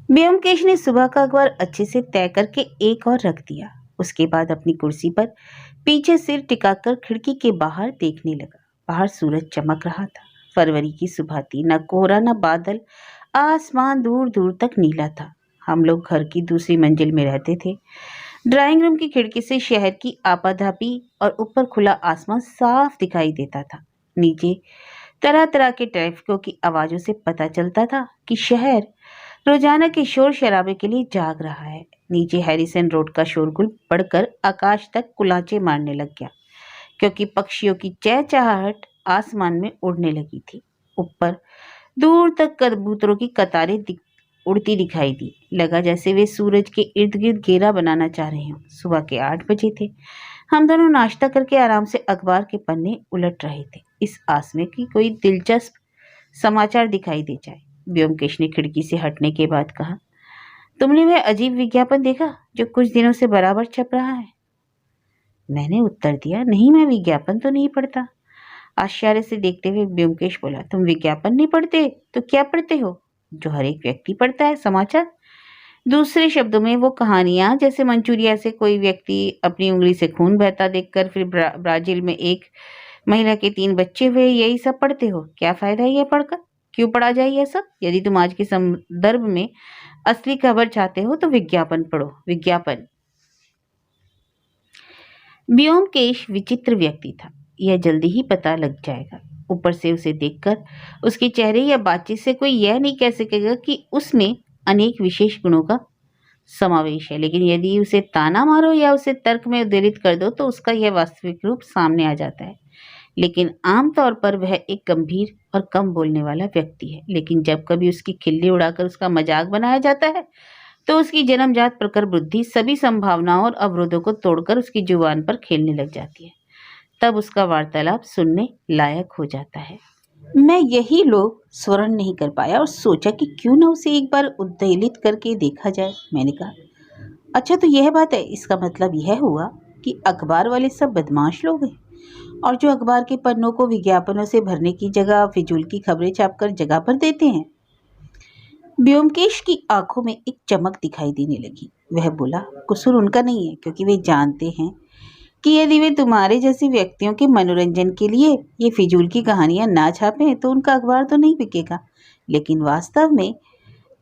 ब्योमकेश ने सुबह का अखबार अच्छे से तय करके एक और रख दिया। उसके बाद अपनी कुर्सी पर पीछे सिर टिकाकर खिड़की के बाहर देखने लगा। बाहर सूरज चमक रहा था। फरवरी की सुबह थी, न कोहरा न बादल, आसमान दूर दूर तक नीला था। हम लोग घर की दूसरी मंजिल में रहते थे। ड्राइंग रूम की खिड़की से शहर की आपाधापी और ऊपर खुला आसमान साफ दिखाई देता था। नीचे तरह तरह के ट्रैफिकों की आवाजों से पता चलता था कि शहर रोजाना के शोर शराबे के लिए जाग रहा है। नीचे हैरिसन रोड का शोरगुल बढ़कर आकाश तक कुलाचे मारने लग गया, क्योंकि पक्षियों की चहचहाहट आसमान में उड़ने लगी थी। ऊपर दूर तक कबूतरों की कतारें उड़ती दिखाई दी। लगा जैसे वे सूरज के इर्द गिर्द घेरा बनाना चाह रहे हों। सुबह के 8 बजे थे। हम दोनों नाश्ता करके आराम से अखबार के पन्ने उलट रहे थे, इस आस में कि कोई दिलचस्प समाचार दिखाई दे जाए। ब्योमकेश ने खिड़की से हटने के बाद कहा, तुमने वह अजीब विज्ञापन देखा जो कुछ दिनों से बराबर छप रहा है? मैंने उत्तर दिया, नहीं, मैं विज्ञापन तो नहीं पढ़ता। आश्चर्य से देखते हुए ब्योमकेश बोला, तुम विज्ञापन नहीं पढ़ते तो क्या पढ़ते हो? जो हर एक व्यक्ति पढ़ता है, समाचार। दूसरे शब्दों में वो कहानियां, जैसे मंचूरिया से कोई व्यक्ति अपनी उंगली से खून बहता देखकर फिर ब्राजील में एक महिला के 3 बच्चे हुए, यही सब पढ़ते हो? क्या फायदा है यह पढ़कर? क्यों पढ़ा जाए यह सब? यदि तुम आज के संदर्भ में असली खबर चाहते हो तो विज्ञापन पढ़ो। विज्ञापन। ब्योमकेश विचित्र व्यक्ति था, यह जल्दी ही पता लग जाएगा। ऊपर से उसे देखकर उसके चेहरे या बातचीत से कोई यह नहीं कह सकेगा कि उसमें अनेक विशेष गुणों का समावेश है, लेकिन यदि उसे ताना मारो या उसे तर्क में उद्धृत कर दो तो उसका यह वास्तविक रूप सामने आ जाता है। लेकिन आमतौर पर वह एक गंभीर और कम बोलने वाला व्यक्ति है, लेकिन जब कभी उसकी खिल्ली उड़ाकर उसका मजाक बनाया जाता है तो उसकी जन्मजात प्रखर बुद्धि सभी संभावनाओं और अवरोधों को तोड़कर उसकी जुबान पर खेलने लग जाती है। तब उसका वार्तालाप सुनने लायक हो जाता है। मैं यही लोग स्वर्ण नहीं कर पाया और सोचा कि क्यों न उसे एक बार उद्वेलित करके देखा जाए। मैंने कहा, अच्छा तो यह बात है, इसका मतलब यह हुआ कि अखबार वाले सब बदमाश लोग हैं और जो अखबार के पन्नों को विज्ञापनों से भरने की जगह फिजूल की खबरें छापकर जगह पर देते हैं। ब्योमकेश की आंखों में एक चमक दिखाई देने लगी। वह बोला, कसूर उनका नहीं है, क्योंकि वे जानते हैं कि यदि वे तुम्हारे जैसे व्यक्तियों के मनोरंजन के लिए ये फिजूल की कहानियां ना छापें तो उनका अखबार तो नहीं बिकेगा। लेकिन वास्तव में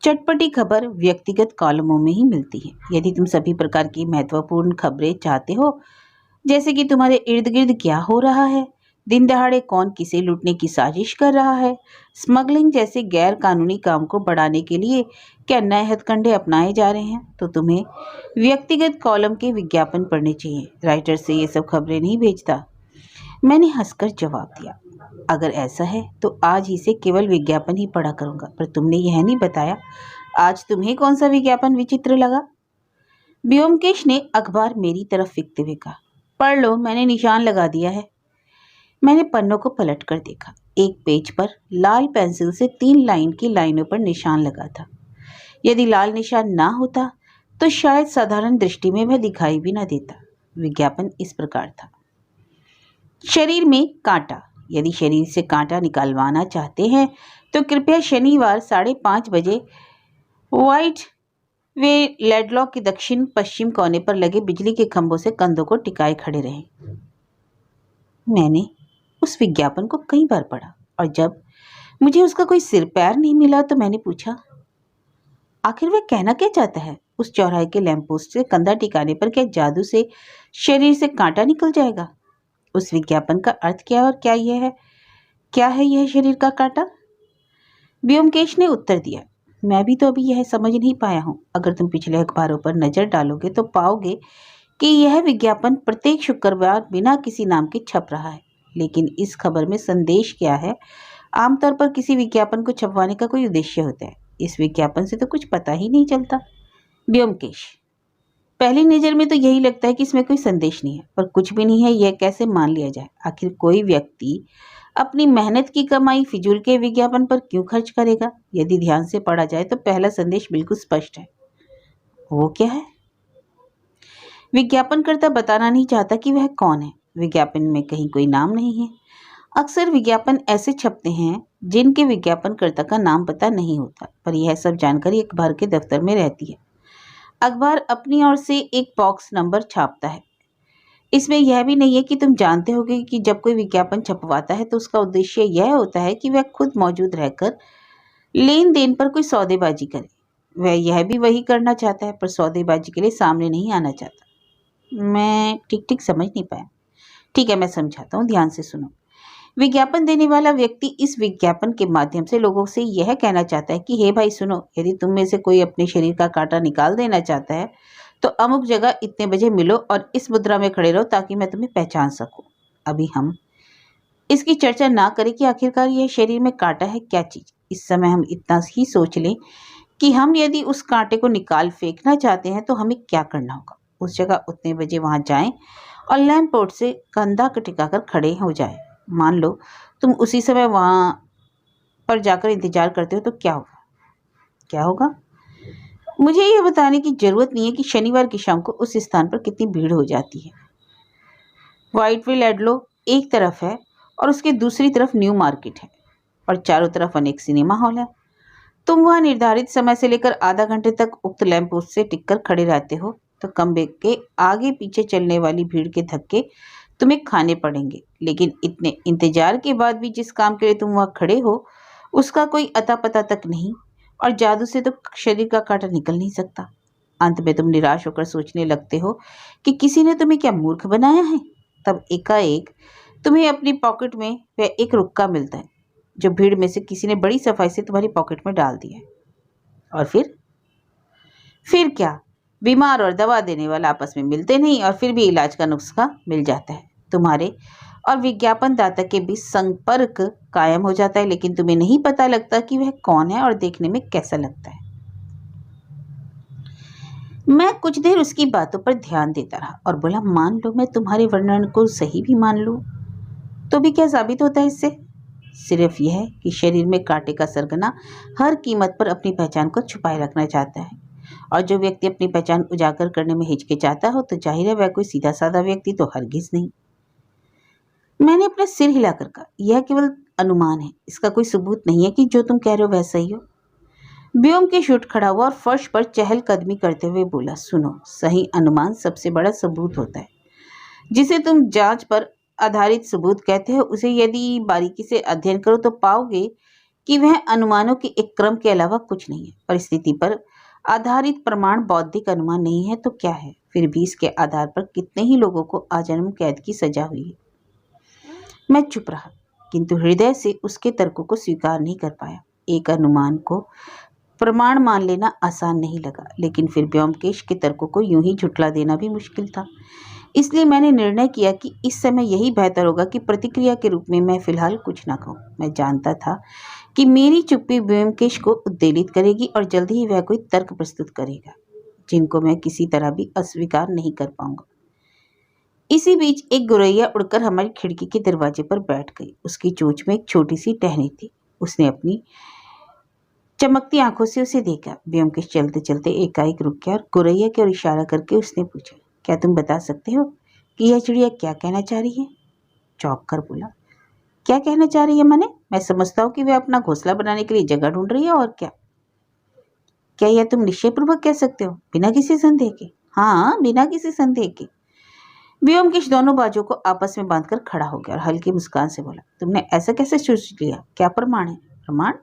चटपटी खबर व्यक्तिगत कॉलमों में ही मिलती है। यदि तुम सभी प्रकार की महत्वपूर्ण खबरें चाहते हो, जैसे कि तुम्हारे इर्द गिर्द क्या हो रहा है, दिन दहाड़े कौन किसे लूटने की साजिश कर रहा है, स्मगलिंग जैसे गैर कानूनी काम को बढ़ाने के लिए क्या नए हथकंडे अपनाए जा रहे हैं, तो तुम्हें व्यक्तिगत कॉलम के विज्ञापन पढ़ने चाहिए। राइटर से ये सब खबरें नहीं भेजता। मैंने हंसकर जवाब दिया, अगर ऐसा है तो आज ही से केवल विज्ञापन ही पढ़ा करूंगा। पर तुमने यह नहीं बताया, आज तुम्हें कौन सा विज्ञापन विचित्र लगा? ब्योमकेश ने अखबार मेरी तरफ फेंकते हुए कहा, पढ़ लो, मैंने निशान लगा दिया है। मैंने पन्नों को पलट कर देखा। एक पेज पर लाल पेंसिल से 3 लाइन की लाइनों पर निशान लगा था। यदि लाल निशान ना होता तो शायद साधारण दृष्टि में वह दिखाई भी ना देता। विज्ञापन इस प्रकार था, शरीर में कांटा। यदि शरीर से कांटा निकालवाना चाहते हैं तो कृपया शनिवार 5:30 बजे व्हाइट वे लेडलॉक के दक्षिण पश्चिम कोने पर लगे बिजली के खंभों से कंधों को टिकाए खड़े रहें। मैंने उस विज्ञापन को कई बार पढ़ा और जब मुझे उसका कोई सिर पैर नहीं मिला तो मैंने पूछा, आखिर वह कहना क्या चाहता है? उस चौराहे के लैंपपोस्ट से कंधा टिकाने पर क्या जादू से शरीर से कांटा निकल जाएगा? उस विज्ञापन का अर्थ क्या है और क्या है यह शरीर का कांटा? ब्योमकेश ने उत्तर दिया, मैं भी तो अभी यह समझ नहीं पाया हूँ। अगर तुम पिछले अखबारों पर नजर डालोगे तो पाओगे कि यह विज्ञापन प्रत्येक शुक्रवार बिना किसी नाम के छप रहा है। लेकिन इस खबर में संदेश क्या है? आमतौर पर किसी विज्ञापन को छपवाने का कोई उद्देश्य होता है। इस विज्ञापन से तो कुछ पता ही नहीं चलता। ब्योमकेश, पहली नज़र में तो यही लगता है कि इसमें कोई संदेश नहीं है, पर कुछ भी नहीं है यह कैसे मान लिया जाए? आखिर कोई व्यक्ति अपनी मेहनत की कमाई फिजूल के विज्ञापन पर क्यों खर्च करेगा? यदि ध्यान से पढ़ा जाए तो पहला संदेश बिल्कुल स्पष्ट है। वो क्या है? विज्ञापनकर्ता बताना नहीं चाहता कि वह कौन है। विज्ञापन में कहीं कोई नाम नहीं है। अक्सर विज्ञापन ऐसे छपते हैं जिनके विज्ञापनकर्ता का नाम पता नहीं होता, पर यह सब जानकारी अखबार के दफ्तर में रहती है। अखबार अपनी ओर से एक बॉक्स नंबर छापता है। इसमें यह भी नहीं है कि तुम जानते होगे कि जब कोई विज्ञापन छपवाता है तो उसका उद्देश्य यह होता है कि वह खुद मौजूद रहकर लेन देन पर कोई सौदेबाजी करे। वह यह भी वही करना चाहता है, पर सौदेबाजी के लिए सामने नहीं आना चाहता। मैं ठीक ठीक समझ नहीं पाया। ठीक है, मैं समझाता हूँ, ध्यान से सुनो। विज्ञापन देने वाला व्यक्ति इस विज्ञापन के माध्यम से लोगों से यह कहना चाहता है कि हे भाई सुनो, यदि तुम में से कोई अपने शरीर का कांटा निकाल देना चाहता है तो अमुक जगह इतने बजे मिलो और इस मुद्रा में खड़े रहो ताकि मैं तुम्हें पहचान सकूं। अभी हम इसकी चर्चा ना करें कि आखिरकार यह शरीर में कांटा है क्या चीज। इस समय हम इतना ही सोच लें कि हम यदि उस कांटे को निकाल फेंकना चाहते हैं तो हमें क्या करना होगा। उस जगह उतने बजे वहां जाएं और लैंप पोस्ट से कंधा टिकाकर खड़े हो जाए। मान लो तुम उसी समय वहां पर जाकर इंतजार करते हो तो क्या होगा? क्या होगा? मुझे यह बताने की जरूरत नहीं है कि शनिवार की शाम को उस स्थान पर कितनी भीड़ हो जाती है। व्हाइटविल एडलो एक तरफ है और उसके दूसरी तरफ न्यू मार्केट है और चारों तरफ अनेक सिनेमा हॉल है। तुम वहां निर्धारित समय से लेकर आधा घंटे तक उक्त लैंप पोस्ट से टिककर खड़े रहते हो तो खंबे के आगे पीछे चलने वाली भीड़ के धक्के तुम्हें खाने पड़ेंगे। लेकिन इतने इंतजार के बाद भी जिस काम के लिए तुम वहां खड़े हो उसका कोई अता पता तक नहीं, और जादू से तो शरीर का कांटा निकल नहीं सकता। अंत में तुम निराश होकर सोचने लगते हो कि किसी ने तुम्हें क्या मूर्ख बनाया है। तब एकाएक तुम्हें अपनी पॉकेट में वह एक रुक्का मिलता है जो भीड़ में से किसी ने बड़ी सफाई से तुम्हारी पॉकेट में डाल दिया है। और फिर क्या? बीमार और दवा देने वाला आपस में मिलते नहीं और फिर भी इलाज का नुस्खा मिल जाता है। तुम्हारे और विज्ञापन दाता के बीच संपर्क कायम हो जाता है, लेकिन तुम्हें नहीं पता लगता कि वह कौन है और देखने में कैसा लगता है। मैं कुछ देर उसकी बातों पर ध्यान देता रहा और बोला, मान लो मैं तुम्हारे वर्णन को सही भी मान लूं तो भी क्या साबित होता है इससे? सिर्फ यह कि शरीर में कांटे का सरगना हर कीमत पर अपनी पहचान को छुपाए रखना चाहता है, और जो व्यक्ति अपनी पहचान उजागर करने में हिचकिचाता हो तो जाहिर है वह कोई सीधा साधा व्यक्ति तो हरगिज नहीं। मैंने अपना सिर हिलाकर कहा, यह केवल अनुमान है, इसका कोई सबूत नहीं है कि जो तुम कह रहे हो वह सही हो। ब्योमकेश उठ खड़ा हुआ और फर्श पर चहलकदमी करते हुए बोला, सुनो, सही अनुमान सबसे बड़ा सबूत होता है। जिसे तुम जांच पर आधारित सबूत कहते हो उसे यदि बारीकी से अध्ययन करो तो पाओगे कि वह अनुमानों के एक क्रम के अलावा कुछ नहीं है। परिस्थिति पर आधारित प्रमाण बौद्धिक अनुमान नहीं है तो क्या है? फिर भी इसके आधार पर कितने ही लोगों को आजन्म कैद की सजा हुई है। मैं चुप रहा, किंतु हृदय से उसके तर्कों को स्वीकार नहीं कर पाया। एक अनुमान को प्रमाण मान लेना आसान नहीं लगा, लेकिन फिर ब्योमकेश के तर्कों को यूं ही झुठला देना भी मुश्किल था। इसलिए मैंने निर्णय किया कि इस समय यही बेहतर होगा कि प्रतिक्रिया के रूप में मैं फिलहाल कुछ ना कहूं। मैं जानता था कि मेरी चुप्पी ब्योमकेश को उद्वेलित करेगी और जल्द ही वह कोई तर्क प्रस्तुत करेगा जिनको मैं किसी तरह भी अस्वीकार नहीं कर पाऊंगा। इसी बीच एक गोरैया उड़कर हमारी खिड़की के दरवाजे पर बैठ गई। उसकी चोंच में एक छोटी सी टहनी थी। उसने अपनी चमकती आंखों से उसे देखा। ब्योमकेश चलते चलते एकाएक रुक गया और गोरैया की ओर इशारा करके उसने पूछा, क्या तुम बता सकते हो कि यह चिड़िया क्या कहना चाह रही है? चौंक कर बोला, क्या कहना चाह रही है माने? मैं समझता हूँ कि वह अपना घोंसला बनाने के लिए जगह ढूंढ रही है, और क्या? क्या यह तुम निश्चयपूर्वक कह सकते हो, बिना किसी संदेह के? हाँ, बिना किसी संदेह के। ब्योमकेश दोनों बाजू को आपस में बांधकर खड़ा हो गया और हल्की मुस्कान से बोला, तुमने ऐसा कैसे सोच लिया? क्या प्रमाण है? प्रमाण?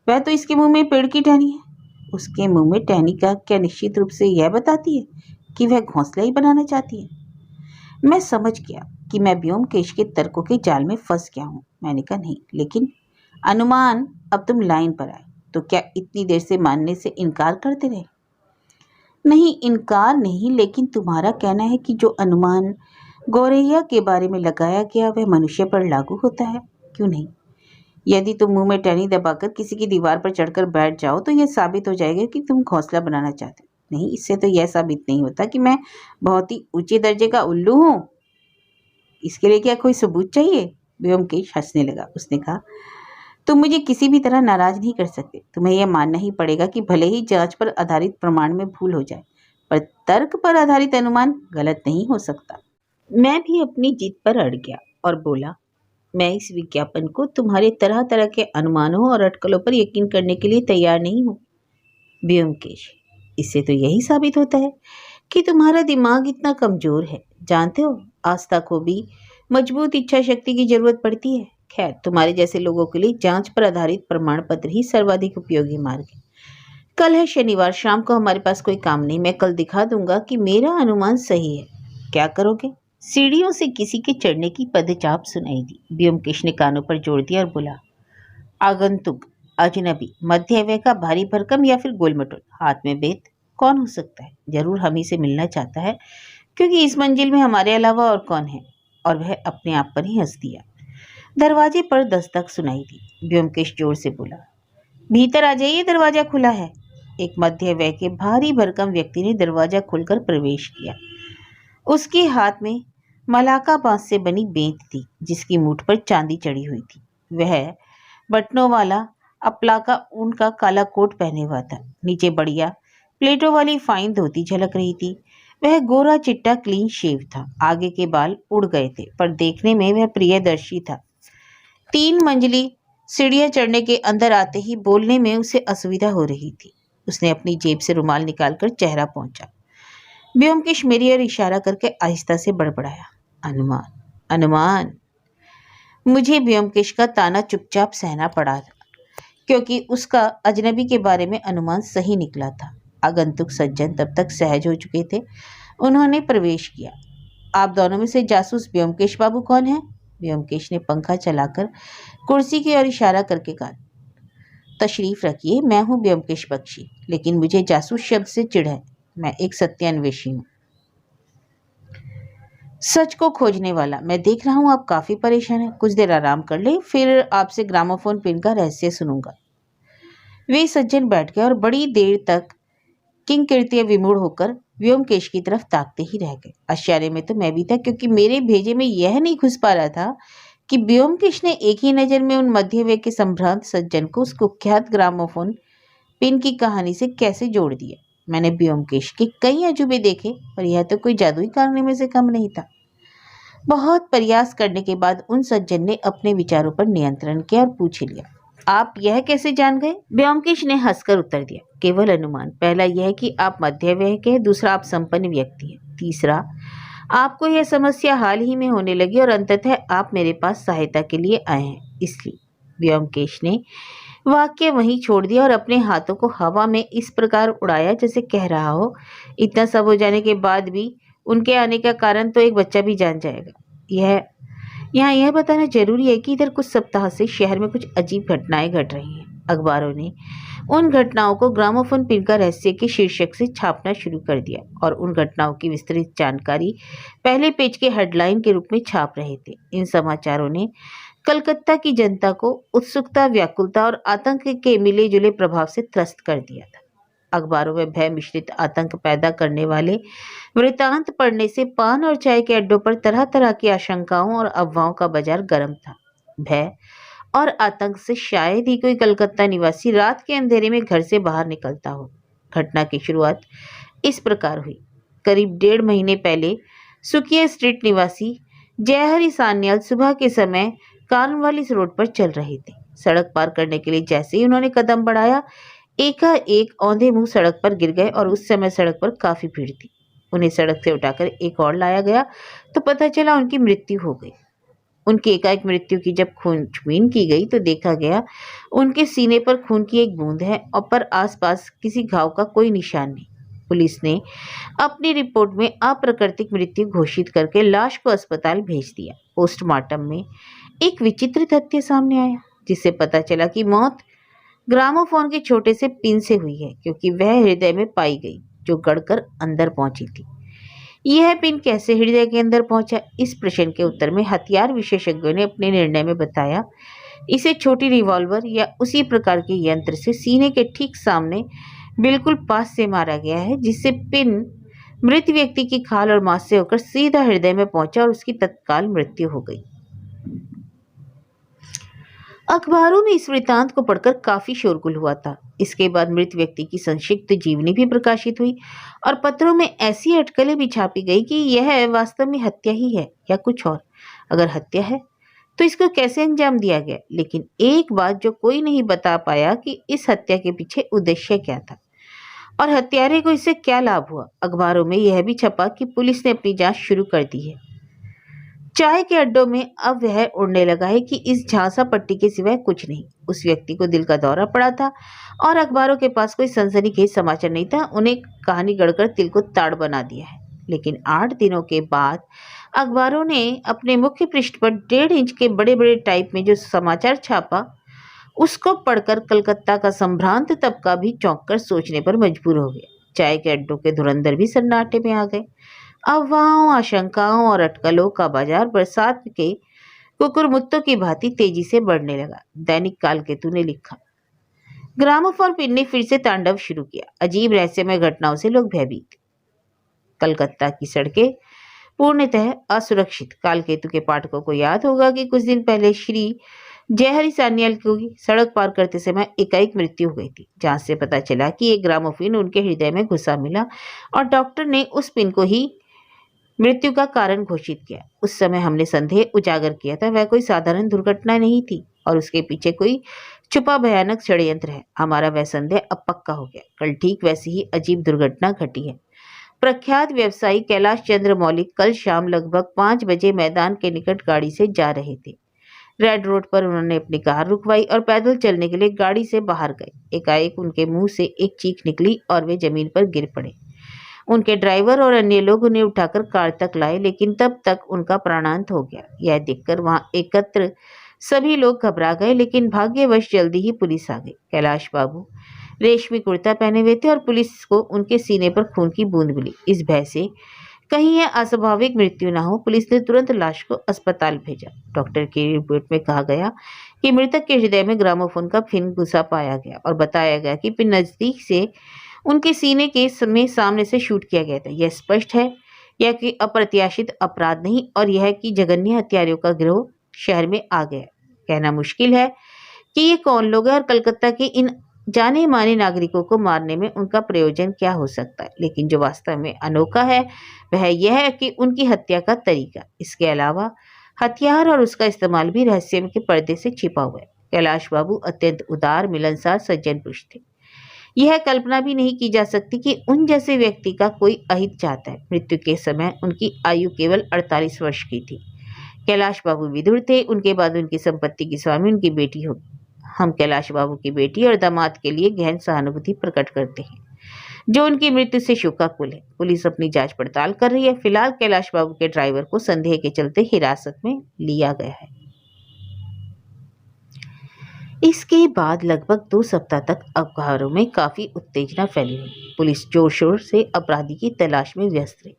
वह तो इसके मुंह में पेड़ की टहनी है। उसके मुंह में टहनी का क्या निश्चित रूप से यह बताती है कि वह घोंसला ही बनाना चाहती है? मैं समझ गया कि मैं ब्योमकेश के तर्कों के जाल में फंस गया हूँ। मैंने कहा, नहीं, लेकिन अनुमान, अब तुम लाइन पर आए तो क्या इतनी देर से मानने से इनकार करते रहे? नहीं, इनकार नहीं, लेकिन तुम्हारा कहना है कि जो अनुमान गौरैया के बारे में लगाया गया वह मनुष्य पर लागू होता है, क्यों नहीं? यदि तुम मुंह में टहनी दबाकर किसी की दीवार पर चढ़कर बैठ जाओ तो यह साबित हो जाएगा कि तुम घोंसला बनाना चाहते हो। नहीं, इससे तो यह साबित नहीं होता कि मैं बहुत ही ऊंचे दर्जे का उल्लू हूँ। इसके लिए क्या कोई सबूत चाहिए? ब्योमकेश हंसने लगा। उसने कहा, तुम मुझे किसी भी तरह नाराज नहीं कर सकते। तुम्हें यह मानना ही पड़ेगा कि भले ही जांच पर आधारित प्रमाण में भूल हो जाए, पर तर्क पर आधारित अनुमान गलत नहीं हो सकता। मैं भी अपनी जिद पर अड़ गया और बोला, मैं इस विज्ञापन को तुम्हारे तरह तरह के अनुमानों और अटकलों पर यकीन करने के लिए तैयार नहीं हूँ। ब्योमकेश, इससे तो यही साबित होता है कि तुम्हारा दिमाग इतना कमजोर है। जानते हो, आस्था को भी मजबूत इच्छा शक्ति की जरूरत पड़ती है। खैर, तुम्हारे जैसे लोगों के लिए जांच पर आधारित प्रमाण पत्र ही सर्वाधिक उपयोगी मार्ग है। कल है शनिवार, शाम को हमारे पास कोई काम नहीं। मैं कल दिखा दूंगा कि मेरा अनुमान सही है। क्या करोगे? सीढ़ियों से किसी के चढ़ने की पदचाप सुनाई दी। ब्योमकेश ने कानों पर जोर दिया और बोला, आगंतुक, अजनबी, मध्य वय का भारी भरकम या फिर गोलमटोल, हाथ में बेत, कौन हो सकता है? जरूर हम ही से मिलना चाहता है, क्योंकि इस मंजिल में हमारे अलावा और कौन है? और वह अपने आप पर ही हंस दिया। दरवाजे पर दस्तक सुनाई दी। ब्योमकेश जोर से बोला, भीतर आ जाइए, दरवाजा खुला है। एक मध्य वय के भारी भरकम व्यक्ति ने दरवाजा खोलकर प्रवेश किया। उसके हाथ में मलाका बांस से बनी बेंत थी, जिसकी मूठ पर चांदी चढ़ी हुई थी। वह बटनों वाला अपला का ऊन का काला कोट पहने हुआ था। नीचे बढ़िया प्लेटों वाली फाइन धोती झलक रही थी। वह गोरा चिट्टा क्लीन शेव था। आगे के बाल उड़ गए थे, पर देखने में वह प्रियदर्शी था। 3 मंजिली सीढ़ियां चढ़ने के अंदर आते ही बोलने में उसे असुविधा हो रही थी। उसने अपनी जेब से रुमाल निकालकर चेहरा पोंछा। ब्योमकेश मेरी ओर इशारा करके आहिस्ता से बड़बड़ाया, अनुमान, अनुमान। मुझे ब्योमकेश का ताना चुपचाप सहना पड़ा था, क्योंकि उसका अजनबी के बारे में अनुमान सही निकला था। आगंतुक सज्जन तब तक सहज हो चुके थे। उन्होंने प्रवेश किया। आप दोनों में से जासूस ब्योमकेश बाबू कौन है? ब्योमकेश ने पंखा चलाकर कुर्सी की ओर इशारा करके कहा, तशरीफ रखिए, मैं हूं ब्योमकेश बख्शी, लेकिन मुझे जासूस शब्द से चिढ़ है। मैं एक सत्यान्वेषी हूं, सच को खोजने वाला। मैं देख रहा हूं आप काफी परेशान हैं। कुछ देर आराम कर ले, फिर आपसे ग्रामोफोन पिन का रहस्य सुनूंगा। वे सज्जन बैठ गए और बड़ी देर तक किंकृत्य विमूढ़ होकर व्योमकेश की तरफ ताकते ही रह गए। आश्चर्य में तो मैं भी था, क्योंकि मेरे भेजे में यह नहीं घुस पा रहा था कि व्योमकेश ने एक ही नजर में उन मध्य वय के संभ्रांत सज्जन को उस कुख्यात ग्रामोफोन पिन की कहानी से कैसे जोड़ दिया। मैंने व्योमकेश के कई अजूबे देखे, पर यह तो कोई जादुई कारनामे में से कम नहीं था। बहुत प्रयास करने के बाद उन सज्जन ने अपने विचारों पर नियंत्रण किया और पूछ लिया, आप यह कैसे जान गए? व्योमकेश ने हंसकर उत्तर दिया, केवल अनुमान। पहला यह कि आप मध्य वय के, दूसरा आप संपन्न व्यक्ति हैं, तीसरा आपको यह समस्या हाल ही में होने लगी और अंततः आप मेरे पास सहायता के लिए आए हैं, इसलिए। व्योमकेश ने वाक्य वहीं छोड़ दिया और अपने हाथों को हवा में इस प्रकार उड़ाया जैसे कह रहा हो, इतना सब हो जाने के बाद भी उनके आने का कारण तो एक बच्चा भी जान जाएगा। यहाँ यह बताना जरूरी है कि इधर कुछ सप्ताह से शहर में कुछ अजीब घटनाएं घट रही हैं। अखबारों ने उन घटनाओं को ग्रामोफोन पिन का रहस्य के शीर्षक से छापना शुरू कर दिया और उन घटनाओं की विस्तृत जानकारी पहले पेज के हेडलाइन के रूप में छाप रहे थे। इन समाचारों ने कलकत्ता की जनता को उत्सुकता, व्याकुलता और आतंक के मिले जुले प्रभाव से त्रस्त कर दिया था। अखबारों में भय मिश्रित आतंक पैदा करने वाले वृतांत पढ़ने से पान और चाय के अड्डों पर तरह तरह की आशंकाओं और अफवाहों का बाजार गर्म था। भय और आतंक से शायद ही कोई कलकत्ता निवासी रात के अंधेरे में घर से बाहर निकलता हो। घटना की शुरुआत इस प्रकार हुई। करीब 1.5 महीने पहले सुकिया स्ट्रीट निवासी जयहरी सान्याल सुबह के समय कार्नवालिस रोड पर चल रहे थे। सड़क पार करने के लिए जैसे ही उन्होंने कदम बढ़ाया, एकाएक औंधे मुंह सड़क पर गिर गए और उस समय सड़क पर काफी भीड़ थी। उन्हें सड़क से उठाकर एक और लाया गया तो पता चला उनकी मृत्यु हो गई। उनकी एकाएक मृत्यु की जब खूनबीन की गई तो देखा गया उनके सीने पर खून की एक बूंद है और पर आसपास किसी घाव का कोई निशान नहीं। पुलिस ने अपनी रिपोर्ट में अप्राकृतिक मृत्यु घोषित करके लाश को अस्पताल भेज दिया। पोस्टमार्टम में एक विचित्र तथ्य सामने आया, जिससे पता चला कि मौत ग्रामोफोन के छोटे से पिन से हुई है, क्योंकि वह हृदय में पाई गई जो गड़कर अंदर पहुंची थी। यह पिन कैसे हृदय के अंदर पहुंचा, इस प्रश्न के उत्तर में हथियार विशेषज्ञों ने अपने निर्णय में बताया, इसे छोटी रिवॉल्वर या उसी प्रकार के यंत्र से सीने के ठीक सामने बिल्कुल पास से मारा गया है, जिससे पिन मृत व्यक्ति की खाल और मांस से होकर सीधा हृदय में पहुंचा और उसकी तत्काल मृत्यु हो गई। अखबारों में इस वृत्तांत को पढ़कर काफी शोरगुल हुआ था। इसके बाद मृत व्यक्ति की संक्षिप्त जीवनी भी प्रकाशित हुई और पत्रों में ऐसी अटकलें भी छापी गई कि यह वास्तव में हत्या ही है या कुछ और। अगर हत्या है तो इसको कैसे अंजाम दिया गया। लेकिन एक बात जो कोई नहीं बता पाया कि इस हत्या के पीछे उद्देश्य क्या था और हत्यारे को इससे क्या लाभ हुआ। अखबारों में यह भी छपा कि पुलिस ने अपनी जांच शुरू कर दी है। चाय के अड्डों में अब वह उड़ने लगा है कि इस झांसा पट्टी के सिवाय कुछ नहीं। उस व्यक्ति को दिल का दौरा पड़ा था और अखबारों के पास कोई सनसनीखेज समाचार नहीं था। उन्हें कहानी गढ़कर तिल को ताड़ बना दिया है। लेकिन 8 दिनों के बाद अखबारों ने अपने मुख्य पृष्ठ पर 1.5 इंच के बड़े बड़े टाइप में जो समाचार छापा, उसको पढ़कर कलकत्ता का संभ्रांत तबका भी चौंक कर सोचने पर मजबूर हो गया। चाय के अड्डों के धुरंधर भी सन्नाटे में आ गए। अफवाहों, आशंकाओं और अटकलों का बाजार बरसात के कुकुरमुत्तों की भांति तेजी से बढ़ने लगा। दैनिक कालकेतु ने लिखा, ग्रामोफोन पिन ने फिर से तांडव शुरू किया। अजीब रहस्यमय घटनाओं से लोग भयभीत। कलकत्ता की सड़कें पूर्णतः असुरक्षित। कालकेतु के पाठकों को याद होगा कि कुछ दिन पहले श्री जयहरि सान्याल की सड़क पार करते समय एकाएक मृत्यु हो गई थी। जांच से पता चला कि एक ग्रामोफोन उनके हृदय में घुसा मिला और डॉक्टर ने उस पिन को ही मृत्यु का कारण घोषित किया। उस समय हमने संदेह उजागर किया था वह कोई साधारण दुर्घटना नहीं थी और उसके पीछे कोई छुपा भयानक षड्यंत्र है। हमारा वह संदेह अब पक्का हो गया। कल ठीक वैसी ही अजीब दुर्घटना घटी है। प्रख्यात व्यवसायी कैलाश चंद्र मौलिक कल शाम लगभग 5 बजे मैदान के निकट गाड़ी से जा रहे थे। रेड रोड पर उन्होंने अपनी कार रुकवाई और पैदल चलने के लिए गाड़ी से बाहर गए। एकाएक उनके मुंह से एक चीख निकली और वे जमीन पर गिर पड़े। उनके ड्राइवर और अन्य लोग उन्हें उठाकर कार तक लाए, लेकिन तब तक उनका प्राणांत हो गया। यह देखकर वहां एकत्र सभी लोग घबरा गए, लेकिन भाग्यवश जल्दी ही पुलिस आ गई। कैलाश बाबू रेशमी कुर्ता पहने हुए थे और पुलिस को उनके सीने पर खून की बूंद मिली। इस भय से कहीं यह अस्वाभाविक मृत्यु न हो, पुलिस ने तुरंत लाश को अस्पताल भेजा। डॉक्टर की रिपोर्ट में कहा गया कि मृतक के हृदय में ग्रामोफोन का पिन घुसा पाया गया और बताया गया कि पिन नजदीक से उनके सीने के में सामने से शूट किया गया था। यह स्पष्ट है यह कि अप्रत्याशित अपराध नहीं और यह कि जघन्य हत्यारों का गिरोह शहर में आ गया। कहना मुश्किल है कि ये कौन लोग हैं और कलकत्ता के इन जाने माने नागरिकों को मारने में उनका प्रयोजन क्या हो सकता है। लेकिन जो वास्तव में अनोखा है वह यह है कि उनकी हत्या का तरीका। इसके अलावा हथियार और उसका इस्तेमाल भी रहस्य के पर्दे से छिपा हुआ है। कैलाश बाबू अत्यंत उदार, मिलनसार, सज्जन पुरुष थे। यह कल्पना भी नहीं की जा सकती कि उन जैसे व्यक्ति का कोई अहित चाहता है। मृत्यु के समय उनकी आयु केवल 48 वर्ष की थी। कैलाश बाबू विधुर थे। उनके बाद उनकी संपत्ति की स्वामी उनकी बेटी होगी। हम कैलाश बाबू की बेटी और दामाद के लिए गहन सहानुभूति प्रकट करते हैं, जो उनकी मृत्यु से शोकाकुल है। पुलिस अपनी जांच पड़ताल कर रही है। फिलहाल कैलाश बाबू के ड्राइवर को संदेह के चलते हिरासत में लिया गया है। इसके बाद लगभग 2 सप्ताह तक अखबारों में काफी उत्तेजना फैली रही। पुलिस जोर शोर से अपराधी की तलाश में व्यस्त रही,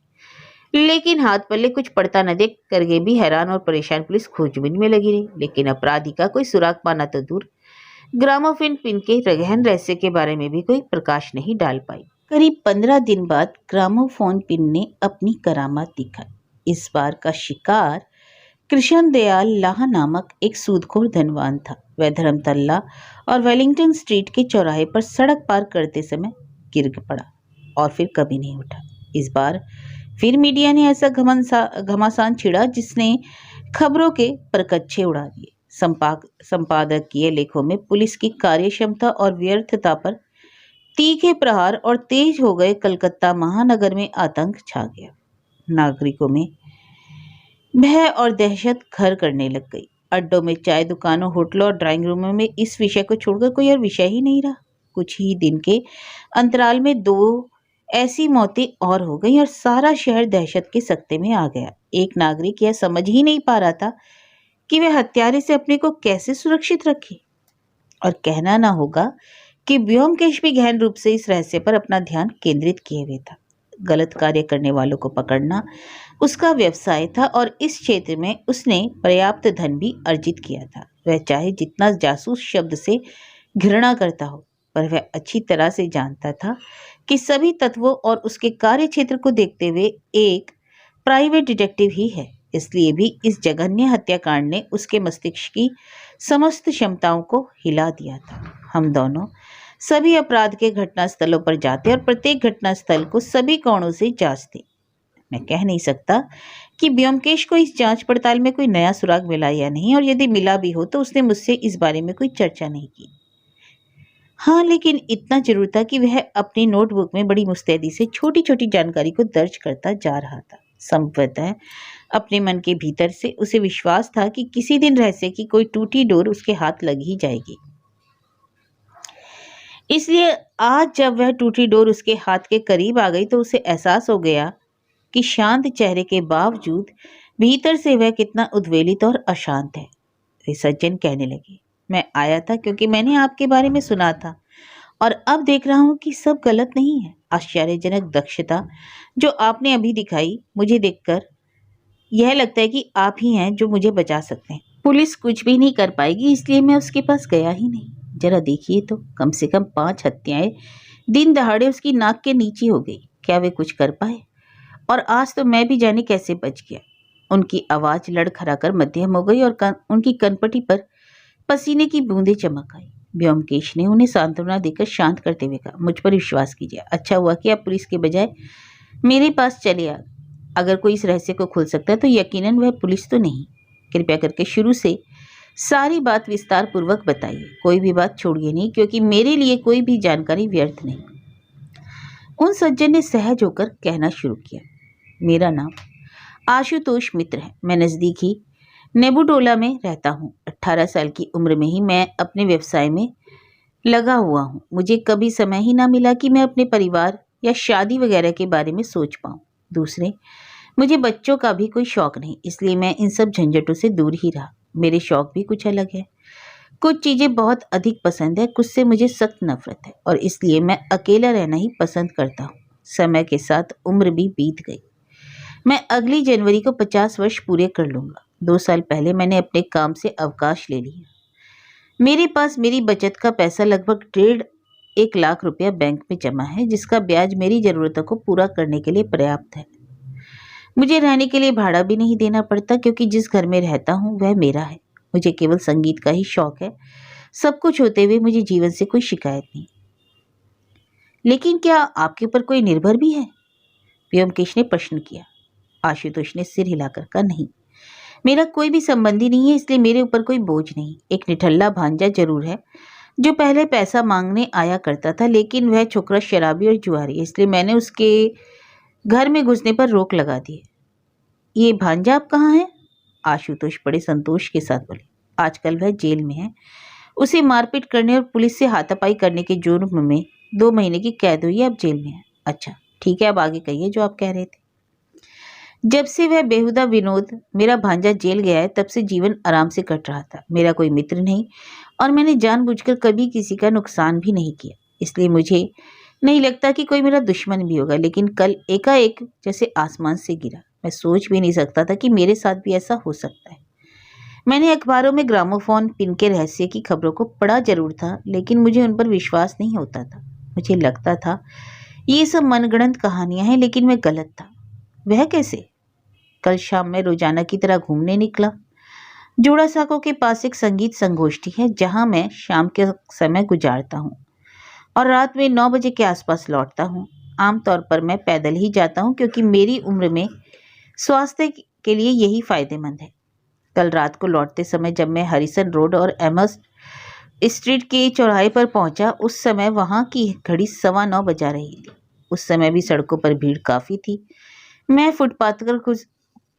लेकिन हाथ पल्ले कुछ पड़ता न देख करके भी हैरान और परेशान पुलिस खोजबीन में लगी रही। लेकिन अपराधी का कोई सुराग पाना तो दूर, ग्रामोफोन पिन के गहन रहस्य के बारे में भी कोई प्रकाश नहीं डाल पाई। करीब 15 दिन बाद ग्रामोफोन पिन ने अपनी करामात दिखाई। इस बार का शिकार कृष्ण दयाल लाह नामक एक सूदखोर धनवान था। वह धर्मतल्ला और वेलिंगटन स्ट्रीट के चौराहे पर सड़क पार करते समय गिर पड़ा और फिर कभी नहीं उठा। इस बार फिर मीडिया ने ऐसा घमासान छिड़ा जिसने खबरों के परकच्चे उड़ा दिए। संपादकीय लेखों में पुलिस की कार्यक्षमता और व्यर्थता पर तीखे प्रहार और तेज हो गए कलकत्ता महानगर में आतंक छा गया। नागरिकों में भय और दहशत घर करने लग गई। अड्डों में, चाय दुकानों, होटलों और ड्राइंग रूमों में इस विषय को छोड़कर कोई और विषय ही नहीं रहा। कुछ ही दिन के अंतराल में 2 ऐसी मौतें और हो गई और सारा शहर दहशत के सकते में आ गया। एक नागरिक यह समझ ही नहीं पा रहा था कि वह हत्यारे से अपने को कैसे सुरक्षित रखे। और कहना ना होगा कि व्योमकेश भी गहन रूप से इस रहस्य पर अपना ध्यान केंद्रित किए हुए था। गलत कार्य करने वालों को पकड़ना उसका व्यवसाय था और इस क्षेत्र में उसने पर्याप्त धन भी अर्जित किया था। वह चाहे जितना जासूस शब्द से घृणा करता हो, पर वह अच्छी तरह से जानता था कि सभी तत्वों और उसके कार्य क्षेत्र को देखते हुए एक प्राइवेट डिटेक्टिव ही है। इसलिए भी इस जघन्य हत्याकांड ने उसके मस्तिष्क की समस्त क्षमताओं को हिला दिया था। हम दोनों सभी अपराध के घटना स्थलों पर जाते और प्रत्येक घटना स्थल को सभी कोणों से जांचते। मैं कह नहीं सकता कि ब्योमकेश को इस जांच पड़ताल में कोई नया सुराग मिला या नहीं, और यदि मिला भी हो तो उसने मुझसे इस बारे में कोई चर्चा नहीं की। हाँ, लेकिन इतना जरूर था कि वह अपनी नोटबुक में बड़ी मुस्तैदी से छोटी छोटी जानकारी को दर्ज करता जा रहा था। संभवतः अपने मन के भीतर से उसे विश्वास था कि किसी दिन रहस्य की कोई टूटी डोर उसके हाथ लग ही जाएगी। इसलिए आज जब वह टूटी डोर उसके हाथ के करीब आ गई तो उसे एहसास हो गया कि शांत चेहरे के बावजूद भीतर से वह कितना उद्वेलित और अशांत है। वे सज्जन कहने लगे, मैं आया था क्योंकि मैंने आपके बारे में सुना था और अब देख रहा हूं कि सब गलत नहीं है। आश्चर्यजनक दक्षता जो आपने अभी दिखाई, मुझे देखकर यह लगता है कि आप ही हैं जो मुझे बचा सकते हैं। पुलिस कुछ भी नहीं कर पाएगी, इसलिए मैं उसके पास गया ही नहीं। जरा देखिए तो, कम से कम 5 हत्याएं दिन दहाड़े उसकी नाक के नीचे हो गई। क्या वे कुछ कर पाए? और आज तो मैं भी जाने कैसे बच गया। उनकी आवाज लड़खड़ाकर मध्यम हो गई और उनकी कनपटी पर पसीने की बूंदें चमक आई। ब्योमकेश ने उन्हें सांत्वना देकर शांत करते हुए कहा, मुझ पर विश्वास कीजिए। अच्छा हुआ कि आप पुलिस के बजाय मेरे पास चले आ। अगर कोई इस रहस्य को खोल सकता है तो यकीनन वह पुलिस तो नहीं। कृपया करके शुरू से सारी बात विस्तार पूर्वक बताइए, कोई भी बात छोड़िए नहीं, क्योंकि मेरे लिए कोई भी जानकारी व्यर्थ नहीं। उन सज्जन ने सहज होकर कहना शुरू किया, मेरा नाम आशुतोष मित्र है। मैं नज़दीक ही नेबुटोला में रहता हूँ। 18 साल की उम्र में ही मैं अपने व्यवसाय में लगा हुआ हूँ। मुझे कभी समय ही ना मिला कि मैं अपने परिवार या शादी वगैरह के बारे में सोच पाऊँ। दूसरे, मुझे बच्चों का भी कोई शौक नहीं, इसलिए मैं इन सब झंझटों से दूर ही रहा। मेरे शौक भी कुछ अलग है। कुछ चीज़ें बहुत अधिक पसंद है, कुछ से मुझे सख्त नफरत है, और इसलिए मैं अकेला रहना ही पसंद करता हूँ। समय के साथ उम्र भी बीत गई। मैं अगली जनवरी को 50 वर्ष पूरे कर लूँगा। 2 साल पहले मैंने अपने काम से अवकाश ले लिया। मेरे पास मेरी बचत का पैसा लगभग 1.5 लाख रुपया बैंक में जमा है, जिसका ब्याज मेरी ज़रूरतों को पूरा करने के लिए पर्याप्त है। मुझे रहने के लिए भाड़ा भी नहीं देना पड़ता, क्योंकि जिस घर में रहता हूँ वह मेरा है। मुझे केवल संगीत का ही शौक है। सब कुछ होते हुए मुझे जीवन से कोई शिकायत नहीं। लेकिन क्या आपके ऊपर कोई निर्भर भी है? व्योमकेश ने प्रश्न किया। आशुतोष ने सिर हिलाकर कहा, नहीं, मेरा कोई भी संबंधी नहीं है, इसलिए मेरे ऊपर कोई बोझ नहीं। एक निठल्ला भांजा जरूर है जो पहले पैसा मांगने आया करता था, लेकिन वह छोकरा शराबी और जुआरी है, इसलिए मैंने उसके घर में घुसने पर रोक लगा दी। ये भांजा अब कहाँ है? आशुतोष बड़े संतोष के साथ बोले, आजकल वह जेल में है। उसे मारपीट करने और पुलिस से हाथापाई करने के जुर्म में 2 महीने की कैद हुई है, अब जेल में है। अच्छा ठीक है, अब आगे कहिए जो आप कह रहे थे। जब से वह बेहुदा विनोद मेरा भांजा जेल गया है, तब से जीवन आराम से कट रहा था। मेरा कोई मित्र नहीं और मैंने जानबूझकर कभी किसी का नुकसान भी नहीं किया, इसलिए मुझे नहीं लगता कि कोई मेरा दुश्मन भी होगा। लेकिन कल एकाएक जैसे आसमान से गिरा। मैं सोच भी नहीं सकता था कि मेरे साथ भी ऐसा हो सकता है। मैंने अखबारों में ग्रामोफोन पिन के रहस्य की खबरों को पढ़ा जरूर था, लेकिन मुझे उन पर विश्वास नहीं होता था। मुझे लगता था ये सब मनगढ़ंत कहानियां हैं, लेकिन मैं गलत था। वह कैसे? कल शाम मैं रोजाना की तरह घूमने निकला। जोड़ासांको के पास एक संगीत संगोष्ठी है, जहां मैं शाम के समय गुजारता हूँ और रात में 9 बजे के आसपास लौटता हूँ। आमतौर पर मैं पैदल ही जाता हूँ, क्योंकि मेरी उम्र में स्वास्थ्य के लिए यही फायदेमंद है। कल रात को लौटते समय जब मैं हरिसन रोड और एमस स्ट्रीट के चौराहे पर पहुंचा, उस समय वहां की घड़ी 9:15 बजा रही थी। उस समय भी सड़कों पर भीड़ काफ़ी थी। मैं फुटपाथ पर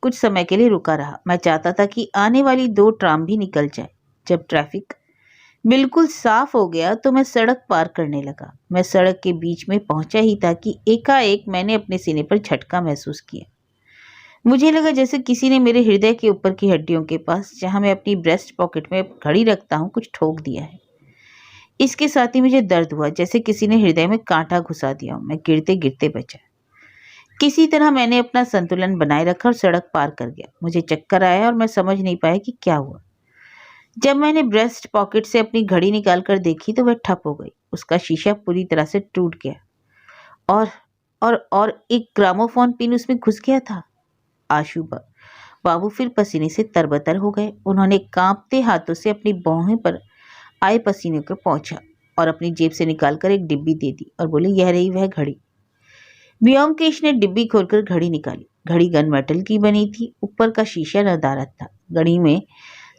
कुछ समय के लिए रुका रहा। मैं चाहता था कि आने वाली 2 ट्राम भी निकल जाए। जब ट्रैफिक बिल्कुल साफ हो गया तो मैं सड़क पार करने लगा। मैं सड़क के बीच में पहुंचा ही था कि एकाएक मैंने अपने सीने पर झटका महसूस किया। मुझे लगा जैसे किसी ने मेरे हृदय के ऊपर की हड्डियों के पास, जहां मैं अपनी ब्रेस्ट पॉकेट में घड़ी रखता हूं, कुछ ठोक दिया है। इसके साथ ही मुझे दर्द हुआ, जैसे किसी ने हृदय में कांटा घुसा दिया हो। मैं गिरते गिरते बचा। किसी तरह मैंने अपना संतुलन बनाए रखा और सड़क पार कर गया। मुझे चक्कर आया और मैं समझ नहीं पाया कि क्या हुआ। जब मैंने ब्रेस्ट पॉकेट से अपनी घड़ी निकाल कर देखी तो वह ठप हो गई। उसका शीशा पूरी तरह से टूट गया और एक ग्रामोफोन पिन उसमें घुस गया था। आशु बाबू फिर पसीने से तरबतर हो गए। उन्होंने कांपते हाथों से अपनी बाहों पर आए पसीने को पोंछा और अपनी जेब से निकालकर एक डिब्बी दे दी और बोले, यह रही वह घड़ी। व्योमकेश ने डिब्बी खोलकर घड़ी निकाली। घड़ी गन मेटल की बनी थी, ऊपर का शीशा नदारद था। घड़ी में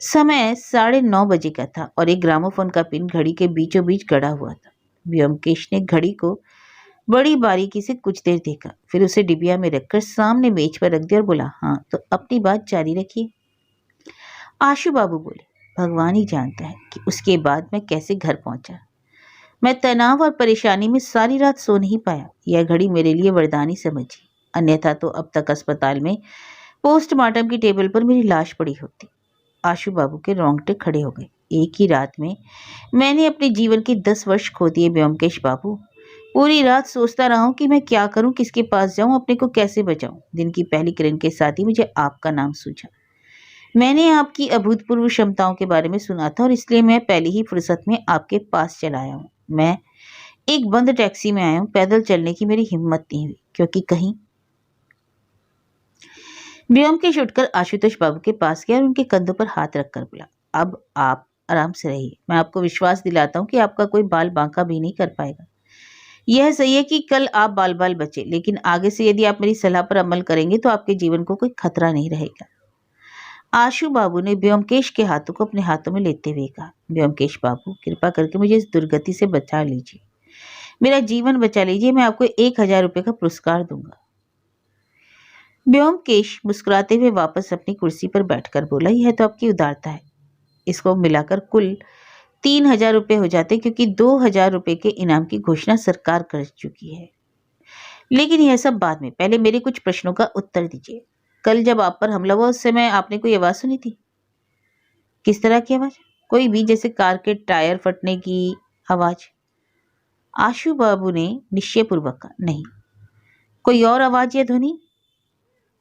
समय 9:30 का था और एक ग्रामोफोन का पिन घड़ी के बीचों बीच गड़ा हुआ था। व्योमकेश ने घड़ी को बड़ी बारीकी से कुछ देर देखा, फिर उसे डिबिया में रखकर सामने मेज पर रख दिया और बोला, हाँ तो अपनी बात जारी रखिए। आशु बाबू बोले, भगवान ही जानता है कि उसके बाद मैं कैसे घर पहुंचा। मैं तनाव और परेशानी में सारी रात सो नहीं पाया। यह घड़ी मेरे लिए वरदानी समझी, अन्यथा तो अब तक अस्पताल में पोस्टमार्टम की टेबल पर मेरी लाश पड़ी होती। आशु बाबू के रोंगटे खड़े हो गए। एक ही रात में मैंने अपने जीवन के 10 वर्ष खो दिए व्योमकेश बाबू। पूरी रात सोचता रहा हूं कि मैं क्या करूं, किसके पास जाऊं, अपने को कैसे बचाऊं। दिन की पहली किरण के साथ ही मुझे आपका नाम सूझा। मैंने आपकी अभूतपूर्व क्षमताओं के बारे में सुना था और इसलिए मैं पहली ही फुर्सत में आपके पास चला आया हूँ। मैं एक बंद टैक्सी में आया हूँ। पैदल चलने की मेरी हिम्मत नहीं हुई, क्योंकि कहीं। व्योमकेश उठकर आशुतोष बाबू के पास गया और उनके कंधों पर हाथ रखकर बोला, अब आप आराम से रहिए। मैं आपको विश्वास दिलाता हूँ कि आपका कोई बाल बांका भी नहीं कर पाएगा। यह सही है कि कल आप बाल बाल बचे, लेकिन आगे से यदि आप मेरी सलाह पर अमल करेंगे तो आपके जीवन को कोई खतरा नहीं रहेगा। आशु बाबू ने व्योमकेश के हाथों को अपने हाथों में लेते हुए कहा, व्योमकेश बाबू कृपा करके मुझे इस दुर्गति से बचा लीजिए, मेरा जीवन बचा लीजिए। मैं आपको 1,000 रुपए का पुरस्कार दूंगा। व्योमकेश मुस्कुराते हुए वापस अपनी कुर्सी पर बैठकर बोला, यह तो आपकी उदारता है। इसको मिलाकर कुल 3,000 रुपये हो जाते, क्योंकि 2,000 रुपये के इनाम की घोषणा सरकार कर चुकी है। लेकिन यह सब बाद में, पहले मेरे कुछ प्रश्नों का उत्तर दीजिए। कल जब आप पर हमला हुआ उस समय आपने कोई आवाज सुनी थी? किस तरह की आवाज? कोई भी, जैसे कार के टायर फटने की आवाज? आशु बाबू ने निश्चयपूर्वक कहा, नहीं। कोई और आवाज या ध्वनि?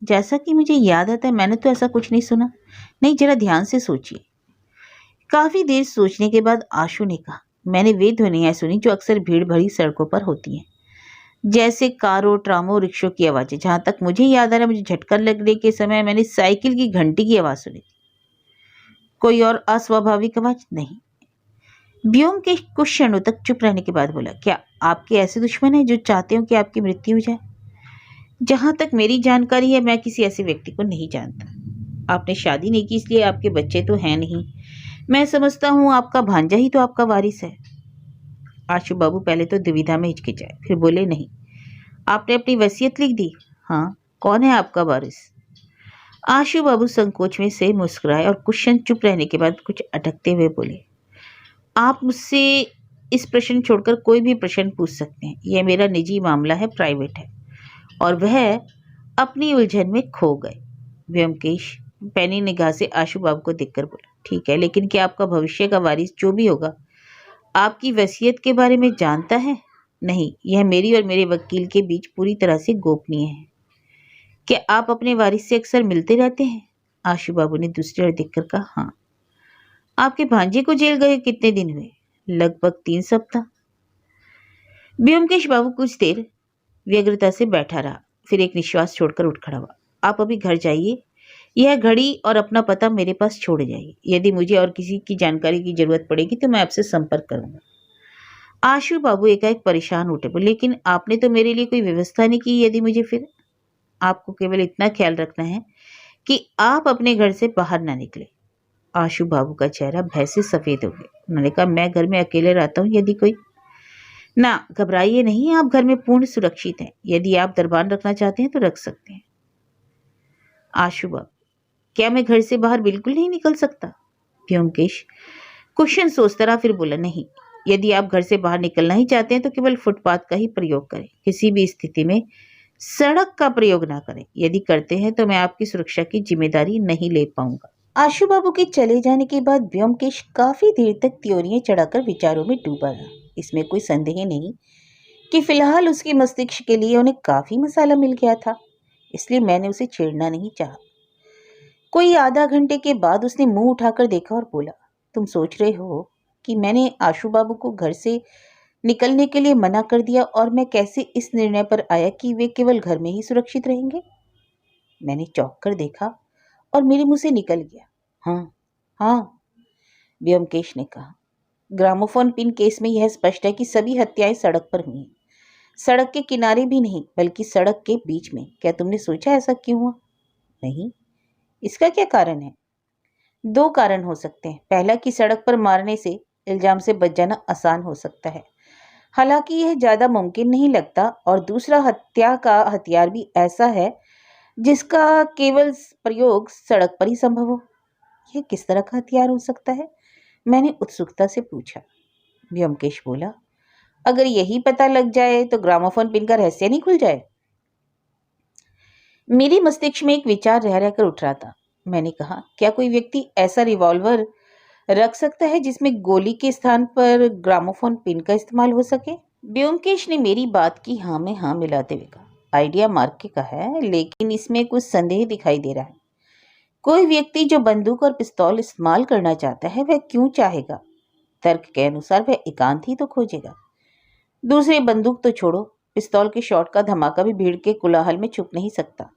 जैसा कि मुझे याद आता है मैंने तो ऐसा कुछ नहीं सुना। नहीं, जरा ध्यान से सोचिए। काफी देर सोचने के बाद आशु ने कहा, मैंने वे ध्वनियां सुनी जो अक्सर भीड़ भरी सड़कों पर होती हैं, जैसे कारों, ट्रामों, रिक्शों की आवाजें। जहां तक मुझे याद आ रहा है, मुझे झटका लगने के समय मैंने साइकिल की घंटी की आवाज सुनी थी। कोई और अस्वाभाविक आवाज नहीं। व्योमकेश कुछ क्षणों तक चुप रहने के बाद बोला, क्या आपके ऐसे दुश्मन हैं जो चाहते हो कि आपकी मृत्यु हो जाए? जहां तक मेरी जानकारी है मैं किसी ऐसे व्यक्ति को नहीं जानता। आपने शादी नहीं की, इसलिए आपके बच्चे तो हैं नहीं। मैं समझता हूं आपका भांजा ही तो आपका वारिस है। आशु बाबू पहले तो दुविधा में हिचकिचाए, फिर बोले, नहीं। आपने अपनी वसीयत लिख दी? हाँ। कौन है आपका वारिस? आशु बाबू संकोच में से मुस्कुराए और कुछ क्षण चुप रहने के बाद कुछ अटकते हुए बोले, आप मुझसे इस प्रश्न छोड़कर कोई भी प्रश्न पूछ सकते हैं। यह मेरा निजी मामला है, प्राइवेट है। और वह अपनी उलझन में खो गए। व्योमकेश पैनी निगाह से आशु बाबू को देखकर बोला, ठीक है, लेकिन क्या आपका भविष्य का वारिस जो भी होगा आपकी वसीयत के बारे में जानता है? नहीं, यह मेरी और मेरे वकील के बीच पूरी तरह से गोपनीय है। क्या आप अपने वारिस से अक्सर मिलते रहते हैं? आशु बाबू ने दूसरी ओर देखकर कहा, हाँ। आपके भांजे को जेल गए कितने दिन हुए? लगभग 3 सप्ताह। व्योमकेश बाबू कुछ देर व्यग्रता से बैठा रहा, फिर एक निश्वास छोड़कर उठ खड़ा हुआ। आप अभी घर जाइए, यह घड़ी और अपना पता मेरे पास छोड़ जाइए। यदि मुझे और किसी की जानकारी की जरूरत पड़ेगी तो मैं आपसे संपर्क करूंगा। आशु बाबू एकाएक परेशान उठे, लेकिन आपने तो मेरे लिए कोई व्यवस्था नहीं की। यदि मुझे फिर? आपको केवल इतना ख्याल रखना है कि आप अपने घर से बाहर ना निकले। आशु बाबू का चेहरा भय से सफेद हो गया। उन्होंने कहा, मैं घर में अकेले रहता हूँ, यदि कोई। ना घबराइए नहीं, आप घर में पूर्ण सुरक्षित हैं। यदि आप दरबान रखना चाहते हैं तो रख सकते हैं। आशु बाबू, क्या मैं घर से बाहर बिल्कुल नहीं निकल सकता? व्योमकेश क्वेश्चन सोचता रहा, फिर बोला, नहीं। यदि आप घर से बाहर निकलना ही चाहते हैं तो केवल फुटपाथ का ही प्रयोग करें। किसी भी स्थिति में सड़क का प्रयोग ना करें। यदि करते हैं तो मैं आपकी सुरक्षा की जिम्मेदारी नहीं ले पाऊंगा। आशु बाबू के चले जाने के बाद व्योमकेश काफी देर तक त्योरियां चढ़ाकर विचारों में डूबा रहा। इसमें कोई संदेह नहीं कि फिलहाल उसके मस्तिष्क के लिए उन्हें काफी मसाला मिल गया था, इसलिए मैंने उसे छेड़ना नहीं चाहा। कोई आधा घंटे के बाद उसने मुंह उठाकर देखा और बोला, तुम सोच रहे हो कि मैंने आशु बाबू को घर से निकलने के लिए मना कर दिया और मैं कैसे इस निर्णय पर आया कि वे केवल घर में ही सुरक्षित रहेंगे? मैंने चौंक कर देखा और मेरे मुंह से निकल गया, हाँ हाँ। व्योमकेश ने कहा, ग्रामोफोन पिन केस में यह स्पष्ट है कि सभी हत्याएं सड़क पर हुई। सड़क के किनारे भी नहीं, बल्कि सड़क के बीच में। क्या तुमने सोचा ऐसा क्यों हुआ? नहीं। इसका क्या कारण है? दो कारण हो सकते हैं। पहला कि सड़क पर मारने से इल्जाम से बच जाना आसान हो सकता है, हालांकि यह ज्यादा मुमकिन नहीं लगता। और दूसरा, हत्या का हथियार भी ऐसा है जिसका केवल प्रयोग सड़क पर ही संभव हो। यह किस तरह का हथियार हो सकता है? मैंने उत्सुकता से पूछा। व्योमकेश बोला, अगर यही पता लग जाए तो ग्रामोफोन पिन का रहस्य नहीं खुल जाए। मेरे मस्तिष्क में एक विचार रह रहकर उठ रहा था। मैंने कहा, क्या कोई व्यक्ति ऐसा रिवॉल्वर रख सकता है जिसमें गोली के स्थान पर ग्रामोफोन पिन का इस्तेमाल हो सके? व्योमकेश ने मेरी बात की हाँ में हाँ मिलाते हुए कहा, आइडिया मार्के का है, लेकिन इसमें कुछ संदेह दिखाई दे रहा है। कोई व्यक्ति जो बंदूक और पिस्तौल इस्तेमाल करना चाहता है, वह क्यों चाहेगा? तर्क के अनुसार वह एकांत ही तो खोजेगा। दूसरे, बंदूक तो छोड़ो, पिस्तौल के शॉट का धमाका भी भीड़ के कोलाहल में छुप नहीं सकता।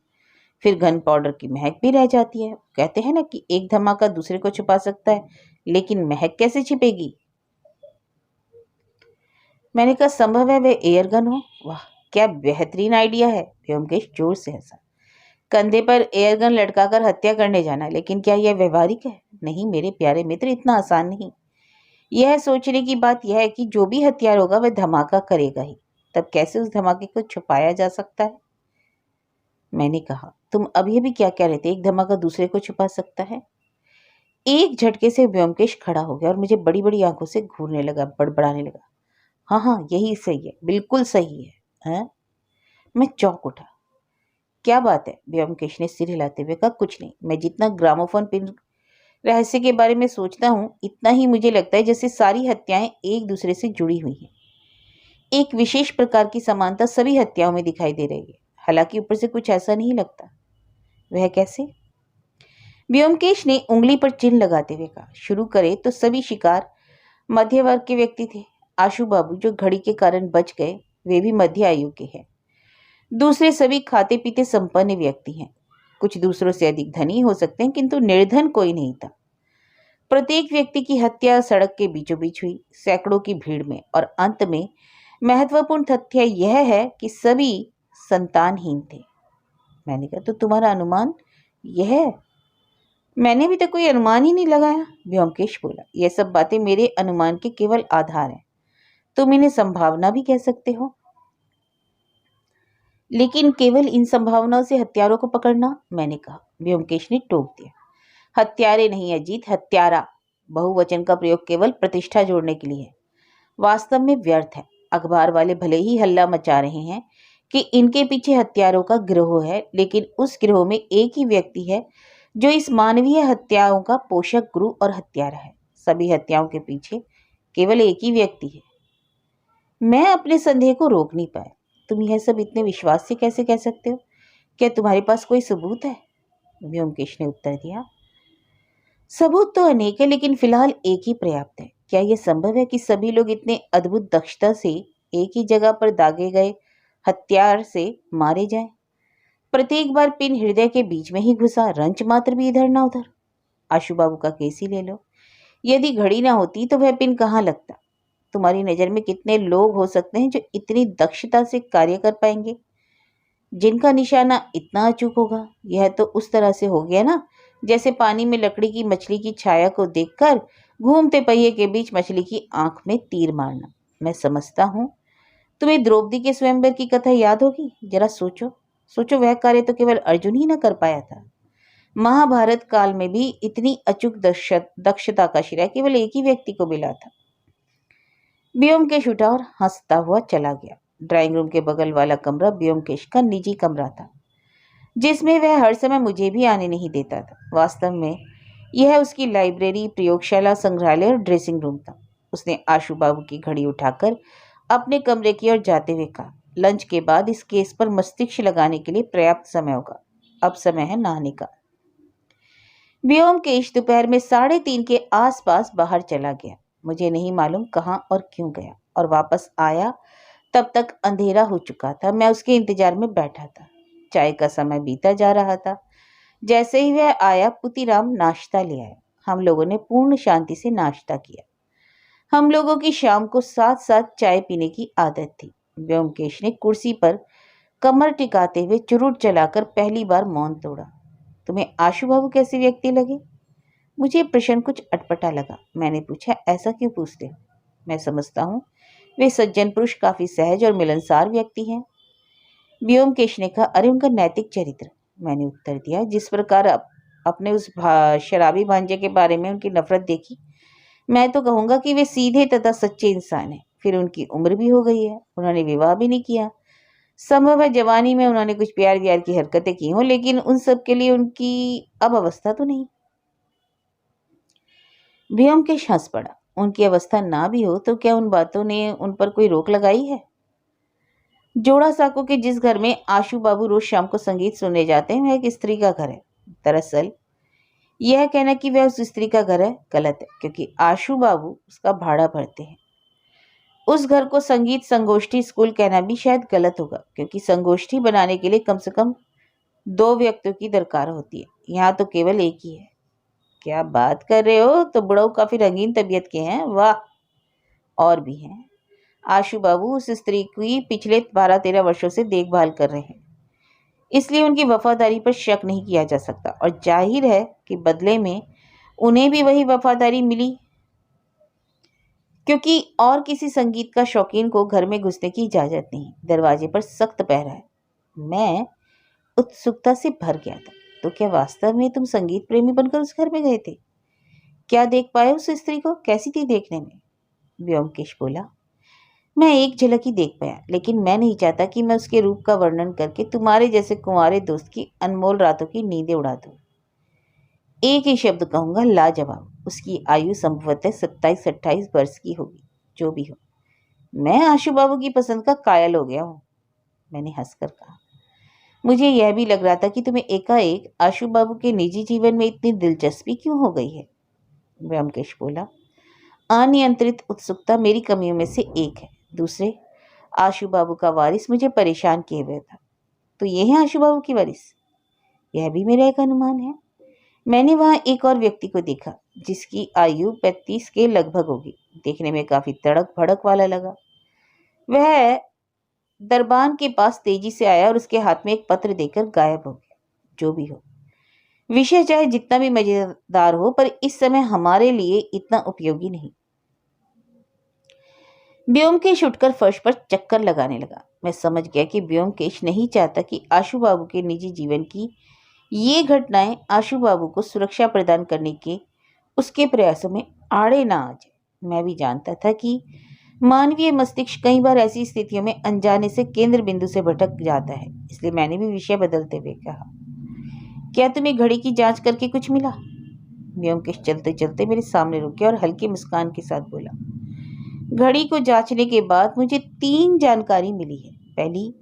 फिर गन पाउडर की महक भी रह जाती है। कहते हैं ना कि एक धमाका दूसरे को छुपा सकता है, लेकिन महक कैसे छिपेगी? मैंने कहा, संभव है वह एयरगन हो। वाह, क्या बेहतरीन आइडिया है। व्योमकेश जोर से हंसा। कंधे पर एयरगन लटकाकर हत्या करने जाना, लेकिन क्या यह व्यवहारिक है? नहीं मेरे प्यारे मित्र, इतना आसान नहीं। यह सोचने की बात यह है कि जो भी हथियार होगा वह धमाका करेगा ही। तब कैसे उस धमाके को छुपाया जा सकता है? मैंने कहा, तुम अभी अभी क्या कह रहे थे, एक धमाका दूसरे को छुपा सकता है? एक झटके से व्योमकेश खड़ा हो गया और मुझे बड़ी बड़ी आंखों से घूरने लगा, बड़बड़ाने लगा। हाँ हाँ, यही सही है, बिल्कुल सही है। हैं? मैं चौंक उठा। क्या बात है? व्योमकेश ने सिर हिलाते हुए कहा, कुछ नहीं। मैं जितना ग्रामोफोन पिन रहस्य के बारे में सोचता हूँ, इतना ही मुझे लगता है जैसे सारी हत्याएं एक दूसरे से जुड़ी हुई हैं। एक विशेष प्रकार की समानता सभी हत्याओं में दिखाई दे रही है, हालांकि ऊपर से कुछ ऐसा नहीं लगता। वह कैसे? व्योमकेश ने उंगली पर चिन्ह लगाते हुए कहा, शुरू करे तो सभी शिकार मध्य वर्ग के व्यक्ति थे। आशु बाबू जो घड़ी के कारण बच गए, वे भी मध्य आयु के हैं। दूसरे सभी खाते पीते संपन्न व्यक्ति हैं। कुछ दूसरों से अधिक धनी हो सकते हैं, किंतु निर्धन कोई नहीं था। प्रत्येक व्यक्ति की हत्या सड़क के बीचों बीच हुई, सैकड़ों की भीड़ में। और अंत में महत्वपूर्ण तथ्य यह है कि सभी संतानहीन थे। मैंने कहा, तो तुम्हारा अनुमान यह है? मैंने भी तो कोई अनुमान ही नहीं लगाया। व्योमकेश बोला, यह सब बातें मेरे अनुमान के केवल आधार हैं। तुम इन्हें संभावना भी कह सकते हो, लेकिन केवल इन संभावनाओं से हत्यारों को पकड़ना। मैंने कहा। व्योमकेश ने टोक दिया, हत्यारे नहीं अजीत, हत्यारा। बहुवचन का प्रयोग केवल प्रतिष्ठा जोड़ने के लिए है, वास्तव में व्यर्थ है। अखबार वाले भले ही हल्ला मचा रहे हैं कि इनके पीछे हत्यारों का गिरोह है, लेकिन उस गिरोह में एक ही व्यक्ति है जो इस मानवीय हत्याओं का पोषक, गुरु और हत्यारा है। सभी हत्याओं के पीछे केवल एक ही व्यक्ति है। मैं अपने संदेह को रोक नहीं पाया। तुम यह सब इतने विश्वास से कैसे कह सकते हो? क्या तुम्हारे पास कोई सबूत है? व्योमकेश ने उत्तर दिया, सबूत तो अनेक है, लेकिन फिलहाल एक ही पर्याप्त है। क्या यह संभव है कि सभी लोग इतने अद्भुत दक्षता से एक ही जगह पर दागे गए हथियार से मारे जाएं? प्रत्येक बार पिन हृदय के बीच में ही घुसा, रंच मात्र भी इधर ना उधर। आशु बाबू का केस ही ले लो, यदि घड़ी ना होती तो वह पिन कहाँ लगता? तुम्हारी नजर में कितने लोग हो सकते हैं जो इतनी दक्षता से कार्य कर पाएंगे, जिनका निशाना इतना अचूक होगा? यह तो उस तरह से हो गया ना, जैसे पानी में लकड़ी की मछली की छाया को देखकर घूमते पहिए के बीच मछली की आंख में तीर मारना। मैं समझता हूँ तुम्हें द्रौपदी के स्वयंवर की कथा याद होगी। जरा सोचो सोचो, वह कार्य तो केवल अर्जुन ही न कर पाया था। महाभारत काल में भी इतनी अचूक दक्षता का श्रेय केवल एक ही व्यक्ति को मिला था। व्योमकेश उठा और हंसता हुआ चला गया। ड्राइंग रूम के बगल वाला कमरा व्योमकेश का निजी कमरा था, जिसमें वह हर समय मुझे भी आने नहीं देता था। वास्तव में यह उसकी लाइब्रेरी, प्रयोगशाला, संग्रहालय और ड्रेसिंग रूम था। उसने आशु बाबू की घड़ी उठाकर अपने कमरे की ओर जाते हुए कहा, लंच के बाद इस केस पर मस्तिष्क लगाने के लिए पर्याप्त समय होगा। अब समय है नहाने का। व्योमकेश दोपहर में 3:30 के आसपास बाहर चला गया। मुझे नहीं मालूम कहाँ और क्यों गया, और वापस आया तब तक अंधेरा हो चुका था। मैं उसके इंतजार में बैठा था। चाय का समय बीता जा रहा था। जैसे ही वह आया, पुतीराम नाश्ता ले आया। हम लोगों ने पूर्ण शांति से नाश्ता किया। हम लोगों की शाम को साथ साथ चाय पीने की आदत थी। व्योमकेश ने कुर्सी पर कमर टिकाते हुए चुरुट चलाकर पहली बार मौन तोड़ा। तुम्हें आशु बाबू कैसे व्यक्ति लगे? मुझे प्रश्न कुछ अटपटा लगा। मैंने पूछा, ऐसा क्यों पूछते हो? मैं समझता हूँ वे सज्जन पुरुष काफी सहज और मिलनसार व्यक्ति हैं। व्योमकेश ने कहा, अरे उनका नैतिक चरित्र। मैंने उत्तर दिया, जिस प्रकार अपने उस शराबी भांजे के बारे में उनकी नफरत देखी, मैं तो कहूंगा कि वे सीधे तथा सच्चे इंसान हैं। फिर उनकी उम्र भी हो गई है, उन्होंने विवाह भी नहीं किया। संभव है जवानी में उन्होंने कुछ प्यार व्यार की हरकतें की हों, लेकिन उन सब के लिए उनकी अब अवस्था तो नहीं। व्योमकेश हंस पड़ा। उनकी अवस्था ना भी हो तो क्या उन बातों ने उन पर कोई रोक लगाई है? जोड़ा साको के जिस घर में आशु बाबू रोज शाम को संगीत सुनने जाते हैं, वह एक स्त्री का घर है। दरअसल यह कहना कि वह उस स्त्री का घर है गलत है, क्योंकि आशु बाबू उसका भाड़ा भरते हैं। उस घर को संगीत संगोष्ठी स्कूल कहना भी शायद गलत होगा, क्योंकि संगोष्ठी बनाने के लिए कम से कम 2 व्यक्तियों की दरकार होती है। यहाँ तो केवल एक ही है। क्या बात कर रहे हो? तो बुढ़ऊ काफी रंगीन तबीयत के हैं। वाह! और भी हैं। आशु बाबू उस स्त्री की पिछले 12-13 वर्षों से देखभाल कर रहे हैं, इसलिए उनकी वफादारी पर शक नहीं किया जा सकता। और जाहिर है कि बदले में उन्हें भी वही वफादारी मिली, क्योंकि और किसी संगीत का शौकीन को घर में घुसने की इजाजत नहीं। दरवाजे पर सख्त पहरा है। मैं उत्सुकता से भर गया था। तो क्या वास्तव में तुम संगीत प्रेमी बनकर उस घर में गए थे? क्या देख पाए उस स्त्री को? कैसी थी देखने में? व्योमकेश बोला, मैं एक झलक ही देख पाया, लेकिन मैं नहीं चाहता कि मैं उसके रूप का वर्णन करके तुम्हारे जैसे कुंवारे दोस्त की अनमोल रातों की नींदें उड़ा दूं। एक ही शब्द कहूंगा, लाजवाब। उसकी आयु संभवतः 27-28 वर्ष की होगी। जो भी हो, मैं आशु बाबू की पसंद का कायल हो गया हूं। मैंने हंसकर कहा, मुझे यह भी लग रहा था कि तुम्हें एकाएक आशु बाबू के निजी जीवन में इतनी दिलचस्पी क्यों हो गई है? व्योमकेश बोला, अनियंत्रित उत्सुकता मेरी कमियों में से एक है। दूसरे, आशु बाबू का वारिस मुझे परेशान किए हुए था। तो ये है आशु बाबू की वारिस? यह भी मेरा एक अनुमान है। मैंने वहां एक और व्यक्ति को देखा, जिसकी आयु 35 के लगभग होगी। देखने में काफी तड़क भड़क वाला लगा। वह दरबान के पास तेजी से आया और उसके हाथ में एक पत्र देकर गायब हो गया। जो भी हो, विषय चाहे जितना भी मजेदार हो, पर इस समय हमारे लिए इतना उपयोगी नहीं। व्योमकेश उठकर फर्श पर चक्कर लगाने लगा। मैं समझ गया कि व्योमकेश नहीं चाहता कि आशु बाबू के निजी जीवन की ये घटनाएं आशु बाबू को सुरक्षा प्रदान करने के उसके प्रयासों में आड़े ना आ जाए। मैं भी जानता था कि मानवीय मस्तिष्क कई बार ऐसी स्थितियों में अनजाने से केंद्र बिंदु से भटक जाता है। इसलिए मैंने भी विषय बदलते हुए कहा, क्या तुम्हें घड़ी की जांच करके कुछ मिला? व्योमकेश चलते चलते मेरे सामने रुके और हल्की मुस्कान के साथ बोला, घड़ी को जांचने के बाद मुझे 3 जानकारी मिली है। पहली,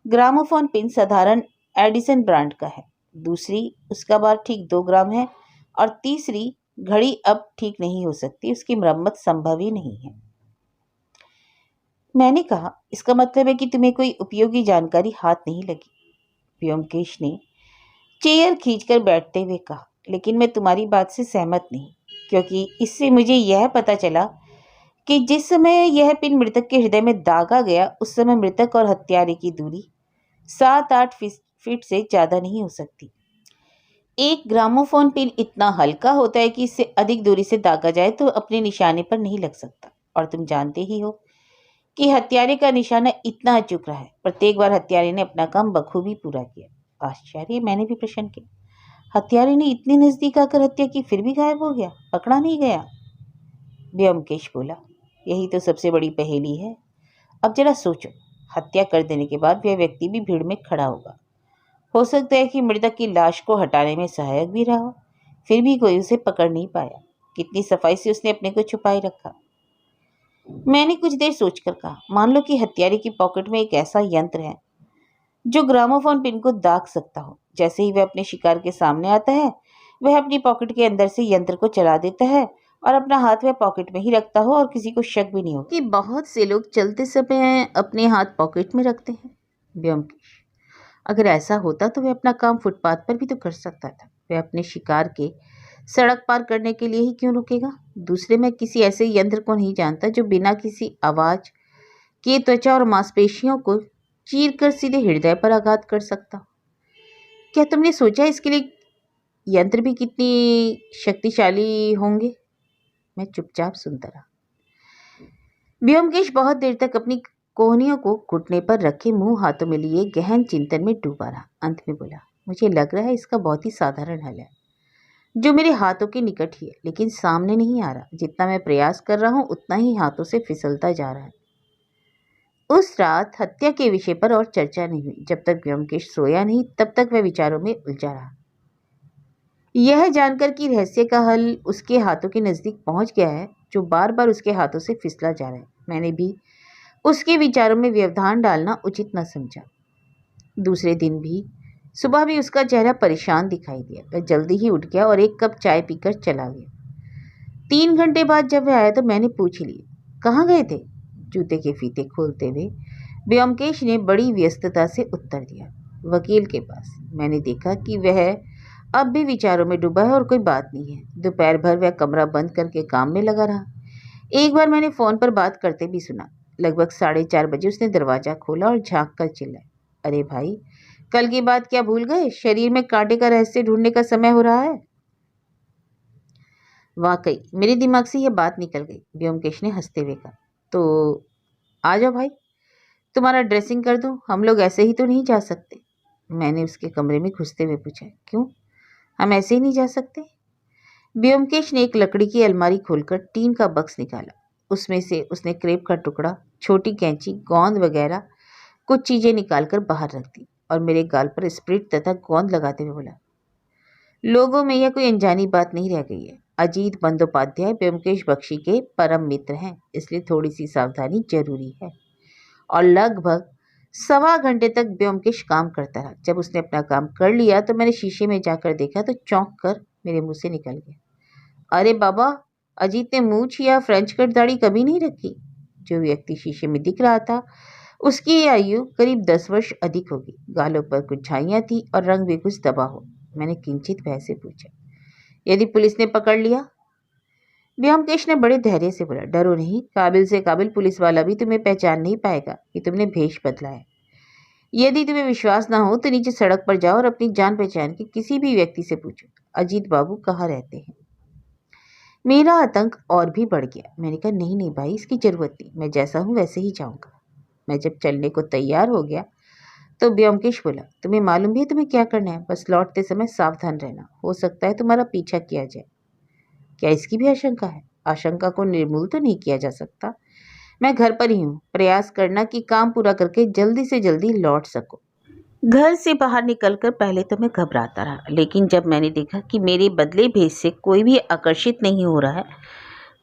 ग्रामोफोन पिन साधारण एडिसन ब्रांड का है। दूसरी, उसका भार ठीक 2 ग्राम है। और तीसरी, घड़ी अब ठीक नहीं हो सकती, उसकी मरम्मत संभव ही नहीं है। मैंने कहा, इसका मतलब है कि तुम्हें कोई उपयोगी जानकारी हाथ नहीं लगी? व्योमकेश ने चेयर खींचकर बैठते हुए कहा, लेकिन मैं तुम्हारी बात से सहमत नहीं, क्योंकि इससे मुझे यह पता चला कि जिस समय यह पिन मृतक के हृदय में दागा गया, उस समय मृतक और हत्यारे की दूरी 7-8 फीट से ज्यादा नहीं हो सकती। एक ग्रामोफोन पिन इतना हल्का होता है कि इससे अधिक दूरी से दागा जाए तो अपने निशाने पर नहीं लग सकता। और तुम जानते ही हो कि हत्यारे का निशाना इतना अचूक रहा है। प्रत्येक बार हत्यारे ने अपना काम बखूबी पूरा किया। आश्चर्य, मैंने भी प्रश्न किया, हत्यारे ने इतनी नजदीक आकर हत्या की, फिर भी गायब हो गया, पकड़ा नहीं गया? व्योमकेश बोला, यही तो सबसे बड़ी पहेली है। अब जरा सोचो, हत्या कर देने के बाद वह व्यक्ति भी भीड़ में खड़ा होगा। हो सकता है कि मृतक की लाश को हटाने में सहायक भी रहा हो, फिर भी कोई उसे पकड़ नहीं पाया। कितनी सफाई से उसने अपने को छुपाए रखा। मैंने कुछ देर सोचकर कहा, मान लो कि हत्यारे की पॉकेट में एक ऐसा यंत्र है जो ग्रामोफोन पिन को दाग सकता हो। जैसे ही वह अपने शिकार के सामने आता है, वह अपनी पॉकेट के अंदर से यंत्र को चला देता है और अपना हाथ वह पॉकेट में ही रखता हो और किसी को शक भी नहीं हो कि बहुत से लोग चलते समय अपने हाथ पॉकेट में रखते हैं। व्योमकेश, अगर ऐसा होता तो वह अपना काम फुटपाथ पर भी तो कर सकता था। वह अपने शिकार के सड़क पार करने के लिए ही क्यों रुकेगा? दूसरे, मैं किसी ऐसे यंत्र को नहीं जानता जो बिना किसी आवाज कि त्वचा और मांसपेशियों को चीरकर सीधे हृदय पर आघात कर सकता। क्या तुमने सोचा इसके लिए यंत्र भी कितनी शक्तिशाली होंगे? मैं चुपचाप सुनता रहा। व्योमकेश बहुत देर तक अपनी कोहनियों को घुटने पर रखे मुंह हाथों में लिए गहन चिंतन में डूबा रहा। अंत में बोला, मुझे लग रहा है इसका बहुत ही साधारण हल है, जो मेरे हाथों के निकट ही है, लेकिन सामने नहीं आ रहा। जितना मैं प्रयास कर रहा हूं उतना ही हाथों से फिसलता जा रहा है। उस रात हत्या के विषय पर और चर्चा नहीं हुई। जब तक व्योमकेश सोया नहीं तब तक वह विचारों में उलझा रहा। यह जानकर कि रहस्य का हल उसके हाथों के नज़दीक पहुंच गया है, जो बार बार उसके हाथों से फिसला जा रहा है, मैंने भी उसके विचारों में व्यवधान डालना उचित न समझा। दूसरे दिन भी सुबह भी उसका चेहरा परेशान दिखाई दिया। वह जल्दी ही उठ गया और एक कप चाय पीकर चला गया। 3 घंटे बाद जब वह आया तो मैंने पूछ लिया, कहाँ गए थे? जूते के फीते खोलते हुए व्योमकेश ने बड़ी व्यस्तता से उत्तर दिया, वकील के पास। मैंने देखा कि वह अब भी विचारों में डूबा है और कोई बात नहीं है। दोपहर भर वह कमरा बंद करके काम में लगा रहा। एक बार मैंने फ़ोन पर बात करते भी सुना। लगभग 4:30 बजे उसने दरवाज़ा खोला और झाँक कर चिल्लाया, अरे भाई, कल की बात क्या भूल गए? शरीर में कांटे का रहस्य ढूंढने का समय हो रहा है। वाकई मेरे दिमाग से यह बात निकल गई, व्योमकेश ने हंसते हुए कहा। तो आ जाओ भाई, तुम्हारा ड्रेसिंग कर दूं? हम लोग ऐसे ही तो नहीं जा सकते। मैंने उसके कमरे में घुसते हुए पूछा, क्यों, हम ऐसे ही नहीं जा सकते? व्योमकेश ने एक लकड़ी की अलमारी खोलकर टीन का बक्स निकाला। उसमें से उसने क्रेप का टुकड़ा, छोटी कैंची, गोंद वगैरह कुछ चीज़ें निकालकर बाहर रख दी और मेरे गाल पर स्प्रिट तथा गोंद लगाते हुए बोला, लोगों में यह कोई अनजानी बात नहीं रह गई है। अजीत बंदोपाध्याय व्योमकेश बख्शी के परम मित्र हैं, इसलिए थोड़ी सी सावधानी जरूरी है। और लगभग 1.25 घंटे तक व्योमकेश काम करता रहा। जब उसने अपना काम कर लिया तो मैंने शीशे में जाकर देखा तो चौंक कर मेरे मुंह से निकल गया, अरे बाबा, अजीत ने मूछ या फ्रेंच कट दाढ़ी कभी नहीं रखी। जो व्यक्ति शीशे में दिख रहा था उसकी आयु करीब 10 वर्ष अधिक होगी। गालों पर कुछ झाइयाँ थी और रंग भी कुछ दबा हो। मैंने किंचित भय से पूछा, यदि पुलिस ने पकड़ लिया? व्योमकेश ने बड़े धैर्य से बोला, डरो नहीं, काबिल से काबिल पुलिस वाला भी तुम्हें पहचान नहीं पाएगा कि तुमने भेष बदला है। यदि तुम्हें विश्वास ना हो तो नीचे सड़क पर जाओ और अपनी जान पहचान के किसी भी व्यक्ति से पूछो, अजीत बाबू कहाँ रहते हैं। मेरा आतंक और भी बढ़ गया। मैंने कहा, नहीं नहीं भाई, इसकी जरूरत नहीं, मैं जैसा हूँ वैसे ही जाऊँगा। मैं जब चलने को तैयार हो गया तो व्योमकेश बोला, तुम्हें मालूम भी है तुम्हें क्या करना है? बस लौटते समय सावधान रहना, हो सकता है तुम्हारा पीछा किया जाए। क्या इसकी भी आशंका है? आशंका को निर्मूल तो नहीं किया जा सकता। मैं घर पर ही हूँ, प्रयास करना कि काम पूरा करके जल्दी से जल्दी लौट सको। घर से बाहर निकलकर पहले तो मैं घबराता रहा, लेकिन जब मैंने देखा कि मेरे बदले भेष से कोई भी आकर्षित नहीं हो रहा है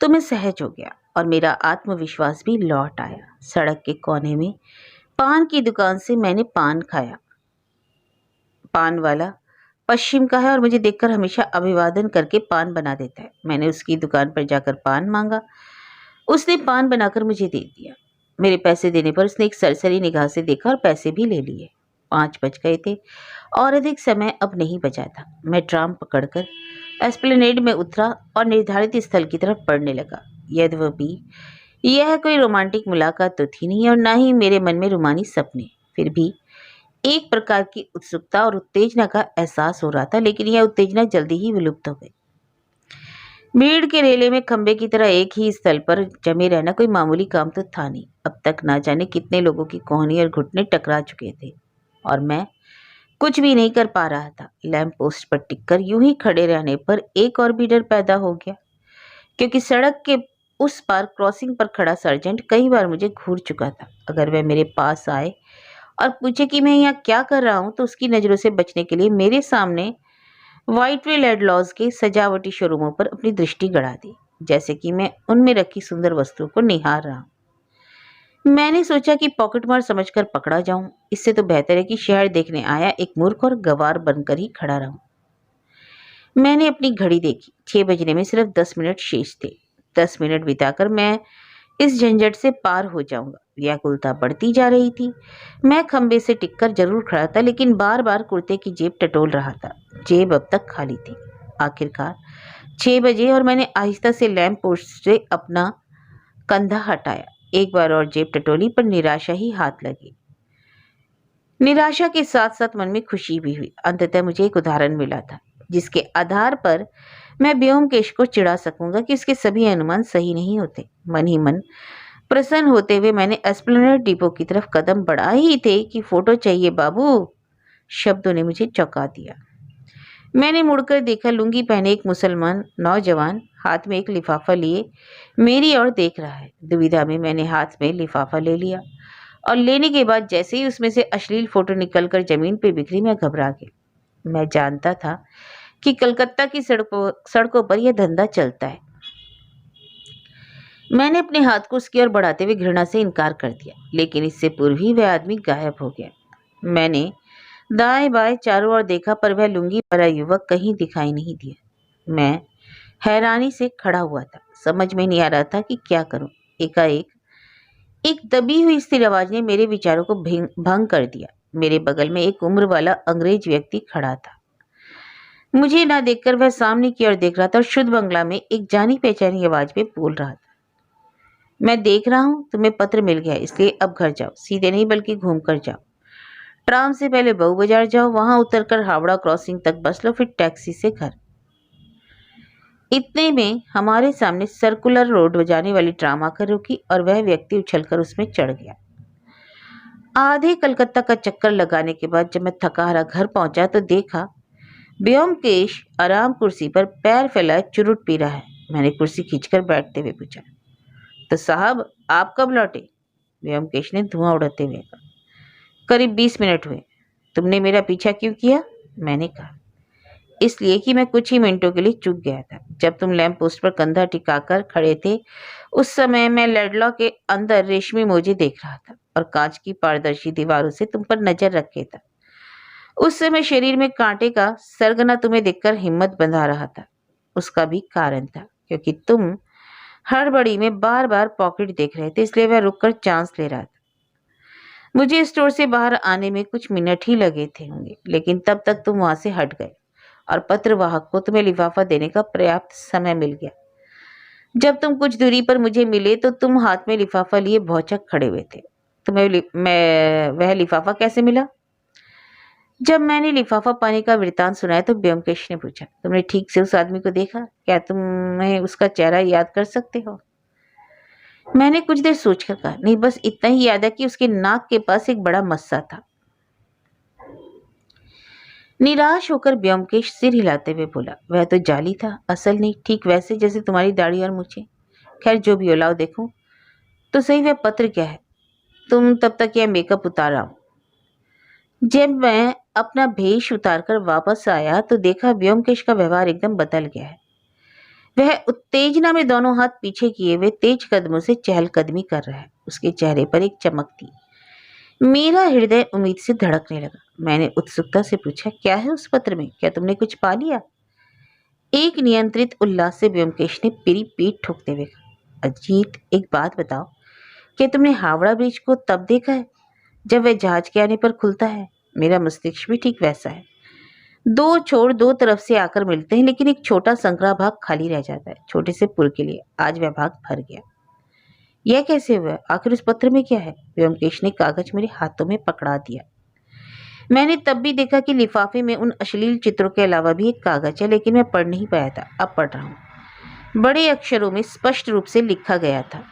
तो मैं सहज हो गया और मेरा आत्मविश्वास भी लौट आया। सड़क के कोने में पान की दुकान से मैंने पान खाया। पान वाला पश्चिम का है और मुझे देखकर हमेशा अभिवादन करके पान बना देता है। मैंने उसकी दुकान पर जाकर पान मांगा। उसने पान बनाकर मुझे दे दिया। मेरे पैसे देने पर उसने एक सरसरी निगाह से देखा और पैसे भी ले लिए। 5 बज गए थे और अधिक समय अब नहीं बचा था। मैं ट्राम पकड़कर एस्प्लेनेड में उतरा और निर्धारित स्थल की तरफ बढ़ने लगा। यद्यपि यह कोई रोमांटिक मुलाकात तो थी नहीं और ना ही मेरे मन में रुमानी सपने, फिर भी एक प्रकार की उत्सुकता और उत्तेजना का एहसास हो रहा था, लेकिन यह उत्तेजना जल्दी ही विलुप्त हो गई। भीड़ के रेले में खंबे की तरह एक ही स्थल पर जमे रहना कोई मामूली काम तो था नहीं। अब तक ना जाने कितने लोगों की कोहनी और घुटने टकरा चुके थे और मैं कुछ भी नहीं कर पा रहा था। लैंप पोस्ट पर टिककर यूं ही खड़े रहने पर एक और भी डर पैदा हो गया, क्योंकि सड़क के उस पार क्रॉसिंग पर खड़ा सर्जेंट कई बार मुझे घूर चुका था। अगर वह मेरे पास आए और पूछे कि मैं यहाँ क्या कर रहा हूँ तो उसकी नज़रों से बचने के लिए मेरे सामने व्हाइटवे लैडलॉज के सजावटी शोरूमों पर अपनी दृष्टि गड़ा दी, जैसे कि मैं उनमें रखी सुंदर वस्तुओं को निहार रहा हूं। मैंने सोचा कि पॉकेटमार समझकर पकड़ा जाऊं, इससे तो बेहतर है कि शहर देखने आया एक मूर्ख और गवार बनकर ही खड़ा रहूं। मैंने अपनी घड़ी देखी, 6 बजने में सिर्फ 10 मिनट शेष थे। 10 मिनट बिताकर मैं इस झंझट से पार हो जाऊंगा। व्याकुलता बढ़ती जा रही थी। मैं खंबे से टिककर जरूर खड़ा था, लेकिन बार बार कुर्ते की जेब टटोल रहा था। जेब अब तक खाली थी। आखिरकार 6 बजे और मैंने आहिस्ता से लैंप पोस्ट से अपना कंधा हटाया। एक बार और जेब टटोली पर निराशा ही हाथ लगी। निराशा के साथ साथ मन में खुशी भी हुई। अंततः मुझे एक उदाहरण मिला था जिसके आधार पर मैं ब्योमकेश को चिढ़ा सकूंगा कि उसके सभी अनुमान सही नहीं होते। मन ही मन प्रसन्न होते हुए मैंने एस्प्लेनेड डिपो की तरफ कदम बढ़ा ही थे कि फोटो चाहिए बाबू शब्दों ने मुझे चौंका दिया। मैंने मुड़कर देखा, लुंगी पहने एक मुसलमान नौजवान हाथ में एक लिफाफा लिए मेरी ओर देख रहा है। दुविधा में मैंने हाथ में लिफाफा ले लिया और लेने के बाद जैसे ही उसमें से अश्लील फोटो निकलकर जमीन पर बिखरी, मैं घबरा गई। मैं जानता था कि कलकत्ता की सड़कों पर यह धंधा चलता है। मैंने अपने हाथ को उसकी ओर बढ़ाते हुए घृणा से इनकार कर दिया, लेकिन इससे पूर्व ही वह आदमी गायब हो गया। मैंने दाएं बाएं चारों ओर देखा पर वह लुंगी वाला युवक कहीं दिखाई नहीं दिया। मैं हैरानी से खड़ा हुआ था, समझ में नहीं आ रहा था कि क्या करूं। एकाएक एक दबी हुई स्थिर आवाज ने मेरे विचारों को भंग कर दिया। मेरे बगल में एक उम्र वाला अंग्रेज व्यक्ति खड़ा था। मुझे ना देखकर वह सामने की ओर देख रहा था और शुद्ध बंगला में एक जानी पहचानी आवाज में बोल रहा था, मैं देख रहा हूं तुम्हें पत्र मिल गया, इसलिए अब घर जाओ। सीधे नहीं बल्कि घूम कर जाओ। ट्राम से पहले बहू बाजार जाओ, वहां उतरकर हावड़ा क्रॉसिंग तक बस लो, फिर टैक्सी से घर। इतने में हमारे सामने सर्कुलर रोड जाने वाली ट्राम आकर रुकी और वह व्यक्ति उछलकर उसमें चढ़ गया। आधे कलकत्ता का चक्कर लगाने के बाद जब मैं थका हारा घर पहुंचा तो देखा ब्योमकेश आराम कुर्सी पर पैर फैलाए चुरुट पी रहा है। मैंने कुर्सी खींचकर बैठते हुए पूछा, तो साहब आप कब लौटे? ब्योमकेश ने धुआं उड़ाते हुए कहा, करीब 20 मिनट हुए। तुमने मेरा पीछा क्यों किया? मैंने कहा, इसलिए कि मैं कुछ ही मिनटों के लिए चूक गया था। जब तुम लैंप पोस्ट पर कंधा टिकाकर खड़े थे उस समय मैं लैडलॉ के अंदर रेशमी मोजे देख रहा था और कांच की पारदर्शी दीवारों से तुम पर नजर रखे था। उस समय शरीर में कांटे का सरगना तुम्हें देखकर हिम्मत बंधा रहा था। उसका भी कारण था, क्योंकि तुम हड़बड़ी में बार बार पॉकेट देख रहे थे, इसलिए वह रुककर चांस ले रहा था। मुझे स्टोर से बाहर आने में कुछ मिनट ही लगे थे होंगे, लेकिन तब तक तुम वहां से हट गए और पत्रवाहक को तुम्हें लिफाफा देने का पर्याप्त समय मिल गया। जब तुम कुछ दूरी पर मुझे मिले तो तुम हाथ में लिफाफा लिए भौचक खड़े हुए थे। वह लिफाफा कैसे मिला? जब मैंने लिफाफा पाने का वृतांत सुनाया तो ब्योमकेश ने पूछा, तुमने ठीक से उस आदमी को देखा? क्या तुम्हें उसका चेहरा याद कर सकते हो? मैंने कुछ देर सोचकर कहा, नहीं, बस इतना ही याद है कि उसके नाक के पास एक बड़ा मस्सा था। निराश होकर ब्योमकेश सिर हिलाते हुए बोला, वह तो जाली था, असल नहीं, ठीक वैसे जैसे तुम्हारी दाढ़ी और मुझे। खैर जो भी हो, लाओ देखो तो सही वह पत्र क्या है। तुम तब तक यह मेकअप उतार आओ। जब मैं अपना भेष उतारकर वापस आया तो देखा ब्योमकेश का व्यवहार एकदम बदल गया है। वह उत्तेजना में दोनों हाथ पीछे किए हुए तेज कदमों से चहलकदमी कर रहा है। उसके चेहरे पर एक चमक थी। मेरा हृदय उम्मीद से धड़कने लगा। मैंने उत्सुकता से पूछा, क्या है उस पत्र में? क्या तुमने कुछ पा लिया? एक नियंत्रित उल्लास से ब्योमकेश ने मेरी पीठ ठोकते हुए कहा, अजीत एक बात बताओ, क्या तुमने हावड़ा ब्रिज को तब देखा है जब वह जहाज के आने पर खुलता है? मेरा मस्तिष्क भी ठीक वैसा है। दो छोर दो तरफ से आकर मिलते हैं, लेकिन एक छोटा संकरा भाग खाली रह जाता है, छोटे से पुल के लिए। आज वह भाग भर गया। यह कैसे हुआ? आखिर उस पत्र में क्या है? ब्योमकेश ने कागज मेरे हाथों में पकड़ा दिया। मैंने तब भी देखा कि लिफाफे में उन अश्लील चित्रों के अलावा भी एक कागज है, लेकिन मैं पढ़ नहीं पाया था। अब पढ़ रहा हूँ। बड़े अक्षरों में स्पष्ट रूप से लिखा गया था,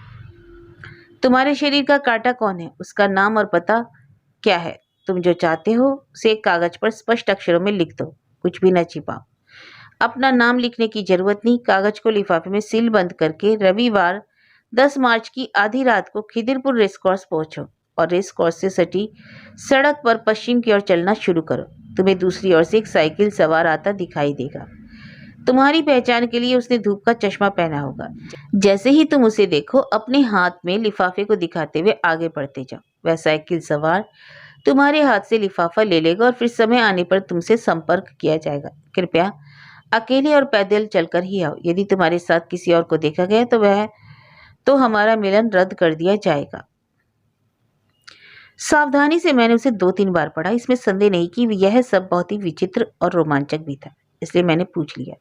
तुम्हारे शरीर का कांटा कौन है, उसका नाम और पता क्या है। तुम जो चाहते हो उसे एक कागज पर स्पष्ट अक्षरों में लिख दो, कुछ भी न छिपाओ। अपना नाम लिखने की जरूरत नहीं। कागज को लिफाफे में सील बंद करके रविवार 10 मार्च की आधी रात को खिदिरपुर रेसकोर्स पहुंचो और रेसकोर्स से सटी सड़क पर पश्चिम की ओर चलना शुरू करो। तुम्हें दूसरी ओर से एक साइकिल सवार आता दिखाई देगा। तुम्हारी पहचान के लिए उसने धूप का चश्मा पहना होगा। जैसे ही तुम उसे देखो अपने हाथ में लिफाफे को दिखाते हुए आगे बढ़ते जाओ। वह साइकिल सवार तुम्हारे हाथ से लिफाफा ले लेगा और फिर समय आने पर तुमसे संपर्क किया जाएगा। कृपया अकेले और पैदल चलकर ही आओ। यदि तुम्हारे साथ किसी और को देखा गया तो हमारा मिलन रद्द कर दिया जाएगा। सावधानी से मैंने उसे 2-3 बार पढ़ा। इसमें संदेह नहीं कि यह सब बहुत ही विचित्र और रोमांचक भी था, इसलिए मैंने पूछ लिया,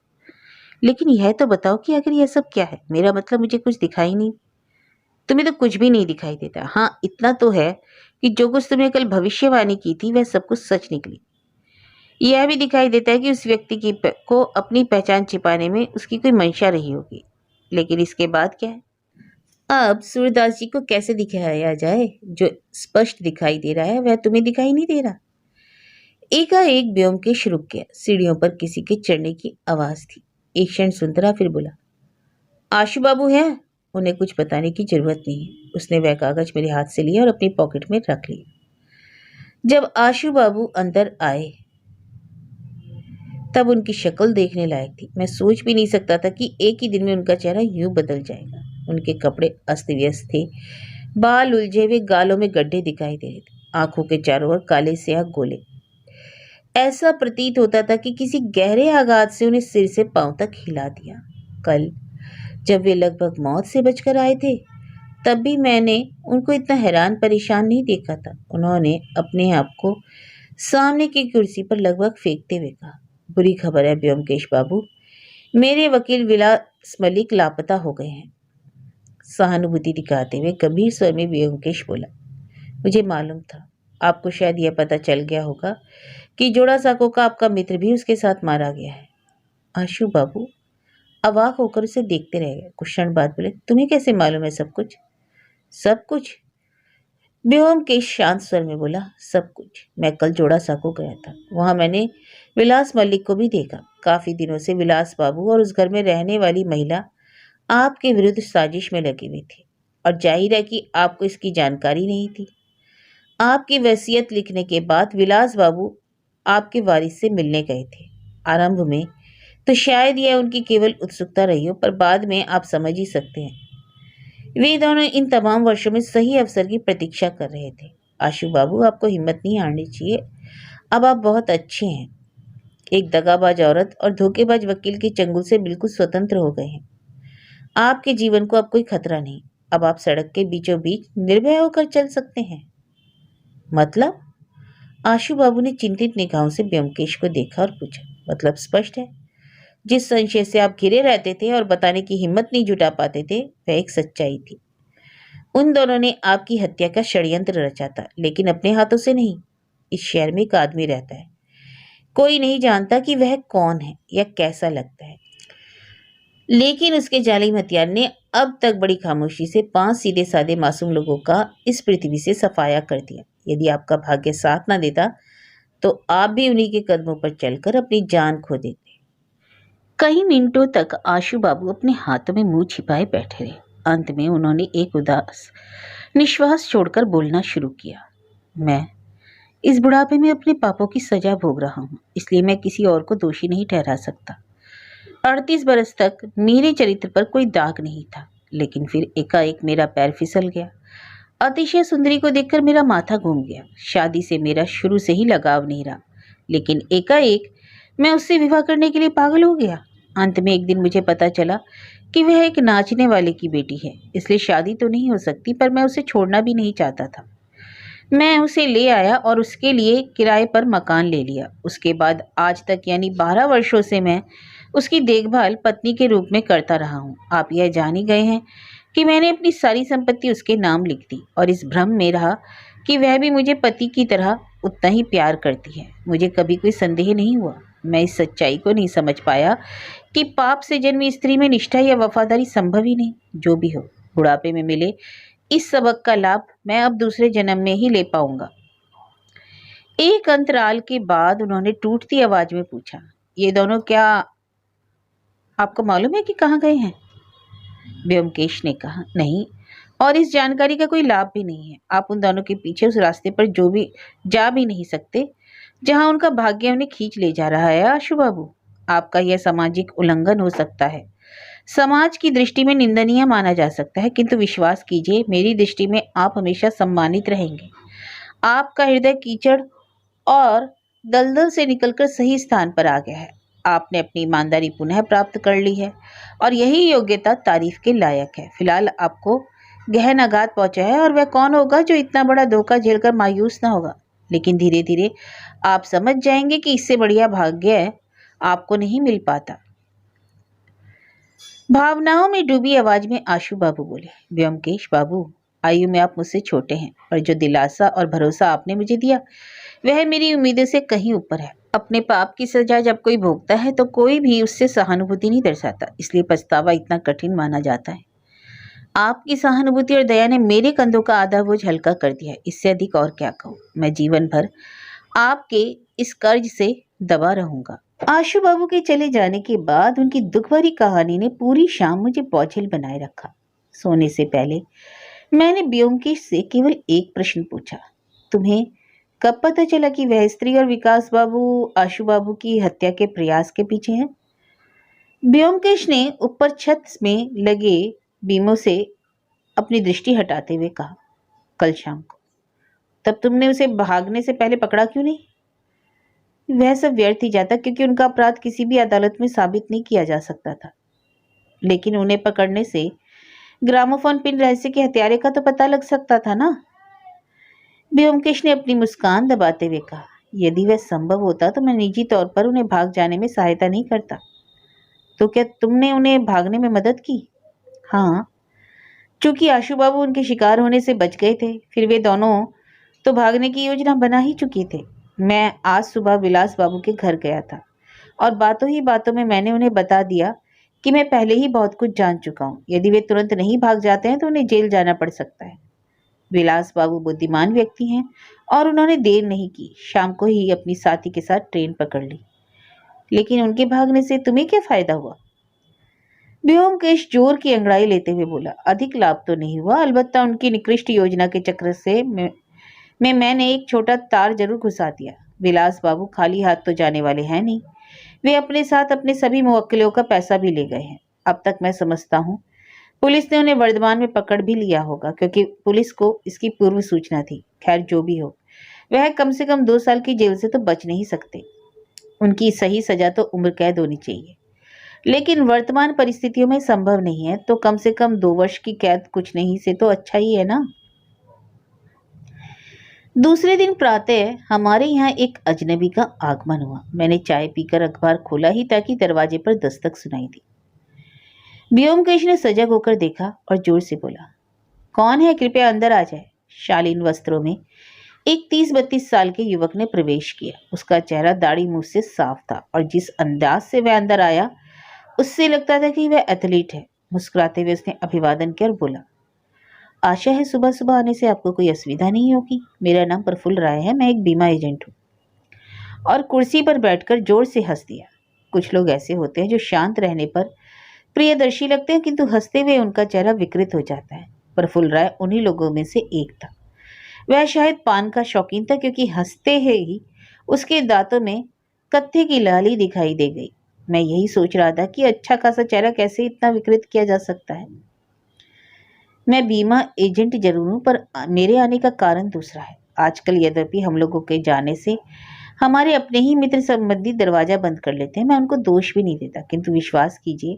लेकिन यह तो बताओ कि आखिर यह सब क्या है? मेरा मतलब मुझे कुछ दिखाई नहीं। तुम्हें तो कुछ भी नहीं दिखाई देता। हाँ, इतना तो है कि जो कुछ तुमने कल भविष्यवाणी की थी वह सब कुछ सच निकली। यह भी दिखाई देता है कि उस व्यक्ति को अपनी पहचान छिपाने में उसकी कोई मंशा रही होगी। लेकिन इसके बाद क्या है? अब सूरदास जी को कैसे दिखाया जाए? जो स्पष्ट दिखाई दे रहा है वह तुम्हें दिखाई नहीं दे रहा। एकाएक ब्योमकेश रुक गया। सीढ़ियों पर किसी के चढ़ने की आवाज थी। एक क्षण सुनता रहा, फिर बोला, आशु बाबू है? उन्हें कुछ बताने की जरूरत नहीं है। उसने वह कागज मेरे हाथ से लिया और अपनी पॉकेट में रख लिया। जब आशु बाबू अंदर आए तब उनकी शक्ल देखने लायक थी। मैं सोच भी नहीं सकता था कि एक ही दिन में उनका चेहरा यूं बदल जाएगा। उनके कपड़े अस्त व्यस्त थे, बाल उलझे हुए, गालों में गड्ढे दिखाई दे रहे थे, आंखों के चारों ओर काले स्याह गोले। ऐसा प्रतीत होता था कि किसी गहरे आघात से उन्हें सिर से पांव तक हिला दिया। कल जब वे लगभग मौत से बचकर आए थे तब भी मैंने उनको इतना हैरान परेशान नहीं देखा था। उन्होंने अपने आप को सामने की कुर्सी पर लगभग फेंकते हुए कहा, बुरी खबर है ब्योमकेश बाबू, मेरे वकील विलास मलिक लापता हो गए हैं। सहानुभूति दिखाते हुए गंभीर स्वर में ब्योमकेश बोला, मुझे मालूम था। आपको शायद यह पता चल गया होगा कि जोड़ा साको का आपका मित्र भी उसके साथ मारा गया है। आशु बाबू अवाक होकर उसे देखते रह गए। कुछ क्षण बाद बोले, तुम्हें कैसे मालूम है सब कुछ? सब कुछ? ब्योमकेश शांत स्वर में बोला, सब कुछ। मैं कल जोड़ा साको गया था। वहां मैंने विलास मलिक को भी देखा। काफी दिनों से विलास बाबू और उस घर में रहने वाली महिला आपके विरुद्ध साजिश में लगी हुई थी, और जाहिर है कि आपको इसकी जानकारी नहीं थी। आपकी वसीयत लिखने के बाद विलास बाबू आपके वारिस से मिलने गए थे। आरंभ में तो शायद यह उनकी केवल उत्सुकता रही हो, पर बाद में आप समझ ही सकते हैं, वे दोनों इन तमाम वर्षों में सही अवसर की प्रतीक्षा कर रहे थे। आशु बाबू, आपको हिम्मत नहीं हारनी चाहिए। अब आप बहुत अच्छे हैं। एक दगाबाज औरत और धोखेबाज वकील के चंगुल से बिल्कुल स्वतंत्र हो गए हैं। आपके जीवन को अब कोई खतरा नहीं। अब आप सड़क के बीचों बीच निर्भय होकर चल सकते हैं। मतलब? आशु बाबू ने चिंतित निगाहों से ब्योमकेश को देखा और पूछा, मतलब स्पष्ट है। जिस संशय से आप घिरे रहते थे और बताने की हिम्मत नहीं जुटा पाते थे, वह एक सच्चाई थी। उन दोनों ने आपकी हत्या का षड्यंत्र रचा था, लेकिन अपने हाथों से नहीं। इस शहर में एक आदमी रहता है, कोई नहीं जानता कि वह कौन है या कैसा लगता है, लेकिन उसके जालिम हथियार ने अब तक बड़ी खामोशी से 5 सीधे साधे मासूम लोगों का इस पृथ्वी से सफाया कर दिया। यदि आपका भाग्य साथ ना देता तो आप भी उन्हीं के कदमों पर चलकर अपनी जान खो देते। कई मिनटों तक आशु बाबू अपने हाथों में मुंह छिपाए बैठे रहे। अंत में उन्होंने एक उदास निश्वास छोड़कर बोलना शुरू किया, मैं इस बुढ़ापे में अपने पापों की सजा भोग रहा हूँ, इसलिए मैं किसी और को दोषी नहीं ठहरा सकता। 38 बरस तक मेरे चरित्र पर कोई दाग नहीं था, लेकिन फिर एकाएक मेरा पैर फिसल गया। अतिशय सुंदरी को देखकर मेरा माथा घूम गया। शादी से मेरा शुरू से ही लगाव नहीं रहा, लेकिन एकाएक मैं उससे विवाह करने के लिए पागल हो गया। अंत में एक दिन मुझे पता चला कि वह एक नाचने वाले की बेटी है, इसलिए शादी तो नहीं हो सकती, पर मैं उसे छोड़ना भी नहीं चाहता था। मैं उसे ले आया और उसके लिए किराए पर मकान ले लिया। उसके बाद आज तक यानी 12 वर्षों से मैं उसकी देखभाल पत्नी के रूप में करता रहा हूँ। आप यह जान ही गए हैं कि मैंने अपनी सारी संपत्ति उसके नाम लिख दी, और इस भ्रम में रहा कि वह भी मुझे पति की तरह उतना ही प्यार करती है। मुझे कभी कोई संदेह नहीं हुआ। मैं इस सच्चाई को नहीं समझ पाया कि पाप से जन्मी स्त्री में निष्ठा या वफादारी संभव ही नहीं। जो भी हो, बुढ़ापे में मिले इस सबक का लाभ मैं अब दूसरे जन्म में ही ले पाऊंगा। एक अंतराल के बाद उन्होंने टूटती आवाज में पूछा, ये दोनों क्या आपको मालूम है कि कहाँ गए हैं? ब्योमकेश ने कहा, नहीं, और इस जानकारी का कोई लाभ भी नहीं है। आप उन दोनों के पीछे उस रास्ते पर जा भी नहीं सकते जहां उनका भाग्य उन्हें खींच ले जा रहा है। आशु बाबू, आपका यह सामाजिक उल्लंघन हो सकता है, समाज की दृष्टि में निंदनीय माना जा सकता है, किंतु विश्वास कीजिए, मेरी दृष्टि में आप हमेशा सम्मानित रहेंगे। आपका हृदय कीचड़ और दलदल से निकलकर सही स्थान पर आ गया है। आपने अपनी ईमानदारी पुनः प्राप्त कर ली है, और यही योग्यता तारीफ के लायक है। फिलहाल आपको गहन आघात पहुंचा है, और वह कौन होगा जो इतना बड़ा धोखा झेलकर मायूस ना होगा। लेकिन धीरे धीरे आप समझ जाएंगे कि इससे बढ़िया भाग्य आपको नहीं मिल पाता। भावनाओं में डूबी आवाज में आशु बाबू बोले, व्योमकेश बाबू, आयु में आप मुझसे छोटे हैं, और जो दिलासा और भरोसा आपने मुझे दिया वह मेरी उम्मीदों से कहीं ऊपर है। अपने पाप की सजा जब कोई भोगता है तो कोई भी उससे सहानुभूति नहीं दर्शाता, इसलिए पछतावा इतना कठिन माना जाता है। आपकी सहानुभूति और दया ने मेरे कंधों का आधा बोझ हल्का कर दिया है। इससे अधिक और क्या कहूँ। मैं जीवन भर आपके इस कर्ज से दबा रहूंगा। आशु बाबू के चले जाने के बाद उनकी दुख भरी कहानी ने पूरी शाम मुझे बोझिल बनाए रखा। सोने से पहले मैंने ब्योमकेश से केवल एक प्रश्न पूछा, तुम्हें कब पता चला कि वह स्त्री और विकास बाबू आशु बाबू की हत्या के प्रयास के पीछे हैं? ब्योमकेश ने ऊपर छत में लगे बीमों से अपनी दृष्टि हटाते हुए कहा, कल शाम को। तब तुमने उसे भागने से पहले पकड़ा क्यों नहीं? वह सब व्यर्थ ही जाता, क्योंकि उनका अपराध किसी भी अदालत में साबित नहीं किया जा सकता था। लेकिन उन्हें पकड़ने से ग्रामोफोन पिन रहस्य के हत्यारे का तो पता लग सकता था ना। ब्योमकेश ने अपनी मुस्कान दबाते हुए कहा, यदि वह संभव होता तो मैं निजी तौर पर उन्हें भाग जाने में सहायता नहीं करता। तो क्या तुमने उन्हें भागने में मदद की? हाँ, चूंकि आशु बाबू उनके शिकार होने से बच गए थे, फिर वे दोनों तो भागने की योजना बना ही चुके थे। मैं आज सुबह विलास बाबू के घर गया था और बातों ही बातों में मैंने उन्हें बता दिया कि मैं पहले ही बहुत कुछ जान चुका हूँ। यदि वे तुरंत नहीं भाग जाते हैं तो उन्हें जेल जाना पड़ सकता है। विलास बाबू बुद्धिमान व्यक्ति हैं और उन्होंने देर नहीं की, शाम को ही अपनी साथी के साथ ट्रेन पकड़ ली। लेकिन उनके भागने से तुम्हें क्या फायदा हुआ? व्योमकेश जोर की अंगड़ाई लेते हुए बोला, अधिक लाभ तो नहीं हुआ, अलबत्ता उनकी निकृष्ट योजना के चक्र से मैंने एक छोटा तार जरूर घुसा दिया। विलास बाबू खाली हाथ तो जाने वाले हैं नहीं। वे अपने साथ अपने सभी मुवक्किलों का पैसा भी ले गए हैं। अब तक मैं समझता हूँ पुलिस ने उन्हें वर्धमान में पकड़ भी लिया होगा, क्योंकि पुलिस को इसकी पूर्व सूचना थी। खैर जो भी हो, वह कम से कम 2 साल की जेल से तो बच नहीं सकते। उनकी सही सजा तो उम्र कैद होनी चाहिए, लेकिन वर्तमान परिस्थितियों में संभव नहीं है, तो कम से कम 2 वर्ष की कैद कुछ नहीं से तो अच्छा ही है ना। दूसरे दिन प्रातः हमारे यहाँ एक अजनबी का आगमन हुआ। मैंने चाय पीकर अखबार खोला ही ताकि दरवाजे पर दस्तक सुनाई दी। व्योमकेश ने सजग होकर देखा और जोर से बोला, कौन है? कृपया अंदर आ जाए। शालीन वस्त्रों में एक 30-32 साल के युवक ने प्रवेश किया। उसका चेहरा दाढ़ी मुंह से साफ था और जिस अंदाज से वह अंदर आया उससे लगता था कि वह एथलीट है। मुस्कुराते हुए उसने अभिवादन किया और बोला, आशा है सुबह सुबह आने से आपको कोई असुविधा नहीं होगी। मेरा नाम प्रफुल्ल राय है, मैं एक बीमा एजेंट हूँ। और कुर्सी पर बैठकर जोर से हंस दिया। कुछ लोग ऐसे होते हैं जो शांत रहने पर प्रियदर्शी लगते हैं, किंतु हंसते हुए उनका चेहरा विकृत हो जाता है। प्रफुल्ल राय उन्हीं लोगों में से एक था। वह शायद पान का शौकीन था, क्योंकि हंसते ही उसके दांतों में कत्थे की लाली दिखाई दे गई। मैं यही सोच रहा था कि अच्छा खासा चेहरा कैसे इतना विकृत किया जा सकता है। मैं बीमा एजेंट जरूर हूं, पर मेरे आने का कारण दूसरा है। आजकल यद्यपि हम लोगों के जाने से हमारे अपने ही मित्र संबंधी दरवाजा बंद कर लेते हैं, मैं उनको दोष भी नहीं देता, किंतु विश्वास कीजिए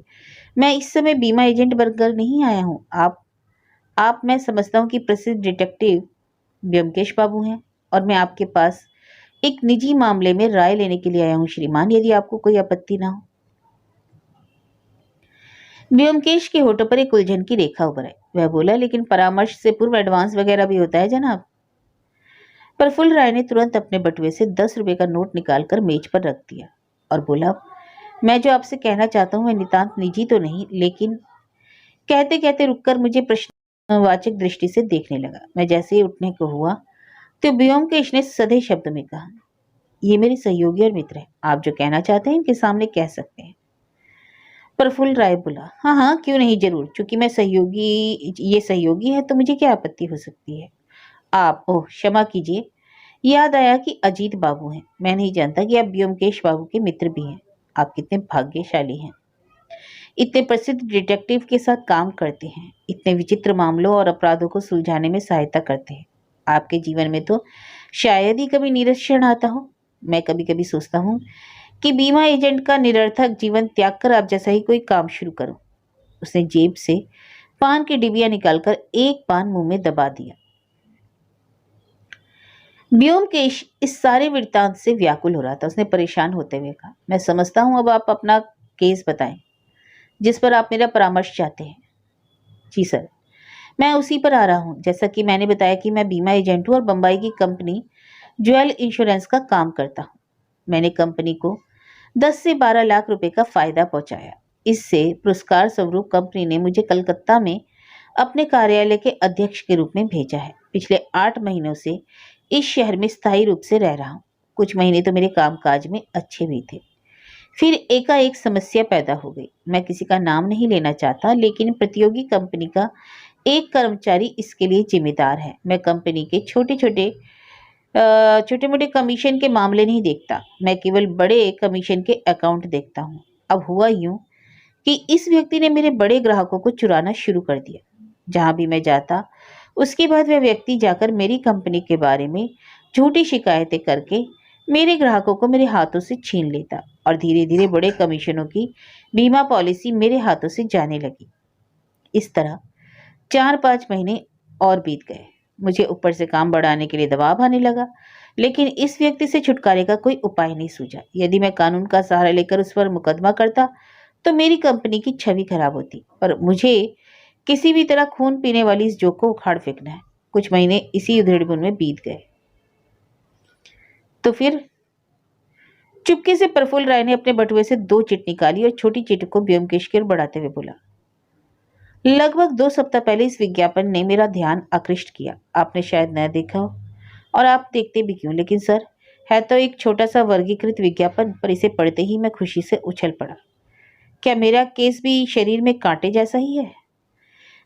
मैं इस समय बीमा एजेंट बनकर नहीं आया हूँ। आप मैं समझता हूँ कि प्रसिद्ध डिटेक्टिव ब्योमकेश बाबू हैं, और मैं आपके पास एक निजी मामले में राय लेने के लिए आया हूँ श्रीमान, यदि आपको कोई आपत्ति ना हो। व्योमकेश के होठों पर एक उलझन की रेखा उभर आई। वह बोला, लेकिन परामर्श से पूर्व एडवांस वगैरह भी होता है जनाब। प्रफुल्ल राय ने तुरंत अपने बटुए से 10 रुपए का नोट निकालकर मेज पर रख दिया और बोला, मैं जो आपसे कहना चाहता हूँ वह नितांत निजी तो नहीं, लेकिन कहते कहते रुककर मुझे प्रश्नवाचक दृष्टि से देखने लगा। मैं जैसे ही उठने को हुआ तो व्योमकेश ने सधे शब्द में कहा, ये मेरे सहयोगी और मित्र हैं, आप जो कहना चाहते हैं इनके सामने कह सकते हैं। प्रफुल्ल राय बोला, हाँ हाँ क्यों नहीं, जरूर, चूंकि ये सहयोगी है तो मुझे क्या आपत्ति हो सकती है। आप, ओह क्षमा कीजिए, याद आया कि अजीत बाबू हैं। मैं नहीं जानता कि आप व्योमकेश बाबू के मित्र भी हैं। आप कितने भाग्यशाली हैं, इतने प्रसिद्ध डिटेक्टिव के साथ काम करते हैं, इतने विचित्र मामलों और अपराधों को सुलझाने में सहायता करते हैं। आपके जीवन में तो शायद ही कभी निरीक्षण आता हो। मैं कभी कभी सोचता हूँ कि बीमा एजेंट का निरर्थक जीवन त्याग कर आप जैसा ही कोई काम शुरू करो। उसने जेब से पान की डिबिया निकालकर एक पान मुंह में दबा दिया। व्योमकेश इस सारे वृत्तांत से व्याकुल हो रहा था। उसने परेशान होते हुए कहा, मैं समझता हूं, अब आप अपना केस बताएं। जिस पर आप मेरा परामर्श चाहते हैं। जी सर, मैं उसी पर आ रहा हूँ। जैसा कि मैंने बताया कि मैं बीमा एजेंट हूँ और बम्बई की कंपनी ज्वेल इंश्योरेंस का काम करता हूँ। मैंने कंपनी को 10 से 12 लाख रुपए का फायदा पहुंचाया। इससे पुरस्कार स्वरूप कंपनी ने मुझे कलकत्ता में अपने कार्यालय के अध्यक्ष के रूप में भेजा है। पिछले 8 महीनों से इस शहर में स्थायी रूप से रह रहा हूँ। कुछ महीने तो मेरे कामकाज में अच्छे भी थे, फिर एकाएक समस्या पैदा हो गई। मैं किसी का नाम नहीं लेना चाहता, लेकिन प्रतियोगी कंपनी का एक कर्मचारी इसके लिए जिम्मेदार है। मैं कंपनी के छोटे मोटे कमीशन के मामले नहीं देखता, मैं केवल बड़े कमीशन के अकाउंट देखता हूँ। अब हुआ यूं कि इस व्यक्ति ने मेरे बड़े ग्राहकों को चुराना शुरू कर दिया। जहां भी मैं जाता, उसके बाद वह व्यक्ति जाकर मेरी कंपनी के बारे में झूठी शिकायतें करके मेरे ग्राहकों को मेरे हाथों से छीन लेता और धीरे धीरे बड़े कमीशनों की बीमा पॉलिसी मेरे हाथों से जाने लगी। इस तरह 4-5 महीने और बीत गए। मुझे ऊपर से काम बढ़ाने के लिए दबाव आने लगा, लेकिन इस व्यक्ति से छुटकारे का कोई उपाय नहीं सूझा। यदि मैं कानून का सहारा लेकर उस पर मुकदमा करता तो मेरी कंपनी की छवि खराब होती, पर मुझे किसी भी तरह खून पीने वाली इस जोक को उखाड़ फेंकना है। कुछ महीने इसी उधेड़बुन में बीत गए। तो फिर चुपके से प्रफुल्ल राय ने अपने बटुए से 2 चिट निकाली और छोटी चिट को ब्योमकेश की ओर बढ़ाते हुए बोला, लगभग 2 सप्ताह पहले इस विज्ञापन ने मेरा ध्यान आकृष्ट किया। आपने शायद न देखा हो, और आप देखते भी क्यों, लेकिन सर, है तो एक छोटा सा वर्गीकृत विज्ञापन, पर इसे पढ़ते ही मैं खुशी से उछल पड़ा। क्या मेरा केस भी शरीर में कांटे जैसा ही है?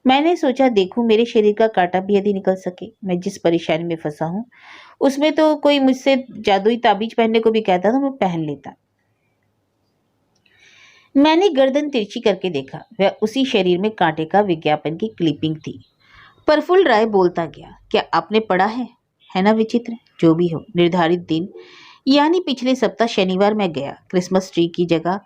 मैंने सोचा देखूं मेरे शरीर का कांटा भी यदि निकल सके। मैं जिस परेशानी में फंसा हूं उसमें तो कोई मुझसे जादुई ताबीज पहनने को भी कहता तो मैं पहन लेता। मैंने गर्दन तिरछी करके देखा, वह उसी शरीर में कांटे का विज्ञापन की क्लिपिंग थी। प्रफुल्ल राय बोलता गया, क्या आपने पढ़ा है ना विचित्र? जो भी हो, निर्धारित दिन यानी पिछले सप्ताह शनिवार मैं गया। क्रिसमस ट्री की जगह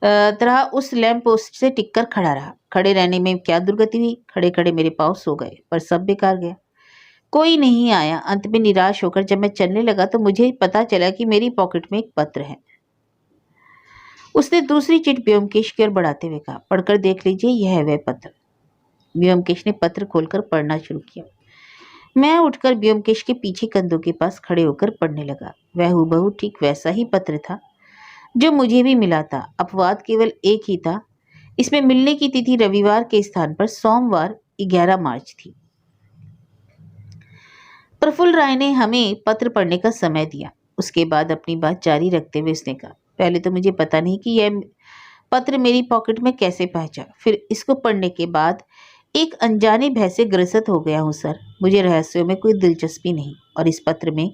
तरह उस लैंप पोस्ट से टिककर खड़ा रहा। खड़े रहने में क्या दुर्गति हुई, खड़े खड़े मेरे पाँव सो गए, पर सब बेकार गया। कोई नहीं आया। अंत में निराश होकर जब मैं चलने लगा तो मुझे पता चला कि मेरी पॉकेट में एक पत्र है। उसने दूसरी चिट ब्योमकेश की ओर बढ़ाते हुए कहा, पढ़कर देख लीजिए, यह है वह पत्र। ब्योमकेश ने पत्र खोलकर पढ़ना शुरू किया। मैं उठकर ब्योमकेश के पीछे कंधों के पास खड़े होकर पढ़ने लगा। वह हूबहू ठीक वैसा ही पत्र था जो मुझे भी मिला था। अपवाद केवल एक ही था, इसमें मिलने की तिथि रविवार के स्थान पर सोमवार 11 मार्च थी। प्रफुल्ल राय ने हमें पत्र पढ़ने का समय दिया। उसके बाद अपनी बात जारी रखते हुए उसने कहा, पहले तो मुझे पता नहीं कि यह पत्र मेरी पॉकेट में कैसे पहुंचा, फिर इसको पढ़ने के बाद एक अनजाने भय से ग्रसित हो गया हूँ सर। मुझे रहस्यों में कोई दिलचस्पी नहीं, और इस पत्र में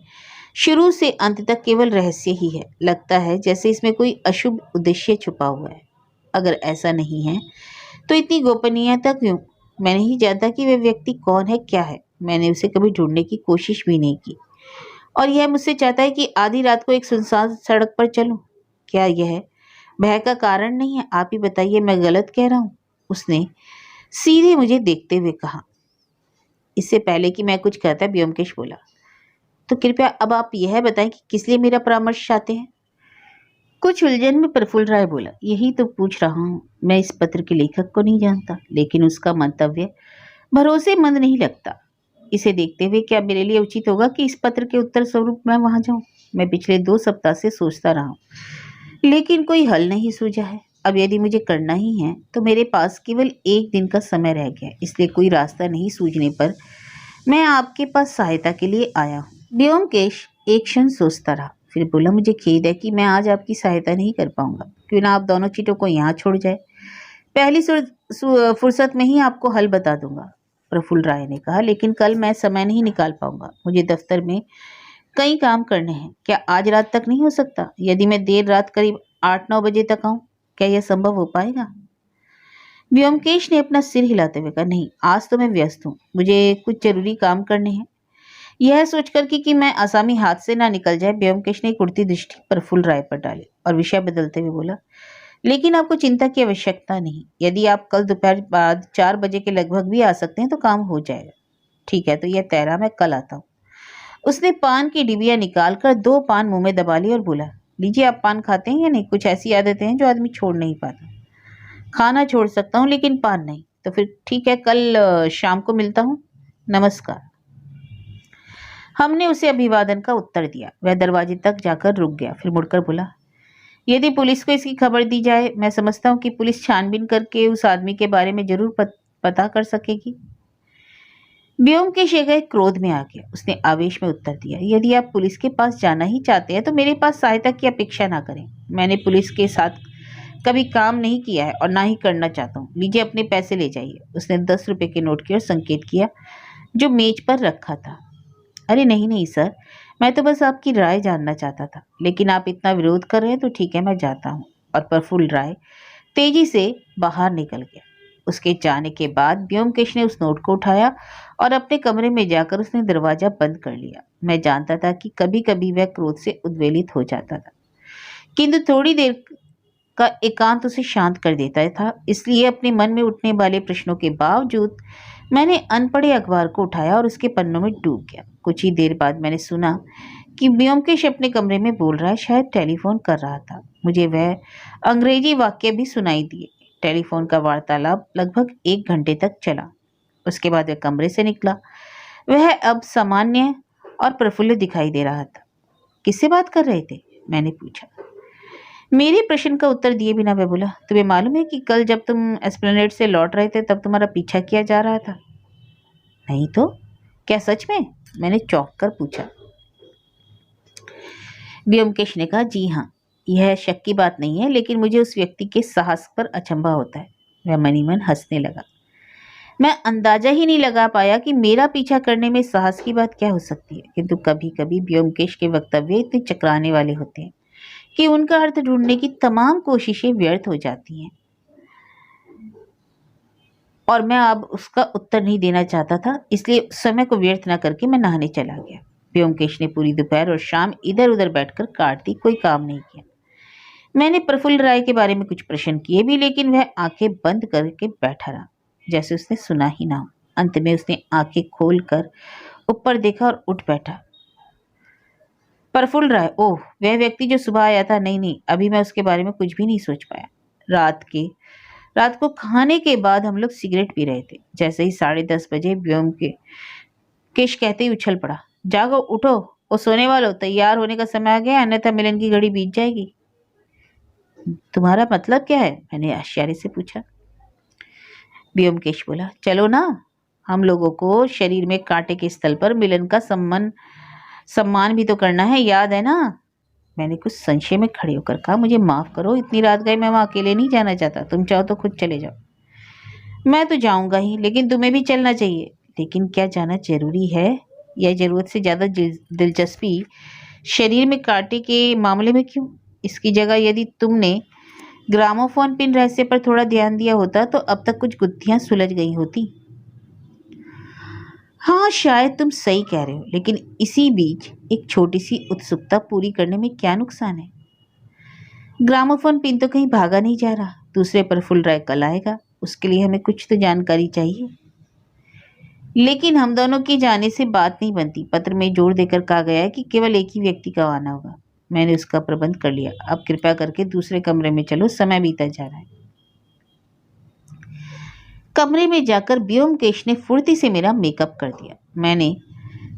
शुरू से अंत तक केवल रहस्य ही है। लगता है जैसे इसमें कोई अशुभ उद्देश्य छुपा हुआ है। अगर ऐसा नहीं है तो इतनी गोपनीयता क्यों? मैं नहीं जानता कि वह व्यक्ति कौन है, क्या है। मैंने उसे कभी ढूंढने की कोशिश भी नहीं की, और यह मुझसे चाहता है कि आधी रात को एक सुनसान सड़क पर चलूं। क्या यह भय का कारण नहीं है? आप ही बताइए, मैं गलत कह रहा हूं? उसने सीधे मुझे देखते हुए कहा। इससे पहले कि मैं कुछ कहता, ब्योमकेश बोला, तो कृपया अब आप यह बताएं कि किस लिए मेरा परामर्श चाहते हैं? कुछ उलझन में प्रफुल्ल राय बोला, यही तो पूछ रहा हूं। मैं इस पत्र के लेखक को नहीं जानता, लेकिन उसका मंतव्य भरोसेमंद नहीं लगता। इसे देखते हुए क्या मेरे लिए उचित होगा कि इस पत्र के उत्तर स्वरूप मैं वहां जाऊं? मैं पिछले 2 सप्ताह से सोचता रहा हूं, लेकिन कोई हल नहीं सूझा है। अब यदि मुझे करना ही है तो मेरे पास केवल 1 दिन का समय रह गया, इसलिए कोई रास्ता नहीं सूझने पर मैं आपके पास सहायता के लिए आया हूँ। ब्योमकेश एक क्षण सोचता रहा, फिर बोला, मुझे खेद है कि मैं आज आपकी सहायता नहीं कर पाऊंगा। क्यों ना आप दोनों चीटों को यहाँ छोड़ जाए, पहली फुर्सत में ही आपको हल बता दूंगा। प्रफुल्ल राय ने कहा, लेकिन कल मैं समय नहीं निकाल पाऊंगा, मुझे दफ्तर में कई काम करने हैं। क्या आज रात तक नहीं हो सकता? यदि मैं देर रात करीब 8-9 बजे तक आऊं, क्या यह संभव हो पाएगा? व्योमकेश ने अपना सिर हिलाते हुए कहा, नहीं, आज तो मैं व्यस्त हूँ, मुझे कुछ जरूरी काम करने हैं। यह सोचकर कि मैं आसामी हाथ से ना निकल जाए, व्योमकेश ने एक उड़ती दृष्टि प्रफुल्ल राय पर डाली और विषय बदलते हुए बोला, लेकिन आपको चिंता की आवश्यकता नहीं। यदि आप कल दोपहर बाद 4 बजे के लगभग भी आ सकते हैं तो काम हो जाएगा। ठीक है, तो यह तय रहा, मैं कल आता हूँ। उसने पान की डिबिया निकालकर 2 पान मुंह में दबा ली और बोला, लीजिए, आप पान खाते हैं या नहीं? कुछ ऐसी आदतें हैं जो आदमी छोड़ नहीं पाता। खाना छोड़ सकता हूँ लेकिन पान नहीं। तो फिर ठीक है, कल शाम को मिलता हूँ। नमस्कार। हमने उसे अभिवादन का उत्तर दिया। वह दरवाजे तक जाकर रुक गया, फिर मुड़कर बोला, यदि पुलिस को इसकी खबर दी जाए, मैं समझता हूँ कि पुलिस छानबीन करके उस आदमी के बारे में जरूर पता कर सकेगी। व्योमकेश एक क्रोध में आ गया। उसने आवेश में उत्तर दिया, यदि आप पुलिस के पास जाना ही चाहते हैं तो मेरे पास सहायता की अपेक्षा ना करें। मैंने पुलिस के साथ कभी काम नहीं किया है और ना ही करना चाहता हूँ। लीजिए अपने पैसे ले जाइए। उसने 10 रुपए के नोट की ओर संकेत किया जो मेज पर रखा था। अरे नहीं नहीं सर, मैं तो बस आपकी राय जानना चाहता था, लेकिन आप इतना विरोध कर रहे हैं तो ठीक है, मैं जाता हूँ। और प्रफुल्ल राय तेजी से बाहर निकल गया। उसके जाने के बाद व्योमकेश ने उस नोट को उठाया और अपने कमरे में जाकर उसने दरवाजा बंद कर लिया। मैं जानता था कि कभी कभी वह क्रोध से उद्वेलित हो जाता था, किंतु थोड़ी देर का एकांत उसे शांत कर देता था। इसलिए अपने मन में उठने वाले प्रश्नों के बावजूद मैंने अनपढ़े अखबार को उठाया और उसके पन्नों में डूब गया। कुछ ही देर बाद मैंने सुना कि व्योमकेश अपने कमरे में बोल रहा है, शायद टेलीफोन कर रहा था। मुझे वह अंग्रेजी वाक्य भी सुनाई दिए। टेलीफोन का वार्तालाप लगभग 1 घंटे तक चला। उसके बाद वह कमरे से निकला। वह अब सामान्य और प्रफुल्ल दिखाई दे रहा था। किससे बात कर रहे थे? मैंने पूछा। मेरे प्रश्न का उत्तर दिए बिना वह बोला, तुम्हें मालूम है कि कल जब तुम एस्प्लेनेड से लौट रहे थे तब तुम्हारा पीछा किया जा रहा था? नहीं तो? क्या सच में? मैंने चौंक कर पूछा। व्योमकेश ने कहा, जी हाँ, यह शक की बात नहीं है, लेकिन मुझे उस व्यक्ति के साहस पर अचंभा होता है। वह मनी मन हंसने लगा। मैं अंदाजा ही नहीं लगा पाया कि मेरा पीछा करने में साहस की बात क्या हो सकती है, किंतु कभी कभी व्योमकेश के वक्तव्य इतने चकराने वाले होते हैं कि उनका अर्थ ढूंढने की तमाम कोशिशें व्यर्थ हो जाती हैं। और मैं अब उसका उत्तर नहीं देना चाहता था, इसलिए समय को व्यर्थ न करके मैं नहाने चला गया। व्योमकेश ने पूरी दोपहर और शाम इधर उधर बैठकर काट दी, कोई काम नहीं किया। मैंने प्रफुल्ल राय के बारे में कुछ प्रश्न किए भी, लेकिन वह आंखें बंद करके बैठा रहा, जैसे उसने सुना ही ना हो। अंत में उसने आंखें खोलकर ऊपर देखा और उठ बैठा। प्रफुल्ल राय? ओह, वह व्यक्ति जो सुबह आया था? नहीं नहीं, अभी मैं उसके बारे में कुछ भी नहीं सोच पाया। रात को खाने के बाद हम लोग सिगरेट पी रहे थे। जैसे ही 10:30 बजे व्योमकेश कहते ही उछल पड़ा, जागो, उठो, वो सोने वालों, तैयार होने का समय आ गया, अन्यथा मिलन की घड़ी बीत जाएगी। तुम्हारा मतलब क्या है? मैंने आश्चर्य से पूछा। व्योमकेश बोला, चलो ना, हम लोगों को शरीर में कांटे के स्थल पर मिलन का सम्मान भी तो करना है, याद है ना? मैंने कुछ संशय में खड़े होकर कहा, मुझे माफ करो, इतनी रात गए मैं वहां अकेले नहीं जाना चाहता। तुम चाहो तो खुद चले जाओ। मैं तो जाऊंगा ही, लेकिन तुम्हें भी चलना चाहिए। लेकिन क्या जाना जरूरी है? यह जरूरत से ज्यादा दिलचस्पी शरीर में कांटे के मामले में क्यों? इसकी जगह यदि तुमने ग्रामोफोन पिन रहस्य पर थोड़ा ध्यान दिया होता तो अब तक कुछ गुत्थियां सुलझ गई होती। हाँ, शायद तुम सही कह रहे हो, लेकिन इसी बीच एक छोटी सी उत्सुकता पूरी करने में क्या नुकसान है? ग्रामोफोन पिन तो कहीं भागा नहीं जा रहा। दूसरे प्रफुल्ल राय कल आएगा, उसके लिए हमें कुछ तो जानकारी चाहिए। लेकिन हम दोनों के जाने से बात नहीं बनती। पत्र में जोर देकर कहा गया है कि केवल एक ही व्यक्ति का आना होगा। मैंने उसका प्रबंध कर लिया। अब कृपया करके दूसरे कमरे में चलो, समय बीता जा रहा है। कमरे में जाकर व्योमकेश ने फुर्ती से मेरा मेकअप कर दिया। मैंने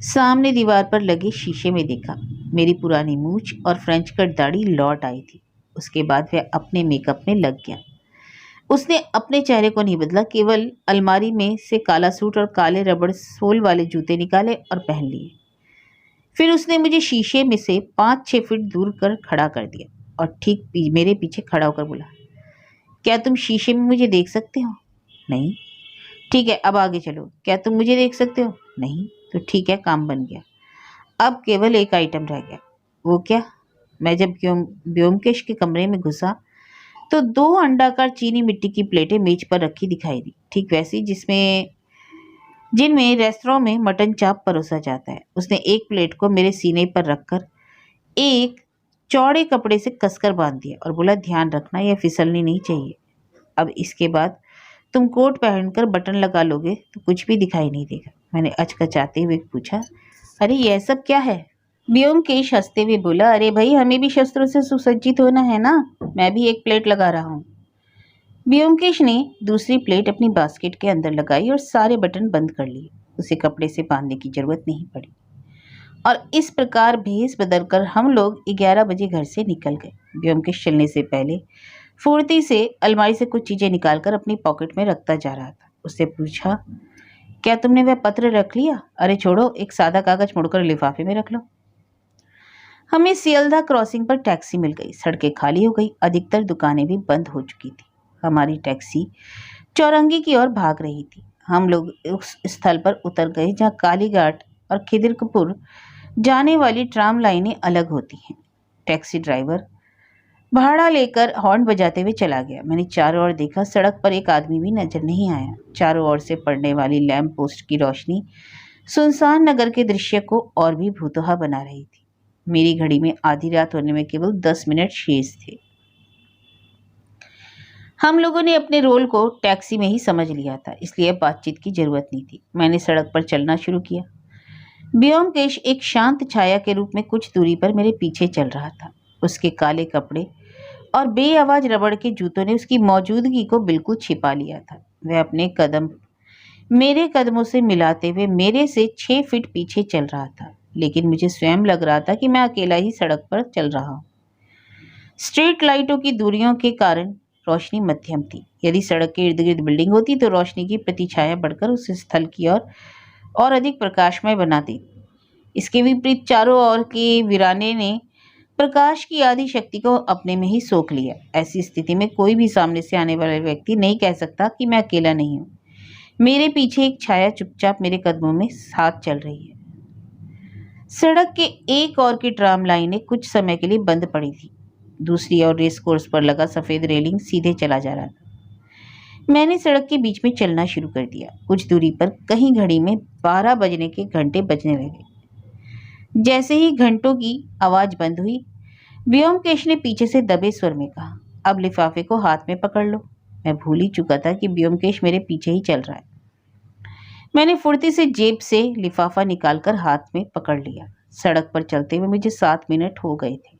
सामने दीवार पर लगे शीशे में देखा। मेरी पुरानी मूछ और फ्रेंच कट दाढ़ी लौट आई थी। उसके बाद वह अपने मेकअप में लग गया। उसने अपने चेहरे को नहीं बदला, केवल अलमारी में से काला सूट और काले रबड़ सोल वाले जूते निकाले और पहन लिए। फिर उसने मुझे शीशे में से 5-6 फीट दूर कर खड़ा कर दिया और ठीक मेरे पीछे खड़ा होकर बोला, क्या तुम शीशे में मुझे देख सकते हो? नहीं। ठीक है, अब आगे चलो। क्या तुम मुझे देख सकते हो? नहीं। तो ठीक है, काम बन गया। अब केवल एक आइटम रह गया। वो क्या? मैं जब व्योमकेश के कमरे में घुसा तो 2 अंडाकार चीनी मिट्टी की प्लेटें मेज पर रखी दिखाई दी, ठीक वैसी जिनमें रेस्तरां में मटन चाप परोसा जाता है। उसने एक प्लेट को मेरे सीने पर रखकर एक चौड़े कपड़े से कसकर बांध दिया और बोला, ध्यान रखना, यह फिसलनी नहीं चाहिए। अब इसके बाद तुम कोट पहनकर बटन लगा लोगे तो कुछ भी दिखाई नहीं देगा। मैंने अचकचाते हुए पूछा, अरे यह सब क्या है? व्योमकेश हंसते हुए बोला, अरे भाई, हमें भी शस्त्रों से सुसज्जित होना है ना, मैं भी एक प्लेट लगा रहा हूँ। ब्योमकेश ने दूसरी प्लेट अपनी बास्केट के अंदर लगाई और सारे बटन बंद कर लिए। उसे कपड़े से बांधने की जरूरत नहीं पड़ी और इस प्रकार भेस बदलकर हम लोग 11 बजे घर से निकल गए। ब्योमकेश चलने से पहले फुर्ती से अलमारी से कुछ चीजें निकालकर अपनी पॉकेट में रखता जा रहा था। उससे पूछा, क्या तुमने वह पत्र रख लिया? अरे छोड़ो, एक सादा कागज मोड़कर लिफाफे में रख लो। हमें सियालदह क्रॉसिंग पर टैक्सी मिल गई। सड़कें खाली हो गई, अधिकतर दुकानें भी बंद हो चुकी थी। हमारी टैक्सी चौरंगी की ओर भाग रही थी। हम लोग उस स्थल पर उतर गए जहाँ कालीघाट और खिदिरपुर जाने वाली ट्राम लाइनें अलग होती हैं। टैक्सी ड्राइवर भाड़ा लेकर हॉर्न बजाते हुए चला गया। मैंने चारों ओर देखा, सड़क पर एक आदमी भी नजर नहीं आया। चारों ओर से पड़ने वाली लैंप पोस्ट की रोशनी सुनसान नगर के दृश्य को और भी भूतोहा बना रही थी। मेरी घड़ी में आधी रात होने में केवल 10 मिनट शेष थे। हम लोगों ने अपने रोल को टैक्सी में ही समझ लिया था, इसलिए बातचीत की जरूरत नहीं थी। मैंने सड़क पर चलना शुरू किया। ब्योमकेश एक शांत छाया के रूप में कुछ दूरी पर मेरे पीछे चल रहा था। उसके काले कपड़े और बेआवाज रबड़ के जूतों ने उसकी मौजूदगी को बिल्कुल छिपा लिया था। वह अपने कदम मेरे कदमों से मिलाते हुए मेरे से 6 फीट पीछे चल रहा था, लेकिन मुझे स्वयं लग रहा था कि मैं अकेला ही सड़क पर चल रहा हूँ। स्ट्रीट लाइटों की दूरियों के कारण रोशनी मध्यम थी। यदि सड़क के इर्द गिर्द बिल्डिंग होती तो रोशनी की प्रतिछाया बढ़कर उस स्थल की और अधिक प्रकाशमय बनाती। इसके विपरीत चारों ओर के वीराने ने प्रकाश की आधी शक्ति को अपने में ही सोख लिया। ऐसी स्थिति में कोई भी सामने से आने वाला व्यक्ति नहीं कह सकता कि मैं अकेला नहीं हूँ। मेरे पीछे एक छाया चुपचाप मेरे कदमों में साथ चल रही है। सड़क के एक ओर की ट्राम लाइनें कुछ समय के लिए बंद पड़ी थी। दूसरी ओर रेस कोर्स पर लगा सफेद रेलिंग सीधे चला जा रहा था। मैंने सड़क के बीच में चलना शुरू कर दिया। कुछ दूरी पर कहीं घड़ी में 12 बजने के घंटे बजने लगे। जैसे ही घंटों की आवाज बंद हुई, ब्योमकेश ने पीछे से दबे स्वर में कहा, अब लिफाफे को हाथ में पकड़ लो। मैं भूल ही चुका था कि ब्योमकेश मेरे पीछे ही चल रहा है। मैंने फुर्ती से जेब से लिफाफा निकालकर हाथ में पकड़ लिया। सड़क पर चलते हुए मुझे 7 मिनट हो गए थे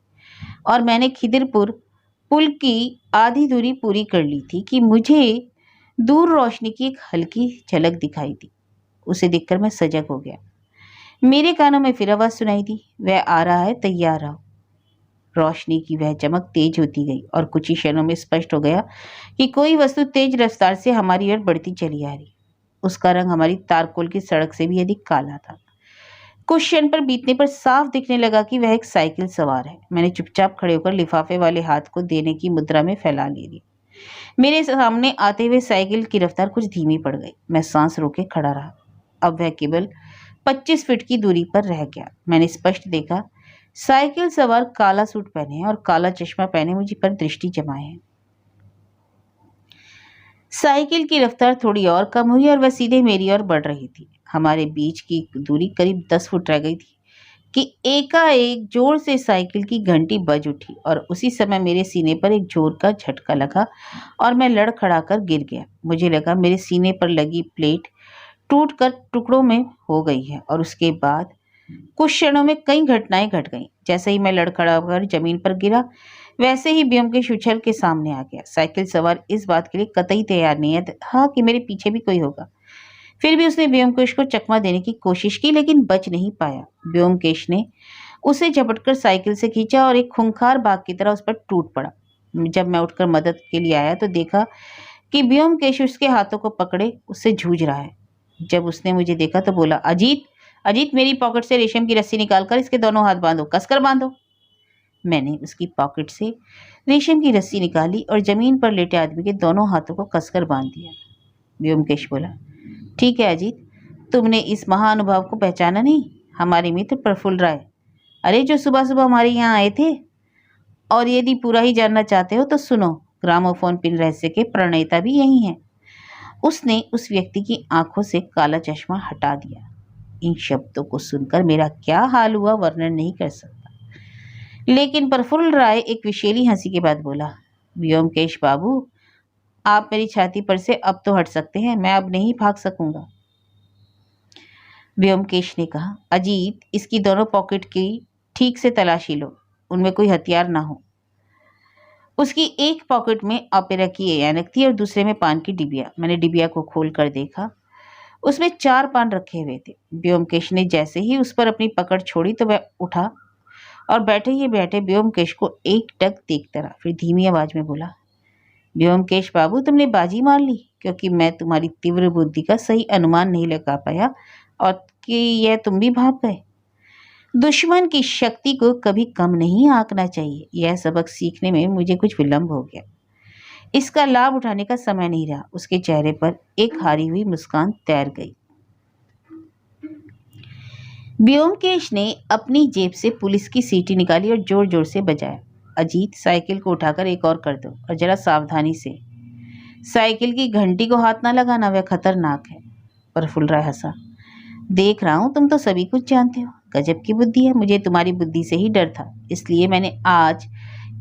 और मैंने खिदिरपुर पुल की आधी दूरी पूरी कर ली थी कि मुझे दूर रोशनी की एक हल्की झलक दिखाई दी। उसे देखकर मैं सजग हो गया। मेरे कानों में फिर आवाज सुनाई दी, वह आ रहा है, तैयार रहो। रोशनी की वह चमक तेज होती गई और कुछ ही क्षणों में स्पष्ट हो गया कि कोई वस्तु तेज रफ्तार से हमारी ओर बढ़ती चली आ रही। उसका रंग हमारी तारकोल की सड़क से भी अधिक काला था। कुछ क्षण पर बीतने पर साफ दिखने लगा कि वह एक साइकिल सवार है। मैंने चुपचाप खड़े होकर लिफाफे वाले हाथ को देने की मुद्रा में फैला ली। मेरे सामने आते हुए साइकिल की रफ्तार कुछ धीमी पड़ गई। मैं सांस रोके खड़ा रहा। अब वह केवल 25 फीट की दूरी पर रह गया। मैंने स्पष्ट देखा, साइकिल सवार काला सूट पहने हैं और काला चश्मा पहने मुझे पर दृष्टि जमाए हैं। साइकिल की रफ्तार थोड़ी और कम हुई और वह सीधे मेरी ओर बढ़ रही थी। हमारे बीच की दूरी करीब 10 फुट रह गई थी कि एकाएक जोर से साइकिल की घंटी बज उठी और उसी समय मेरे सीने पर एक जोर का झटका लगा और मैं लड़खड़ाकर गिर गया। मुझे लगा मेरे सीने पर लगी प्लेट टूटकर टुकड़ों में हो गई है और उसके बाद कुछ क्षणों में कई घटनाएं घट गईं। जैसे ही मैं लड़खड़ाकर जमीन पर गिरा, वैसे ही ब्योमकेश उछल के सामने आ गया। साइकिल सवार इस बात के लिए कतई तैयार नहीं था कि मेरे पीछे भी कोई होगा। फिर भी उसने ब्योमकेश को चकमा देने की कोशिश की, लेकिन बच नहीं पाया। ब्योमकेश ने उसे झपटकर साइकिल से खींचा और एक खूंखार बाघ की तरह उस पर टूट पड़ा। जब मैं उठकर मदद के लिए आया तो देखा कि ब्योमकेश उसके हाथों को पकड़े उससे जूझ रहा है। जब उसने मुझे देखा तो बोला, अजीत, अजीत, मेरी पॉकेट से रेशम की रस्सी निकालकर इसके दोनों हाथ बांधो, कसकर बांधो। मैंने उसकी पॉकेट से रेशम की रस्सी निकाली और जमीन पर लेटे आदमी के दोनों हाथों को कसकर बांध दिया। ब्योमकेश बोला, ठीक है अजीत, तुमने इस महानुभाव को पहचाना नहीं? हमारे मित्र प्रफुल्ल राय, अरे जो सुबह सुबह हमारे यहाँ आए थे। और यदि पूरा ही जानना चाहते हो तो सुनो, ग्रामोफोन पिन रहस्य के प्रणेता भी यही हैं। उसने उस व्यक्ति की आंखों से काला चश्मा हटा दिया। इन शब्दों को सुनकर मेरा क्या हाल हुआ वर्णन नहीं कर सकता। लेकिन प्रफुल्ल राय एक विशेली हंसी के बाद बोला, व्योमकेश बाबू, आप मेरी छाती पर से अब तो हट सकते हैं, मैं अब नहीं भाग सकूंगा। व्योमकेश ने कहा, अजीत, इसकी दोनों पॉकेट की ठीक से तलाशी लो, उनमें कोई हथियार ना हो। उसकी एक पॉकेट में ऑपेरा की ऐनक थी और दूसरे में पान की डिबिया। मैंने डिबिया को खोल कर देखा, उसमें 4 पान रखे हुए थे। व्योमकेश ने जैसे ही उस पर अपनी पकड़ छोड़ी तो वह उठा और बैठे ही बैठे व्योमकेश को एक टक देखता रहा। फिर धीमी आवाज में बोला, व्योमकेश बाबू, तुमने बाजी मार ली, क्योंकि मैं तुम्हारी तीव्र बुद्धि का सही अनुमान नहीं लगा पाया और कि यह तुम भी भाग गए। दुश्मन की शक्ति को कभी कम नहीं आंकना चाहिए। यह सबक सीखने में मुझे कुछ विलंब हो गया। इसका लाभ उठाने का समय नहीं रहा। उसके चेहरे पर एक हारी हुई मुस्कान तैर गई। व्योमकेश ने अपनी जेब से पुलिस की सीटी निकाली और जोर जोर से बजाया। अजीत, साइकिल को उठाकर एक और कर दो और जरा सावधानी से। साइकिल की घंटी को हाथ ना लगाना, वह खतरनाक है। प्रफुल्ल हंसा। देख रहा हूं तुम तो सभी कुछ जानते हो। गजब की बुद्धि है। मुझे तुम्हारी बुद्धि से ही डर था, इसलिए मैंने आज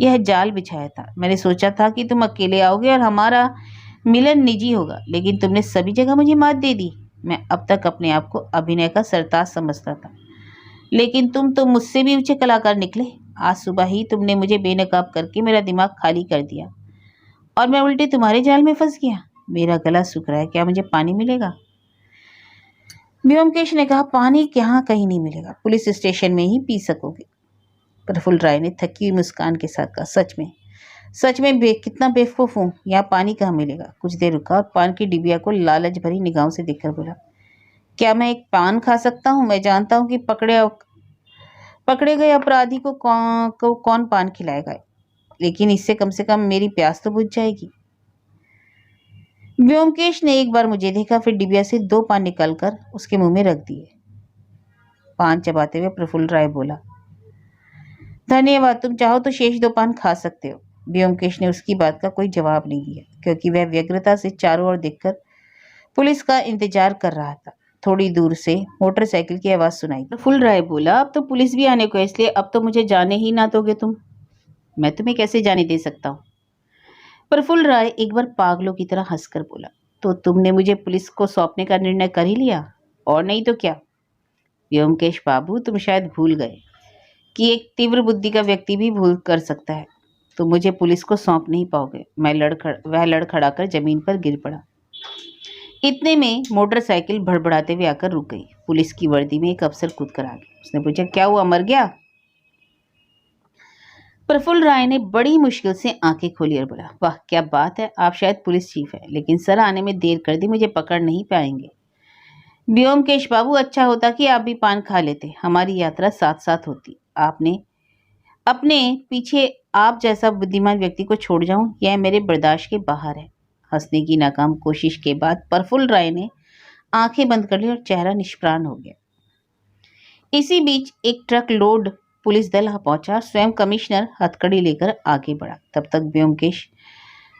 यह जाल बिछाया था। मैंने सोचा था कि तुम अकेले आओगे और हमारा मिलन निजी होगा, लेकिन तुमने सभी जगह मुझे मात दे दी। मैं अब तक अपने आप को अभिनय का सरताज समझता था, लेकिन तुम तो मुझसे भी ऊंचे कलाकार निकले। आज सुबह ही तुमने मुझे बेनकाब करके मेरा दिमाग खाली कर दिया और मैं उल्टे तुम्हारे जाल में फंस गया। मेरा गला सूख रहा है, क्या मुझे पानी मिलेगा? व्योमकेश ने कहा, पानी यहाँ कहीं नहीं मिलेगा, पुलिस स्टेशन में ही पी सकोगे। प्रफुल्ल राय ने थकी हुई मुस्कान के साथ कहा, सच में कितना बेवकूफ हूँ, यहाँ पानी कहाँ मिलेगा? कुछ देर रुका और पान की डिबिया को लालच भरी निगाहों से देखकर बोला, क्या मैं एक पान खा सकता हूँ? मैं जानता हूँ कि पकड़े गए अपराधी को कौन पान खिलाएगा, लेकिन इससे कम से कम मेरी प्यास तो बुझ जाएगी। व्योमकेश ने एक बार मुझे देखा, फिर डिबिया से 2 पान निकालकर उसके मुंह में रख दिए। पान चबाते हुए प्रफुल्ल राय बोला, धन्यवाद, तुम चाहो तो शेष 2 पान खा सकते हो। व्योमकेश ने उसकी बात का कोई जवाब नहीं दिया, क्योंकि वह व्यग्रता से चारों ओर देखकर पुलिस का इंतजार कर रहा था। थोड़ी दूर से मोटरसाइकिल की आवाज सुनाई। प्रफुल्ल राय बोला, अब तो पुलिस भी आने को है, इसलिए अब तो मुझे जाने ही ना दोगे तुम? मैं तुम्हें कैसे जाने दे सकता हूँ? प्रफुल्ल राय एक बार पागलों की तरह हंसकर बोला, तो तुमने मुझे पुलिस को सौंपने का निर्णय कर ही लिया, और नहीं तो क्या? व्योमकेश बाबू, तुम शायद भूल गए कि एक तीव्र बुद्धि का व्यक्ति भी भूल कर सकता है। तो मुझे पुलिस को सौंप नहीं पाओगे। वह लड़खड़ाकर जमीन पर गिर पड़ा। इतने में मोटरसाइकिल भड़बड़ाते हुए आकर रुक गई। पुलिस की वर्दी में एक अफसर कूद कर आ गया। उसने पूछा, क्या हुआ, मर गया? प्रफुल्ल राय ने बड़ी मुश्किल से आंखें खोली और बोला, वाह क्या बात है, आप शायद पुलिस चीफ है, लेकिन सर आने में देर कर दी, मुझे पकड़ नहीं पाएंगे। व्योमकेश बाबू, अच्छा होता कि आप भी पान खा लेते, हमारी यात्रा साथ साथ होती। आपने अपने पीछे आप जैसा बुद्धिमान व्यक्ति को छोड़ जाऊं, यह मेरे बर्दाश्त के बाहर है। हंसने की नाकाम कोशिश के बाद प्रफुल्ल राय ने आंखें बंद कर ली और चेहरा निष्प्राण हो गया। इसी बीच एक ट्रक लोड पुलिस दल पहुंचा। स्वयं कमिश्नर हथकड़ी लेकर आगे बढ़ा। तब तक व्योमकेश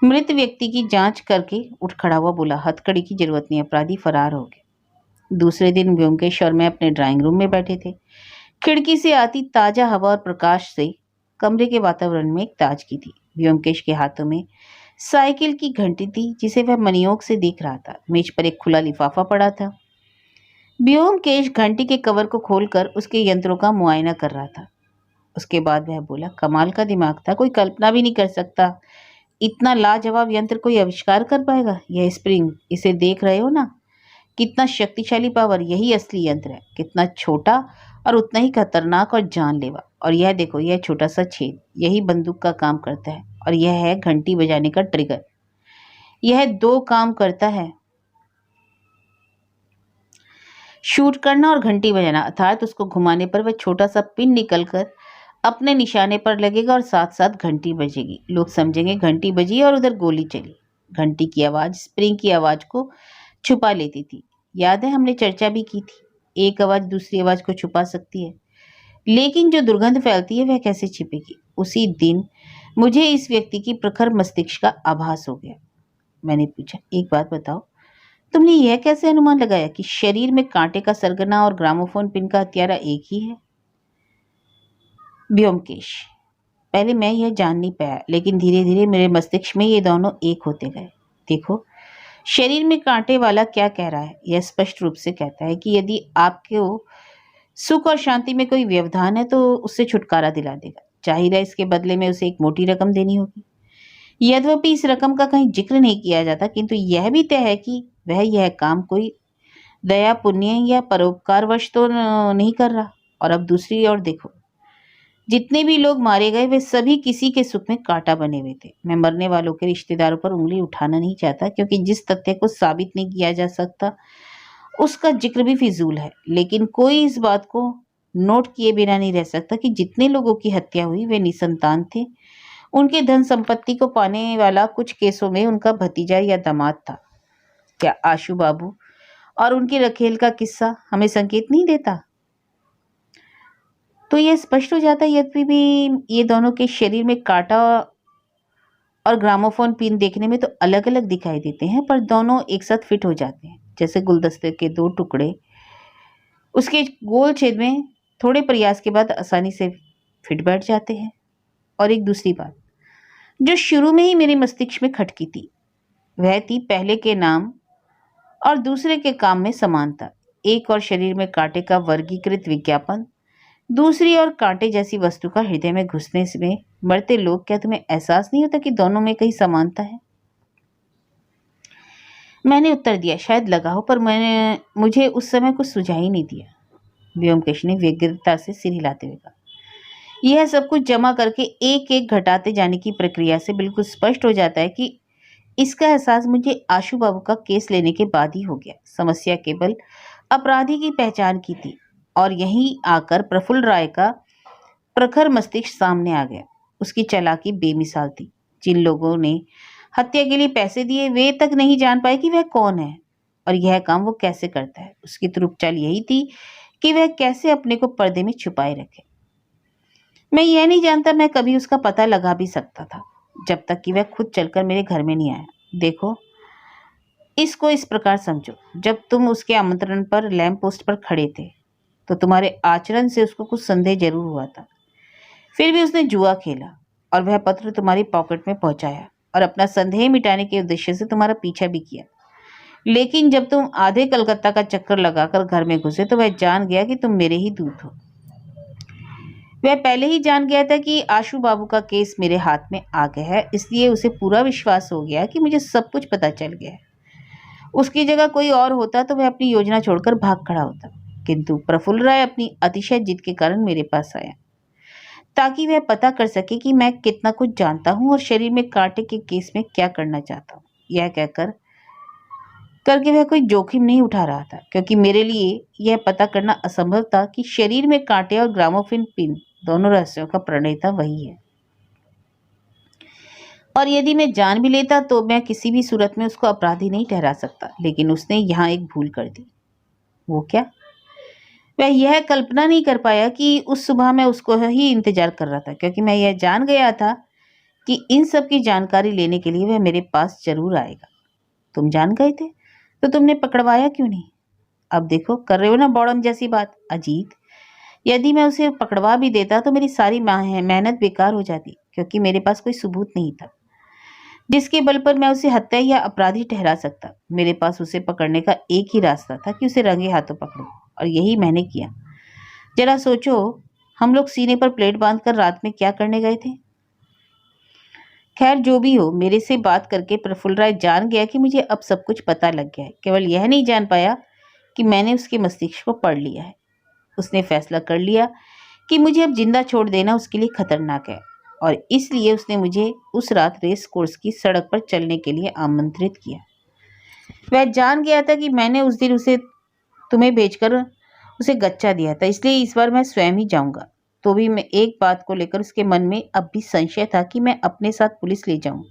मृत व्यक्ति की जांच करके उठ खड़ा हुआ बोला, हथकड़ी की जरूरत नहीं, अपराधी फरार हो गए। दूसरे दिन व्योमकेश और मैं अपने ड्राइंग रूम में बैठे थे। खिड़की से आती ताजा हवा और प्रकाश से कमरे के वातावरण में एक ताजगी थी। व्योमकेश के हाथों में साइकिल की घंटी थी, जिसे वह मनोयोग से देख रहा था। मेज पर एक खुला लिफाफा पड़ा था। व्योमकेश घंटी के कवर को खोलकर उसके यंत्रों का मुआयना कर रहा था। उसके बाद वह बोला, कमाल का दिमाग था, कोई कल्पना भी नहीं कर सकता इतना लाजवाब यंत्र कोई आविष्कार कर पाएगा। यह स्प्रिंग, इसे देख रहे हो ना, कितना शक्तिशाली पावर, यही असली यंत्र है। कितना छोटा और उतना ही खतरनाक और जानलेवा। और यह देखो, यह छोटा सा छेद, यही बंदूक का काम करता है। और यह है घंटी बजाने का ट्रिगर। यह 2 काम करता है, शूट करना और घंटी बजाना, अर्थात उसको घुमाने पर वह छोटा सा पिन निकलकर अपने निशाने पर लगेगा और साथ साथ घंटी बजेगी। लोग समझेंगे घंटी बजी और उधर गोली चली। घंटी की आवाज स्प्रिंग की आवाज को छुपा लेती थी। याद है, हमने चर्चा भी की थी, एक आवाज दूसरी आवाज को छुपा सकती है, लेकिन जो दुर्गंध फैलती है वह कैसे छिपेगी? उसी दिन मुझे इस व्यक्ति की प्रखर मस्तिष्क का आभास हो गया। मैंने पूछा, एक बात बताओ, तुमने यह कैसे अनुमान लगाया कि शरीर में कांटे का सरगना और ग्रामोफोन पिन का हत्यारा एक ही है? व्योमकेश, पहले मैं यह जान नहीं पाया, लेकिन धीरे धीरे मेरे मस्तिष्क में ये दोनों एक होते गए। देखो, शरीर में कांटे वाला क्या कह रहा है? यह स्पष्ट रूप से कहता है कि यदि आपको सुख और शांति में कोई व्यवधान है तो उससे छुटकारा दिला देगा। जाहिर है, इसके बदले में उसे एक मोटी रकम देनी होगी। यद्यपि इस रकम का कहीं जिक्र नहीं किया जाता, किंतु यह भी तय है कि वह यह काम कोई दया पुण्य या परोपकारवश तो नहीं कर रहा। और अब दूसरी ओर देखो, जितने भी लोग मारे गए वे सभी किसी के सुख में कांटा बने हुए थे। मैं मरने वालों के रिश्तेदारों पर उंगली उठाना नहीं चाहता, क्योंकि जिस तथ्य को साबित नहीं किया जा सकता उसका जिक्र भी फिजूल है। लेकिन कोई इस बात को नोट किए बिना नहीं रह सकता कि जितने लोगों की हत्या हुई वे निसंतान थे। उनके धन संपत्ति को पाने वाला कुछ केसों में उनका भतीजा या दामाद था। क्या आशु बाबू और उनकी रखेल का किस्सा हमें संकेत नहीं देता? तो यह स्पष्ट हो जाता है, यद्यपि भी ये दोनों के शरीर में कांटा और ग्रामोफोन पिन देखने में तो अलग अलग दिखाई देते हैं, पर दोनों एक साथ फिट हो जाते हैं, जैसे गुलदस्ते के दो टुकड़े उसके गोल छेद में थोड़े प्रयास के बाद आसानी से फिट बैठ जाते हैं। और एक दूसरी बात जो शुरू में ही मेरे मस्तिष्क में खटकी थी, वह थी पहले के नाम और दूसरे के काम में समानता। एक और शरीर में कांटे का वर्गीकृत विज्ञापन, दूसरी ओर कांटे जैसी वस्तु का हृदय में घुसने में मरते लोग। क्या तुम्हें एहसास नहीं होता कि दोनों में कहीं समानता है? मैंने उत्तर दिया, शायद लगा हो, पर मुझे उस समय कुछ सुझाव ही नहीं दिया। व्योमकेश ने व्यग्रता से सिर हिलाते हुए कहा, यह सब कुछ जमा करके एक एक घटाते जाने की प्रक्रिया से बिल्कुल स्पष्ट हो जाता है कि इसका एहसास मुझे आशु बाबू का केस लेने के बाद ही हो गया। समस्या केवल अपराधी की पहचान की थी, और यहीं आकर प्रफुल्ल राय का प्रखर मस्तिष्क सामने आ गया। उसकी चालाकी बेमिसाल थी। जिन लोगों ने हत्या के लिए पैसे दिए वे तक नहीं जान पाए कि वह कौन है और यह काम वो कैसे करता है। उसकी तुरुप चाल यही थी कि वह कैसे अपने को पर्दे में छुपाए रखे। मैं यह नहीं जानता मैं कभी उसका पता लगा भी सकता था, जब तक कि वह खुद चलकर मेरे घर में नहीं आया। देखो, इसको इस प्रकार समझो, जब तुम उसके आमंत्रण पर लैंप पोस्ट पर खड़े थे तो तुम्हारे आचरण से उसको कुछ संदेह जरूर हुआ था। फिर भी उसने जुआ खेला और वह पत्र तुम्हारी पॉकेट में पहुंचाया और अपना संदेह मिटाने के उद्देश्य से तुम्हारा पीछा भी किया। लेकिन जब तुम आधे कलकत्ता का चक्कर लगाकर घर में घुसे तो वह जान गया कि तुम मेरे ही दूत हो। वह पहले ही जान गया था कि आशु बाबू का केस मेरे हाथ में आ गया है, इसलिए उसे पूरा विश्वास हो गया कि मुझे सब कुछ पता चल गया है। उसकी जगह कोई और होता तो वह अपनी योजना छोड़कर भाग खड़ा होता, किंतु प्रफुल्ल राय अपनी अतिशय जिद के कारण मेरे पास आया ताकि वह पता कर सके कि मैं कितना कुछ जानता हूं और शरीर में कांटे के केस में क्या करना चाहता हूं। यह कहकर करके वह कोई जोखिम नहीं उठा रहा था, क्योंकि मेरे लिए यह पता करना असंभव था कि शरीर में कांटे और ग्रामोफोन पिन दोनों रहस्यों का प्रणेता वही है। और यदि मैं जान भी लेता तो मैं किसी भी सूरत में उसको अपराधी नहीं ठहरा सकता। लेकिन उसने यहाँ एक भूल कर दी। वो क्या? वह यह कल्पना नहीं कर पाया कि उस सुबह मैं उसको ही इंतजार कर रहा था, क्योंकि मैं यह जान गया था कि इन सब की जानकारी लेने के लिए वह मेरे पास जरूर आएगा। तुम जान गए थे तो तुमने पकड़वाया क्यों नहीं? अब देखो, कर रहे हो ना बौड़म जैसी बात। अजीत, यदि मैं उसे पकड़वा भी देता तो मेरी सारी मेहनत बेकार हो जाती, क्योंकि मेरे पास कोई सबूत नहीं था जिसके बल पर मैं उसे हत्या या अपराधी ठहरा सकता। मेरे पास उसे पकड़ने का एक ही रास्ता था कि उसे रंगे हाथों पकड़ो, और यही मैंने किया। जरा सोचो, हम लोग सीने पर प्लेट बांधकर रात में क्या करने गए थे। खैर, जो भी हो, मेरे से बात करके प्रफुल्ल राय जान गया कि मुझे अब सब कुछ पता लग गया है। केवल यह नहीं जान पाया कि मैंने उसके मस्तिष्क को पढ़ लिया है। उसने फैसला कर लिया कि मुझे अब जिंदा छोड़ देना उसके लिए खतरनाक है, और इसलिए उसने मुझे उस रात रेस कोर्स की सड़क पर चलने के लिए आमंत्रित किया। वह जान गया था कि मैंने उस दिन उसे तुम्हें भेजकर उसे गच्चा दिया था, इसलिए इस बार मैं स्वयं ही जाऊंगा। तो भी मैं एक बात को लेकर उसके मन में अब भी संशय था कि मैं अपने साथ पुलिस ले जाऊं,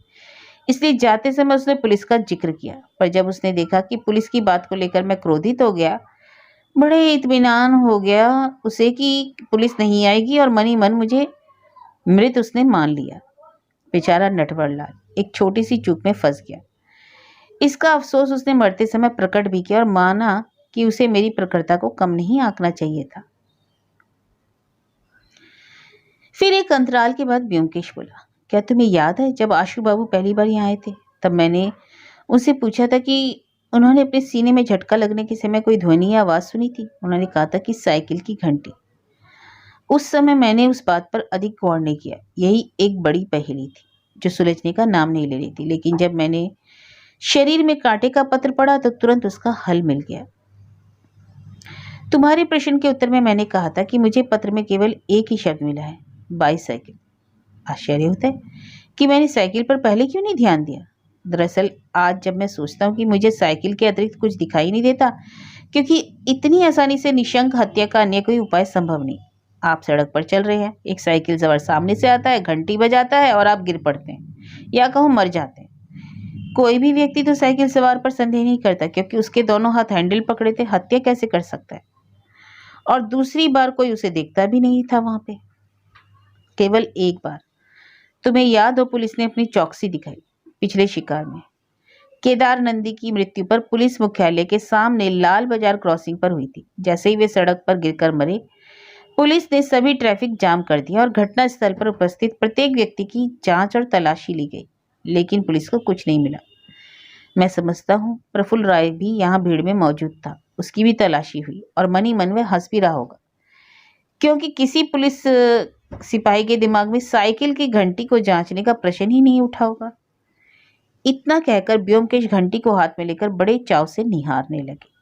इसलिए जाते समय उसने पुलिस का जिक्र किया। पर जब उसने देखा कि पुलिस की बात को लेकर मैं क्रोधित हो गया, बड़े इत्मीनान हो गया उसे कि पुलिस नहीं आएगी, और मन ही मन मुझे मृत उसने मान लिया। बेचारा नटवरलाल एक छोटी सी चूक में फंस गया। इसका अफसोस उसने मरते समय प्रकट भी किया और माना कि उसे मेरी प्रखरता को कम नहीं आंकना चाहिए था। फिर एक अंतराल के बाद ब्योमकेश बोला, क्या तुम्हें याद है जब आशु बाबू पहली बार यहाँ आए थे, तब मैंने उनसे पूछा था कि उन्होंने अपने सीने में झटका लगने के समय कोई ध्वनि या आवाज सुनी थी। उन्होंने कहा था कि साइकिल की घंटी। उस समय मैंने उस बात पर अधिक गौर नहीं किया, यही एक बड़ी पहेली थी। जो सुलझने का नाम नहीं ले रही थी। लेकिन जब मैंने शरीर में कांटे का पत्र पढ़ा तो तुरंत उसका हल मिल गया। तुम्हारे प्रश्न के उत्तर में मैंने कहा था कि मुझे पत्र में केवल एक ही शब्द मिला है, बाईसाइकिल। आश्चर्य होता है कि मैंने साइकिल पर पहले क्यों नहीं ध्यान दिया। दरअसल आज जब मैं सोचता हूँ कि मुझे साइकिल के अतिरिक्त कुछ दिखाई नहीं देता, क्योंकि इतनी आसानी से निशंक हत्या का अन्य कोई उपाय संभव नहीं। आप सड़क पर चल रहे हैं, एक साइकिल सवार सामने से आता है, घंटी बजाता है और आप गिर पड़ते हैं या कहूँ मर जाते हैं। कोई भी व्यक्ति तो साइकिल सवार पर संदेह नहीं करता, क्योंकि उसके दोनों हाथ हैंडल पकड़े थे, हत्या कैसे कर सकता है। और दूसरी बार कोई उसे देखता भी नहीं था वहां पे। केवल एक बार तुम्हें याद हो, पुलिस ने अपनी चौकसी दिखाई पिछले शिकार में। केदार नंदी की मृत्यु पर पुलिस मुख्यालय के सामने लाल बाजार क्रॉसिंग पर हुई थी। जैसे ही वे सड़क पर गिरकर मरे, पुलिस ने सभी ट्रैफिक जाम कर दिया और घटना स्थल पर उपस्थित प्रत्येक व्यक्ति की जांच और तलाशी ली गई, लेकिन पुलिस को कुछ नहीं मिला। मैं समझता हूँ प्रफुल्ल राय भी यहाँ भीड़ में मौजूद था, उसकी भी तलाशी हुई और मनी मन में हंस भी रहा होगा, क्योंकि किसी पुलिस सिपाही के दिमाग में साइकिल की घंटी को जांचने का प्रश्न ही नहीं उठा होगा। इतना कहकर व्योमकेश घंटी को हाथ में लेकर बड़े चाव से निहारने लगे।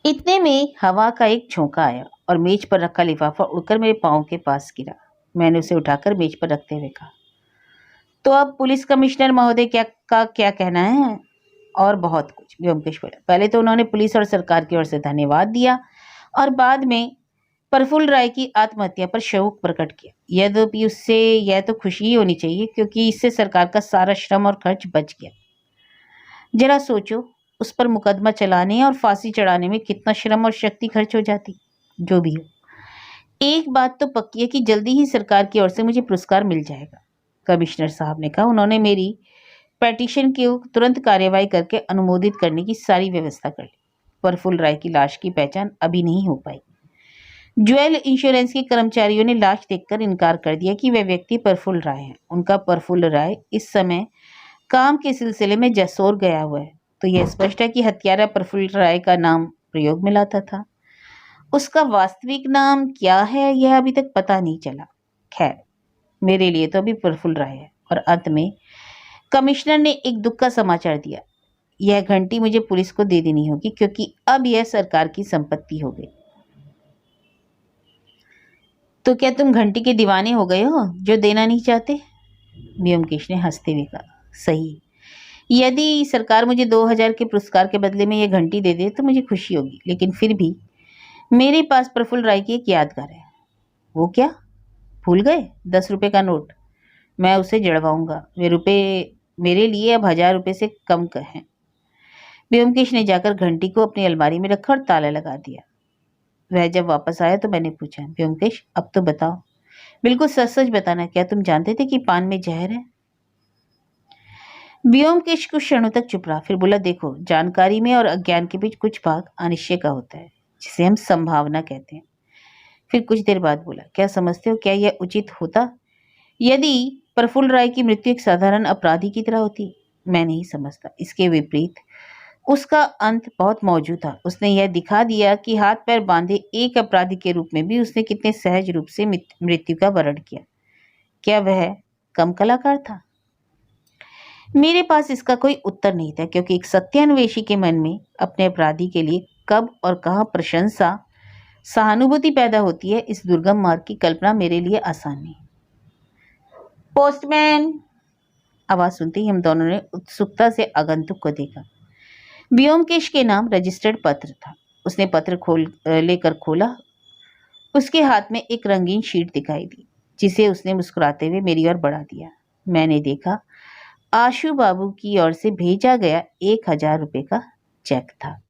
इतने में हवा का एक झोंका आया और मेज पर रखा लिफाफा उड़कर मेरे पांव के पास गिरा। मैंने उसे उठाकर मेज पर रखते हुए कहा, तो अब पुलिस कमिश्नर महोदय क्या कहना है? और बहुत कुछ, व्योमकेश बोला। पहले तो उन्होंने पुलिस और सरकार की ओर से धन्यवाद दिया और बाद में प्रफुल्ल राय की आत्महत्या पर शोक प्रकट किया। यद्यपि उससे यह तो खुशी ही होनी चाहिए, क्योंकि इससे सरकार का सारा श्रम और खर्च बच गया। जरा सोचो, उस पर मुकदमा चलाने और फांसी चढ़ाने में कितना श्रम और शक्ति खर्च हो जाती। जो भी हो, एक बात तो पक्की है कि जल्दी ही सरकार की ओर से मुझे पुरस्कार मिल जाएगा, कमिश्नर साहब ने कहा। उन्होंने मेरी पेटिशन की तुरंत कार्यवाही करके अनुमोदित करने की सारी व्यवस्था कर ली। प्रफुल्ल राय की लाश की पहचान अभी नहीं हो पाई। ज्वेल इंश्योरेंस के कर्मचारियों ने लाश देखकर इनकार कर दिया कि वह व्यक्ति प्रफुल्ल राय है। उनका प्रफुल्ल राय इस समय काम के सिलसिले में जसोर गया हुआ है, तो यह स्पष्ट है कि हत्यारा प्रफुल्ल राय का नाम प्रयोग में लाता था। उसका वास्तविक नाम क्या है यह अभी तक पता नहीं चला। खैर, मेरे लिए तो अभी प्रफुल्ल राय है। और अंत में कमिश्नर ने एक दुख का समाचार दिया, यह घंटी मुझे पुलिस को दे देनी होगी, क्योंकि अब यह सरकार की संपत्ति हो गई। तो क्या तुम घंटी के दीवाने हो गए हो जो देना नहीं चाहते? व्योमकेश ने हंसते हुए कहा, सही। यदि सरकार मुझे 2000 के पुरस्कार के बदले में यह घंटी दे दे तो मुझे खुशी होगी, लेकिन फिर भी मेरे पास प्रफुल्ल राय की एक यादगार है। वो क्या? भूल गए? 10 रुपए का नोट। मैं उसे जड़वाऊंगा। वे रुपए मेरे लिए अब 1000 रुपए से कम हैं। व्योमकेश ने जाकर घंटी को अपनी अलमारी में रखा और ताला लगा दिया। वह जब वापस आया तो मैंने पूछा, व्योमकेश अब तो बताओ, बिल्कुल सच सच बताना, क्या तुम जानते थे कि पान में जहर है? व्योमकेश कुछ क्षणों तक चुप रहा, फिर बोला, देखो, जानकारी में और अज्ञान के बीच कुछ भाग अनिश्चय का होता है, जिसे हम संभावना कहते हैं। फिर कुछ देर बाद बोला, क्या समझते हो, क्या यह उचित होता यदि प्रफुल्ल राय की मृत्यु एक साधारण अपराधी की तरह होती? मैं नहीं समझता। इसके विपरीत उसका अंत बहुत मौजूद था। उसने यह दिखा दिया कि हाथ पैर बांधे एक अपराधी के रूप में भी उसने कितने सहज रूप से मृत्यु का वरण किया। क्या वह कम कलाकार था? मेरे पास इसका कोई उत्तर नहीं था, क्योंकि एक सत्यान्वेषी के मन में अपने अपराधी के लिए कब और कहां प्रशंसा, सहानुभूति पैदा होती है, इस दुर्गम मार्ग की कल्पना मेरे लिए आसान नहीं। पोस्टमैन! आवाज सुनते ही हम दोनों ने उत्सुकता से आगंतुक को देखा। व्योमकेश के नाम रजिस्टर्ड पत्र था। उसने पत्र लेकर खोला। उसके हाथ में एक रंगीन शीट दिखाई दी, जिसे उसने मुस्कुराते हुए मेरी ओर बढ़ा दिया। मैंने देखा, आशु बाबू की ओर से भेजा गया 1000 रुपए का चेक था।